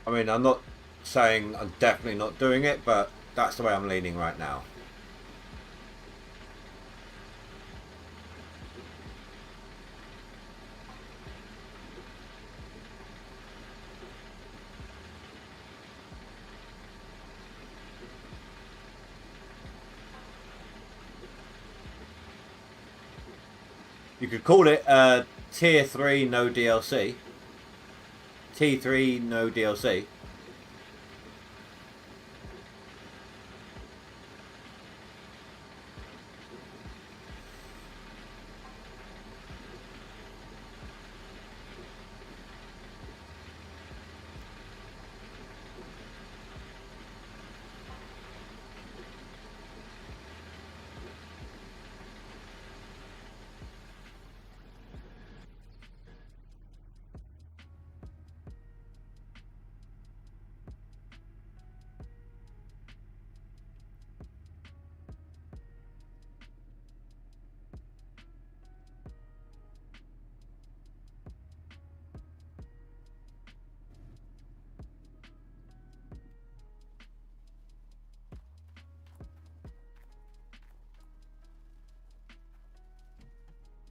I mean, I'm not saying I'm definitely not doing it, but that's the way I'm leaning right now. You could call it Tier 3 no DLC. T3 no DLC.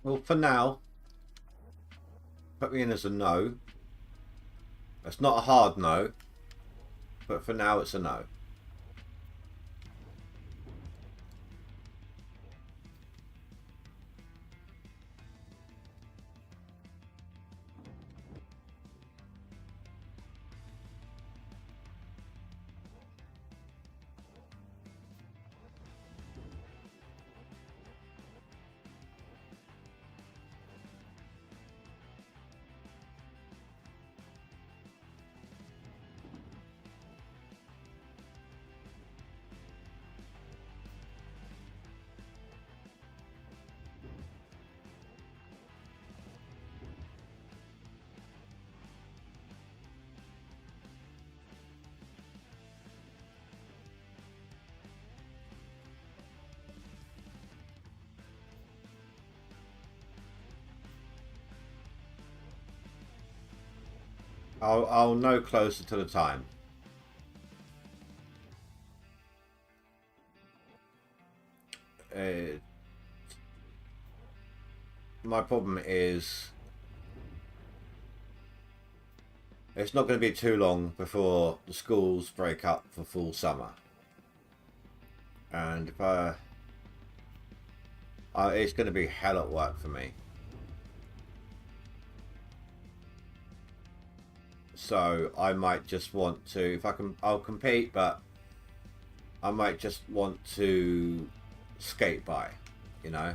Well, for now, put me in as a no. It's not a hard no, but for now it's a no. I'll know closer to the time. Uh, my problem is it's not going to be too long before the schools break up for full summer, and if it's going to be hell at work for me. So I might just want to, if I can, I'll compete, but I might just want to skate by, you know.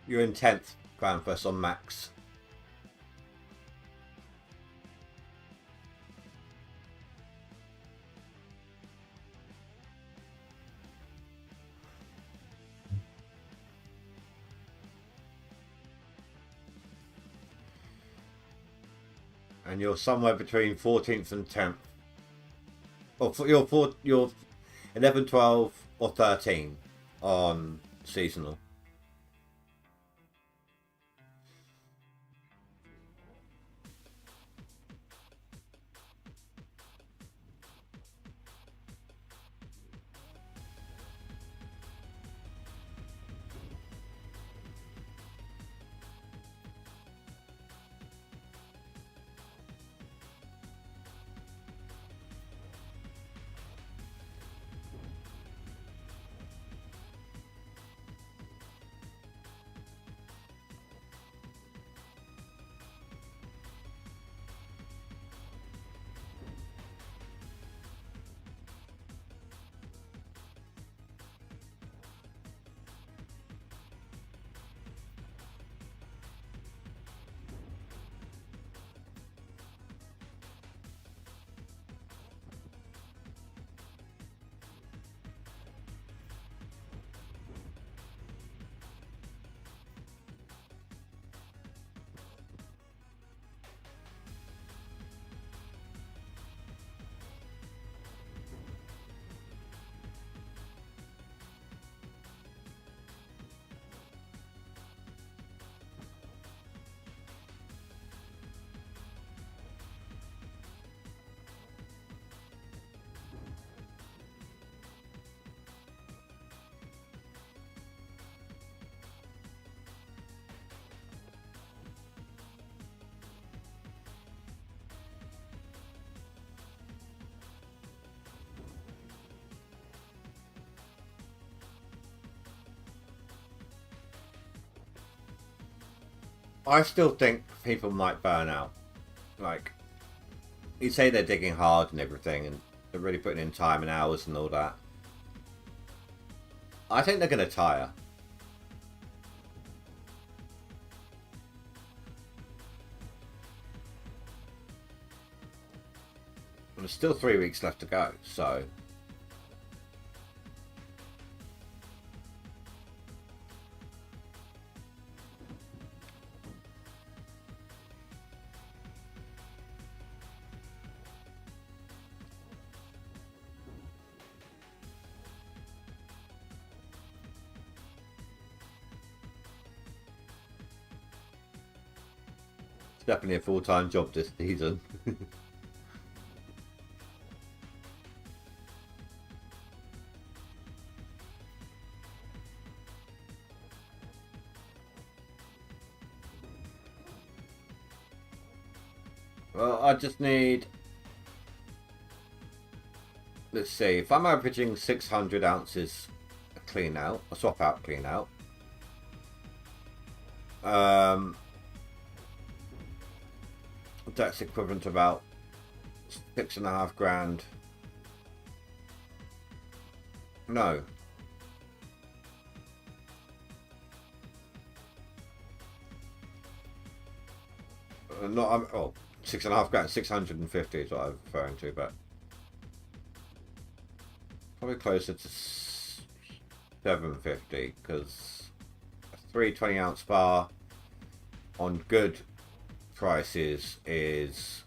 You're in 10th, Granfus, on max. And you're somewhere between 14th and 10th. Or you're 11, 12, or 13 on seasonal. I still think people might burn out. Like, you say they're digging hard and everything, and they're really putting in time and hours and all that. I think they're going to tire. There's still 3 weeks left to go, so... It's definitely a full-time job this season. Well, I just need... Let's see, if I'm averaging 600 ounces clean out, a swap out clean out, that's equivalent to about 6.5 grand. No. Not, oh, 6.5 grand, 650 is what I'm referring to, but probably closer to 750 because a 320 ounce bar on good prices is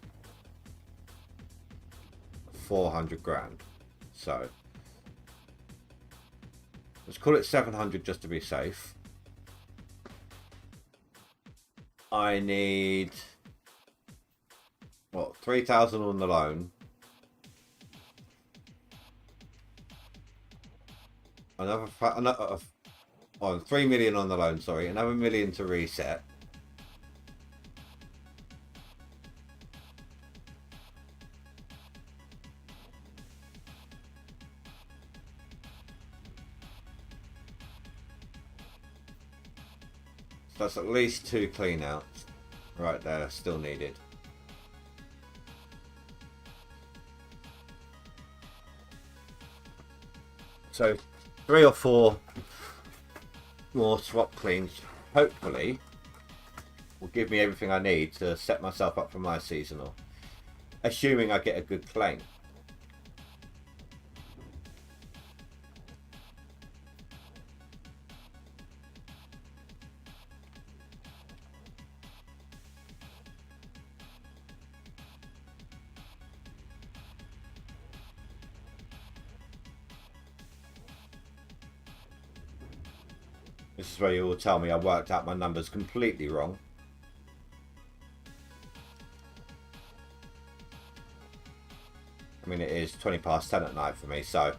400 grand. So let's call it 700 just to be safe. I need what, 3,000 on the loan, another 3 million on the loan, sorry, another million to reset. So that's at least 2 clean outs right there, still needed. So 3 or 4 more swap cleans, hopefully, will give me everything I need to set myself up for my seasonal, assuming I get a good claim. This is where you will tell me I worked out my numbers completely wrong. I mean, it is 20 past 10 at night for me, so...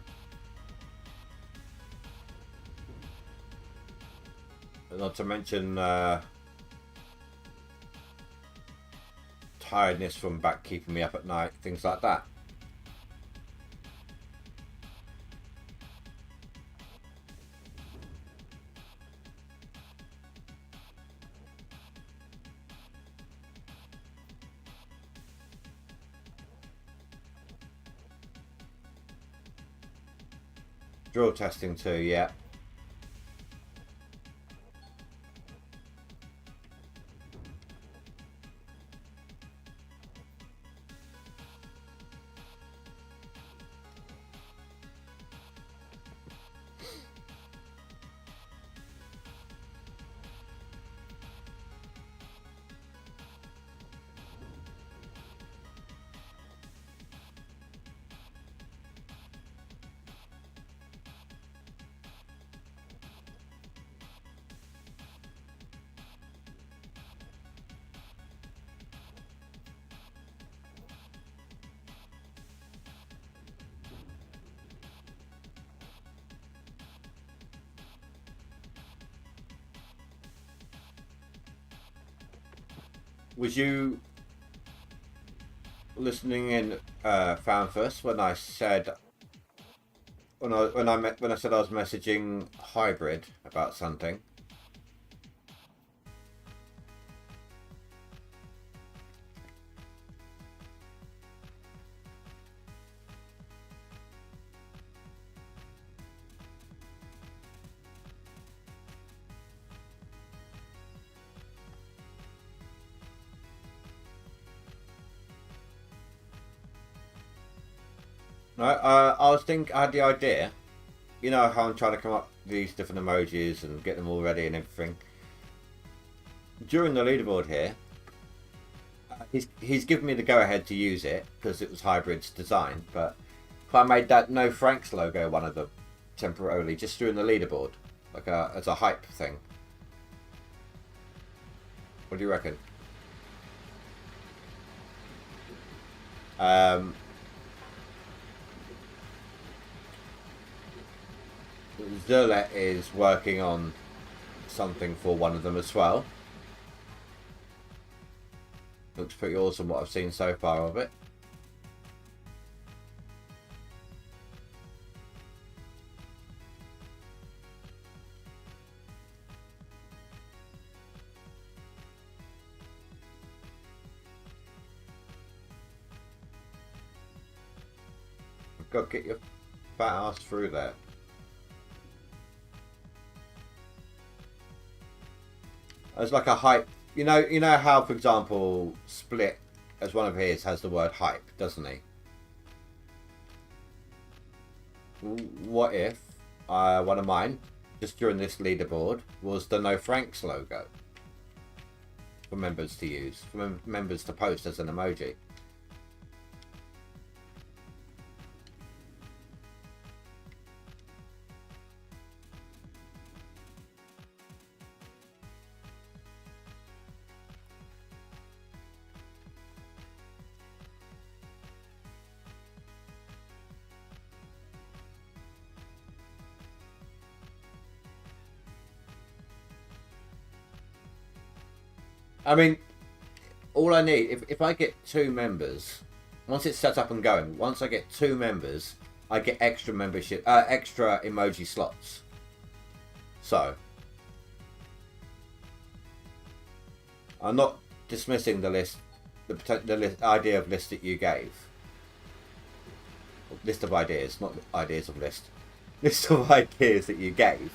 Not to mention tiredness from back keeping me up at night, things like that. Drill testing too, yeah. Was you listening in, Fanfuss, when I said when I said I was messaging Hybrid about something? No, I had the idea. You know how I'm trying to come up with these different emojis and get them all ready and everything. During the leaderboard here, he's given me the go-ahead to use it because it was Hybrid's design. But if I made that No Franks logo one of them temporarily, just during the leaderboard, like as a hype thing, what do you reckon? Zerlet is working on something for one of them as well. Looks pretty awesome what I've seen so far of it. I've got to get your fat ass through there. As like a hype, you know how, for example, Split, as one of his, has the word hype, doesn't he? What if one of mine, just during this leaderboard, was the No Franks logo for members to use, for members to post as an emoji? I mean, all I need, if I get 2 members, once it's set up and going, once I get 2 members, I get extra membership, extra emoji slots. So, I'm not dismissing the list, the idea of list that you gave. List of ideas, not ideas of list. List of ideas that you gave.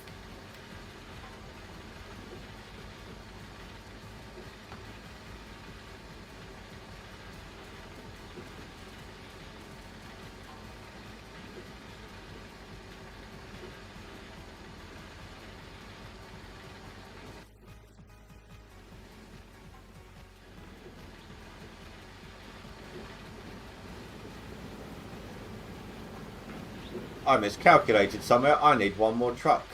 I miscalculated somewhere. I need one more truck.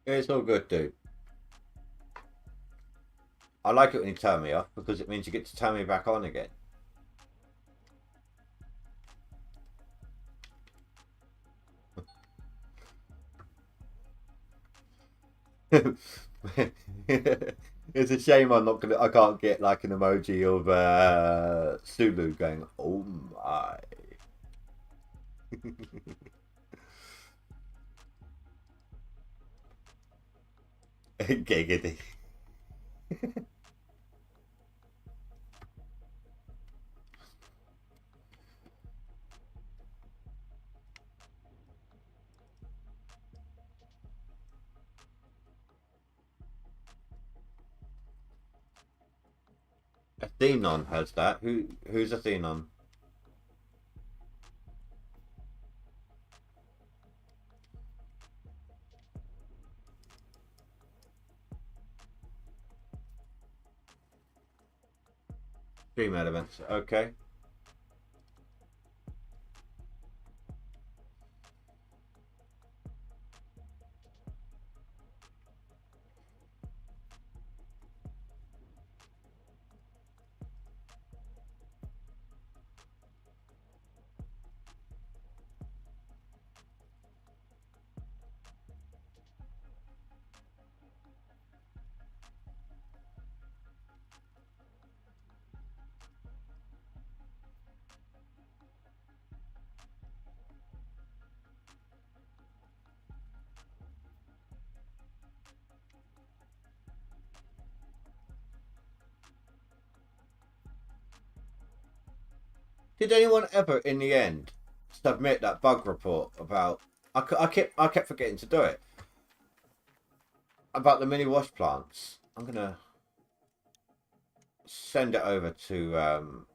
It's all good, dude. I like it when you turn me off because it means you get to turn me back on again. It's a shame I can't get like an emoji of Sulu going, oh my. Giggity. Athenon has that. Who's Athenon? Dream elements. Okay. Did anyone ever, in the end, submit that bug report about? I kept forgetting to do it about the mini wash plants. I'm gonna send it over to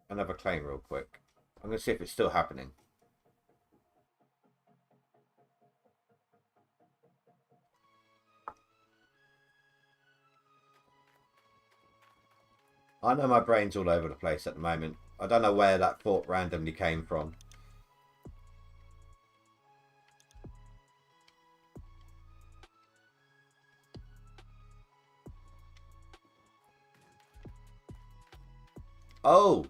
another claim real quick. I'm gonna see if it's still happening. I know my brain's all over the place at the moment. I don't know where that thought randomly came from. Oh,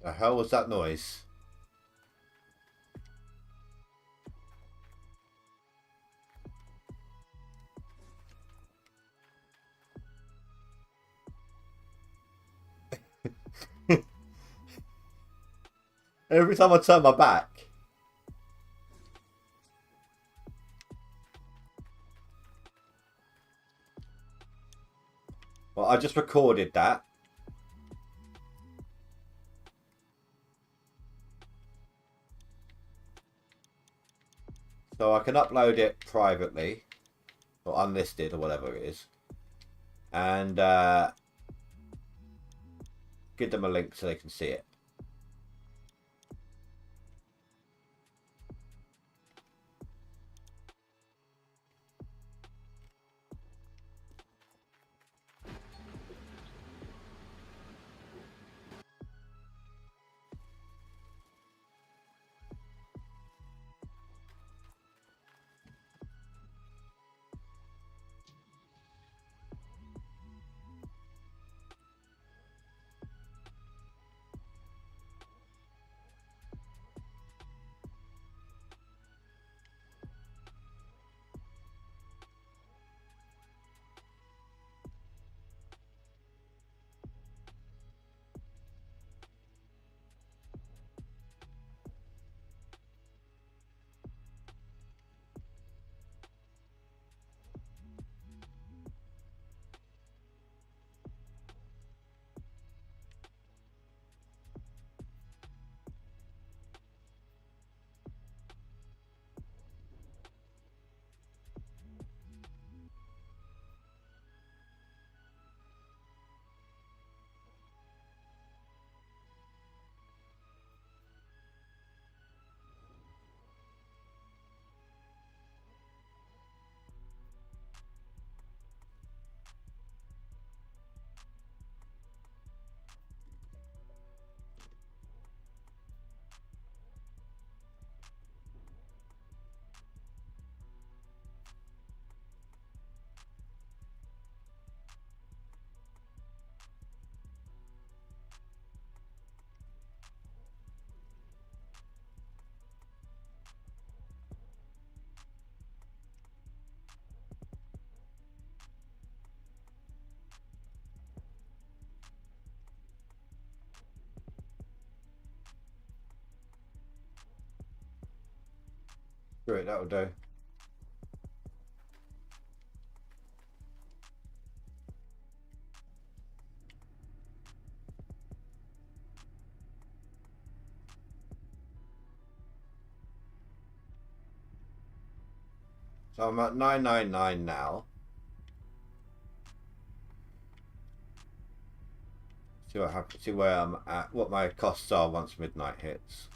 the hell was that noise? Every time I turn my back. Well, I just recorded that. So I can upload it privately or unlisted or whatever it is. And give them a link so they can see it. Great, that'll do. So I'm at 999 now. See what happens. See where I'm at. What my costs are once midnight hits.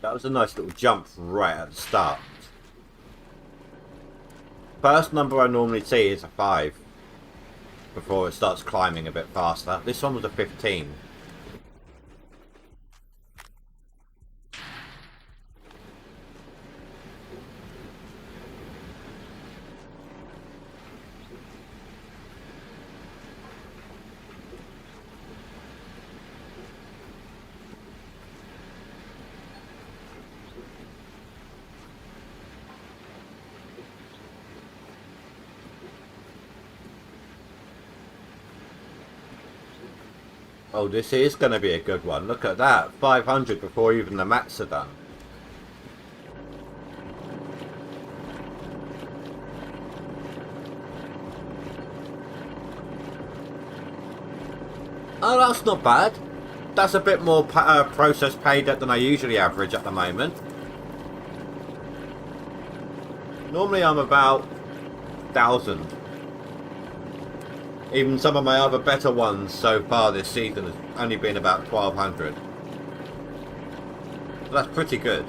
That was a nice little jump right at the start. First number I normally see is a 5 before it starts climbing a bit faster. This one was a 15. Oh, this is going to be a good one. Look at that. 500 before even the mats are done. Oh, that's not bad. That's a bit more process paid than I usually average at the moment. Normally I'm about 1,000. Even some of my other better ones so far this season has only been about 1,200. So that's pretty good.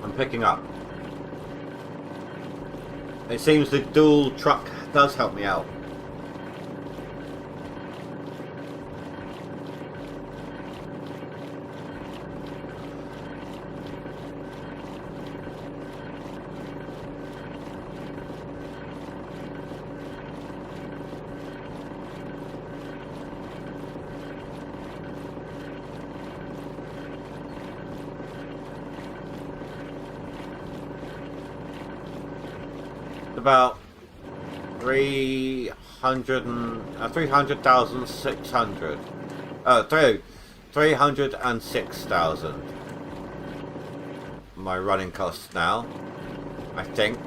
I'm picking up. It seems the dual truck does help me out. About 300,600. 306,000. My running costs now, I think.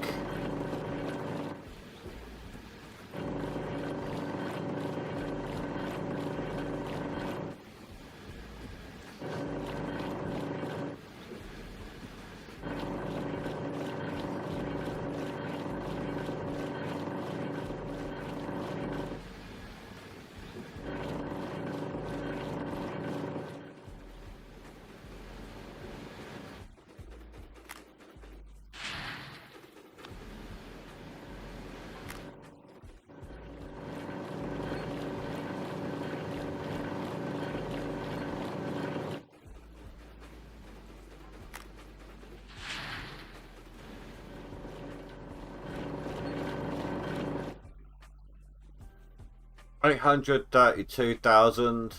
$832,000.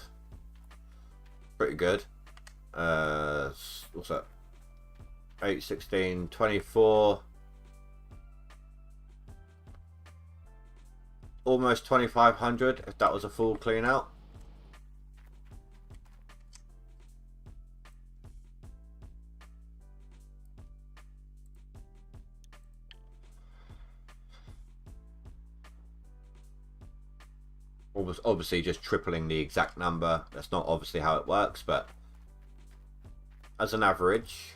Pretty good. What's that? 8, 16, 24. Almost 2,500 if that was a full clean out. Obviously, just tripling the exact number. That's not obviously how it works, but as an average.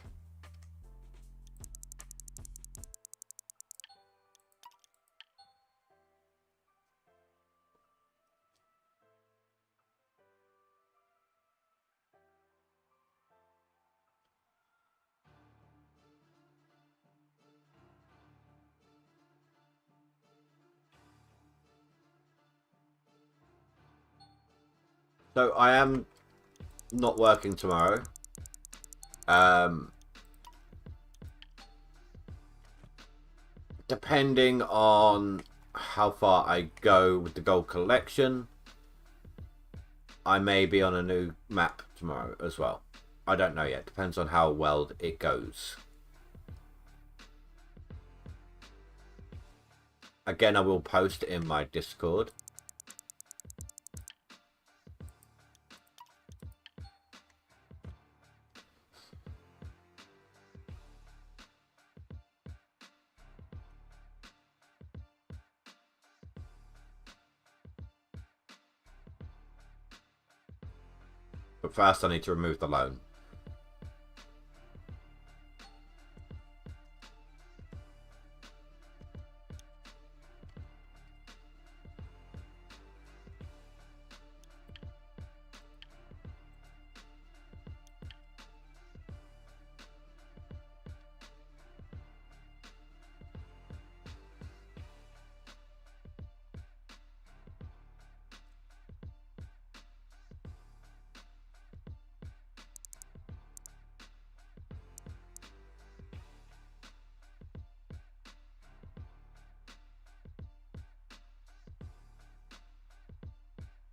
So I am not working tomorrow. Depending on how far I go with the gold collection, I may be on a new map tomorrow as well. I don't know yet. Depends on how well it goes. Again, I will post it in my Discord. But first I need to remove the loan.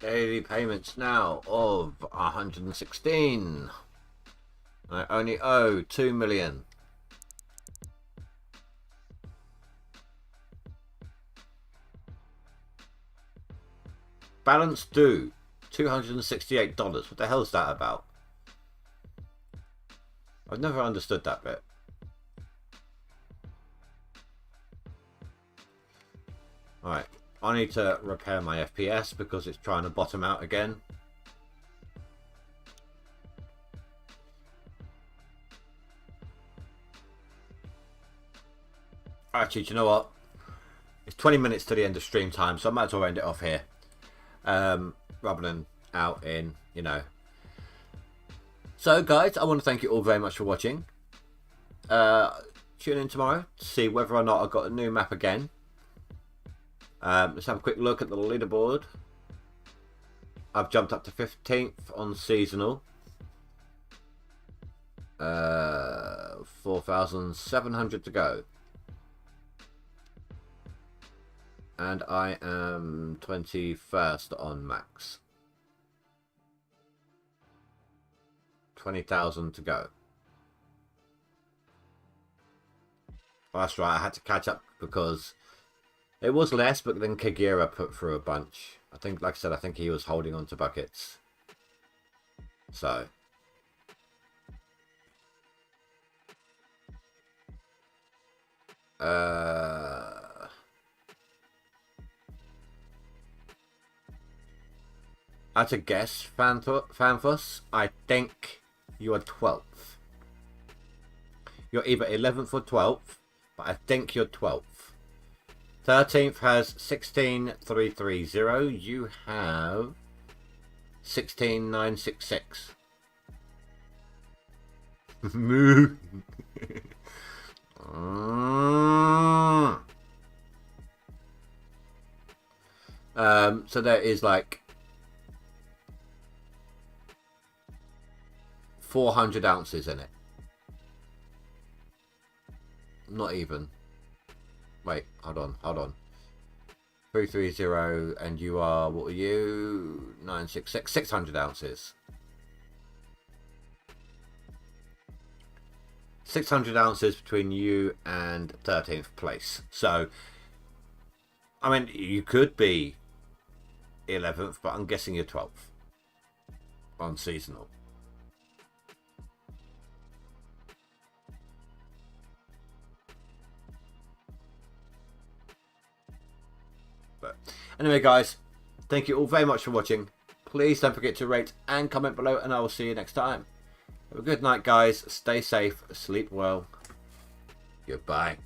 Daily payments now of 116. I only owe 2 million. Balance due $268. What the hell is that about? I've never understood that bit. Alright, I need to repair my FPS because it's trying to bottom out again. Actually, do you know what? It's 20 minutes to the end of stream time, so I might as well end it off here. Rather than out in, you know. So, guys, I want to thank you all very much for watching. Tune in tomorrow to see whether or not I've got a new map again. Let's have a quick look at the leaderboard. I've jumped up to 15th on seasonal. 4,700 to go. And I am 21st on max. 20,000 to go. Well, that's right, I had to catch up because it was less, but then Kagura put through a bunch. I think, like I said, I think he was holding on to buckets. So. At a guess, Fanfuss, I think you are 12th. You're either 11th or 12th, but I think you're 12th. 13th has 16,330. You have 16,966. Moo. So there is like 400 ounces in it. Not even. Wait, hold on. 330, and you are, what are you? 966, 600 ounces. 600 ounces between you and 13th place. So, I mean, you could be 11th, but I'm guessing you're 12th on seasonal. But anyway, guys, Thank you all very much for watching. Please don't forget to rate and comment below, and I will see you next time. Have a good night, guys. Stay safe. Sleep well. Goodbye.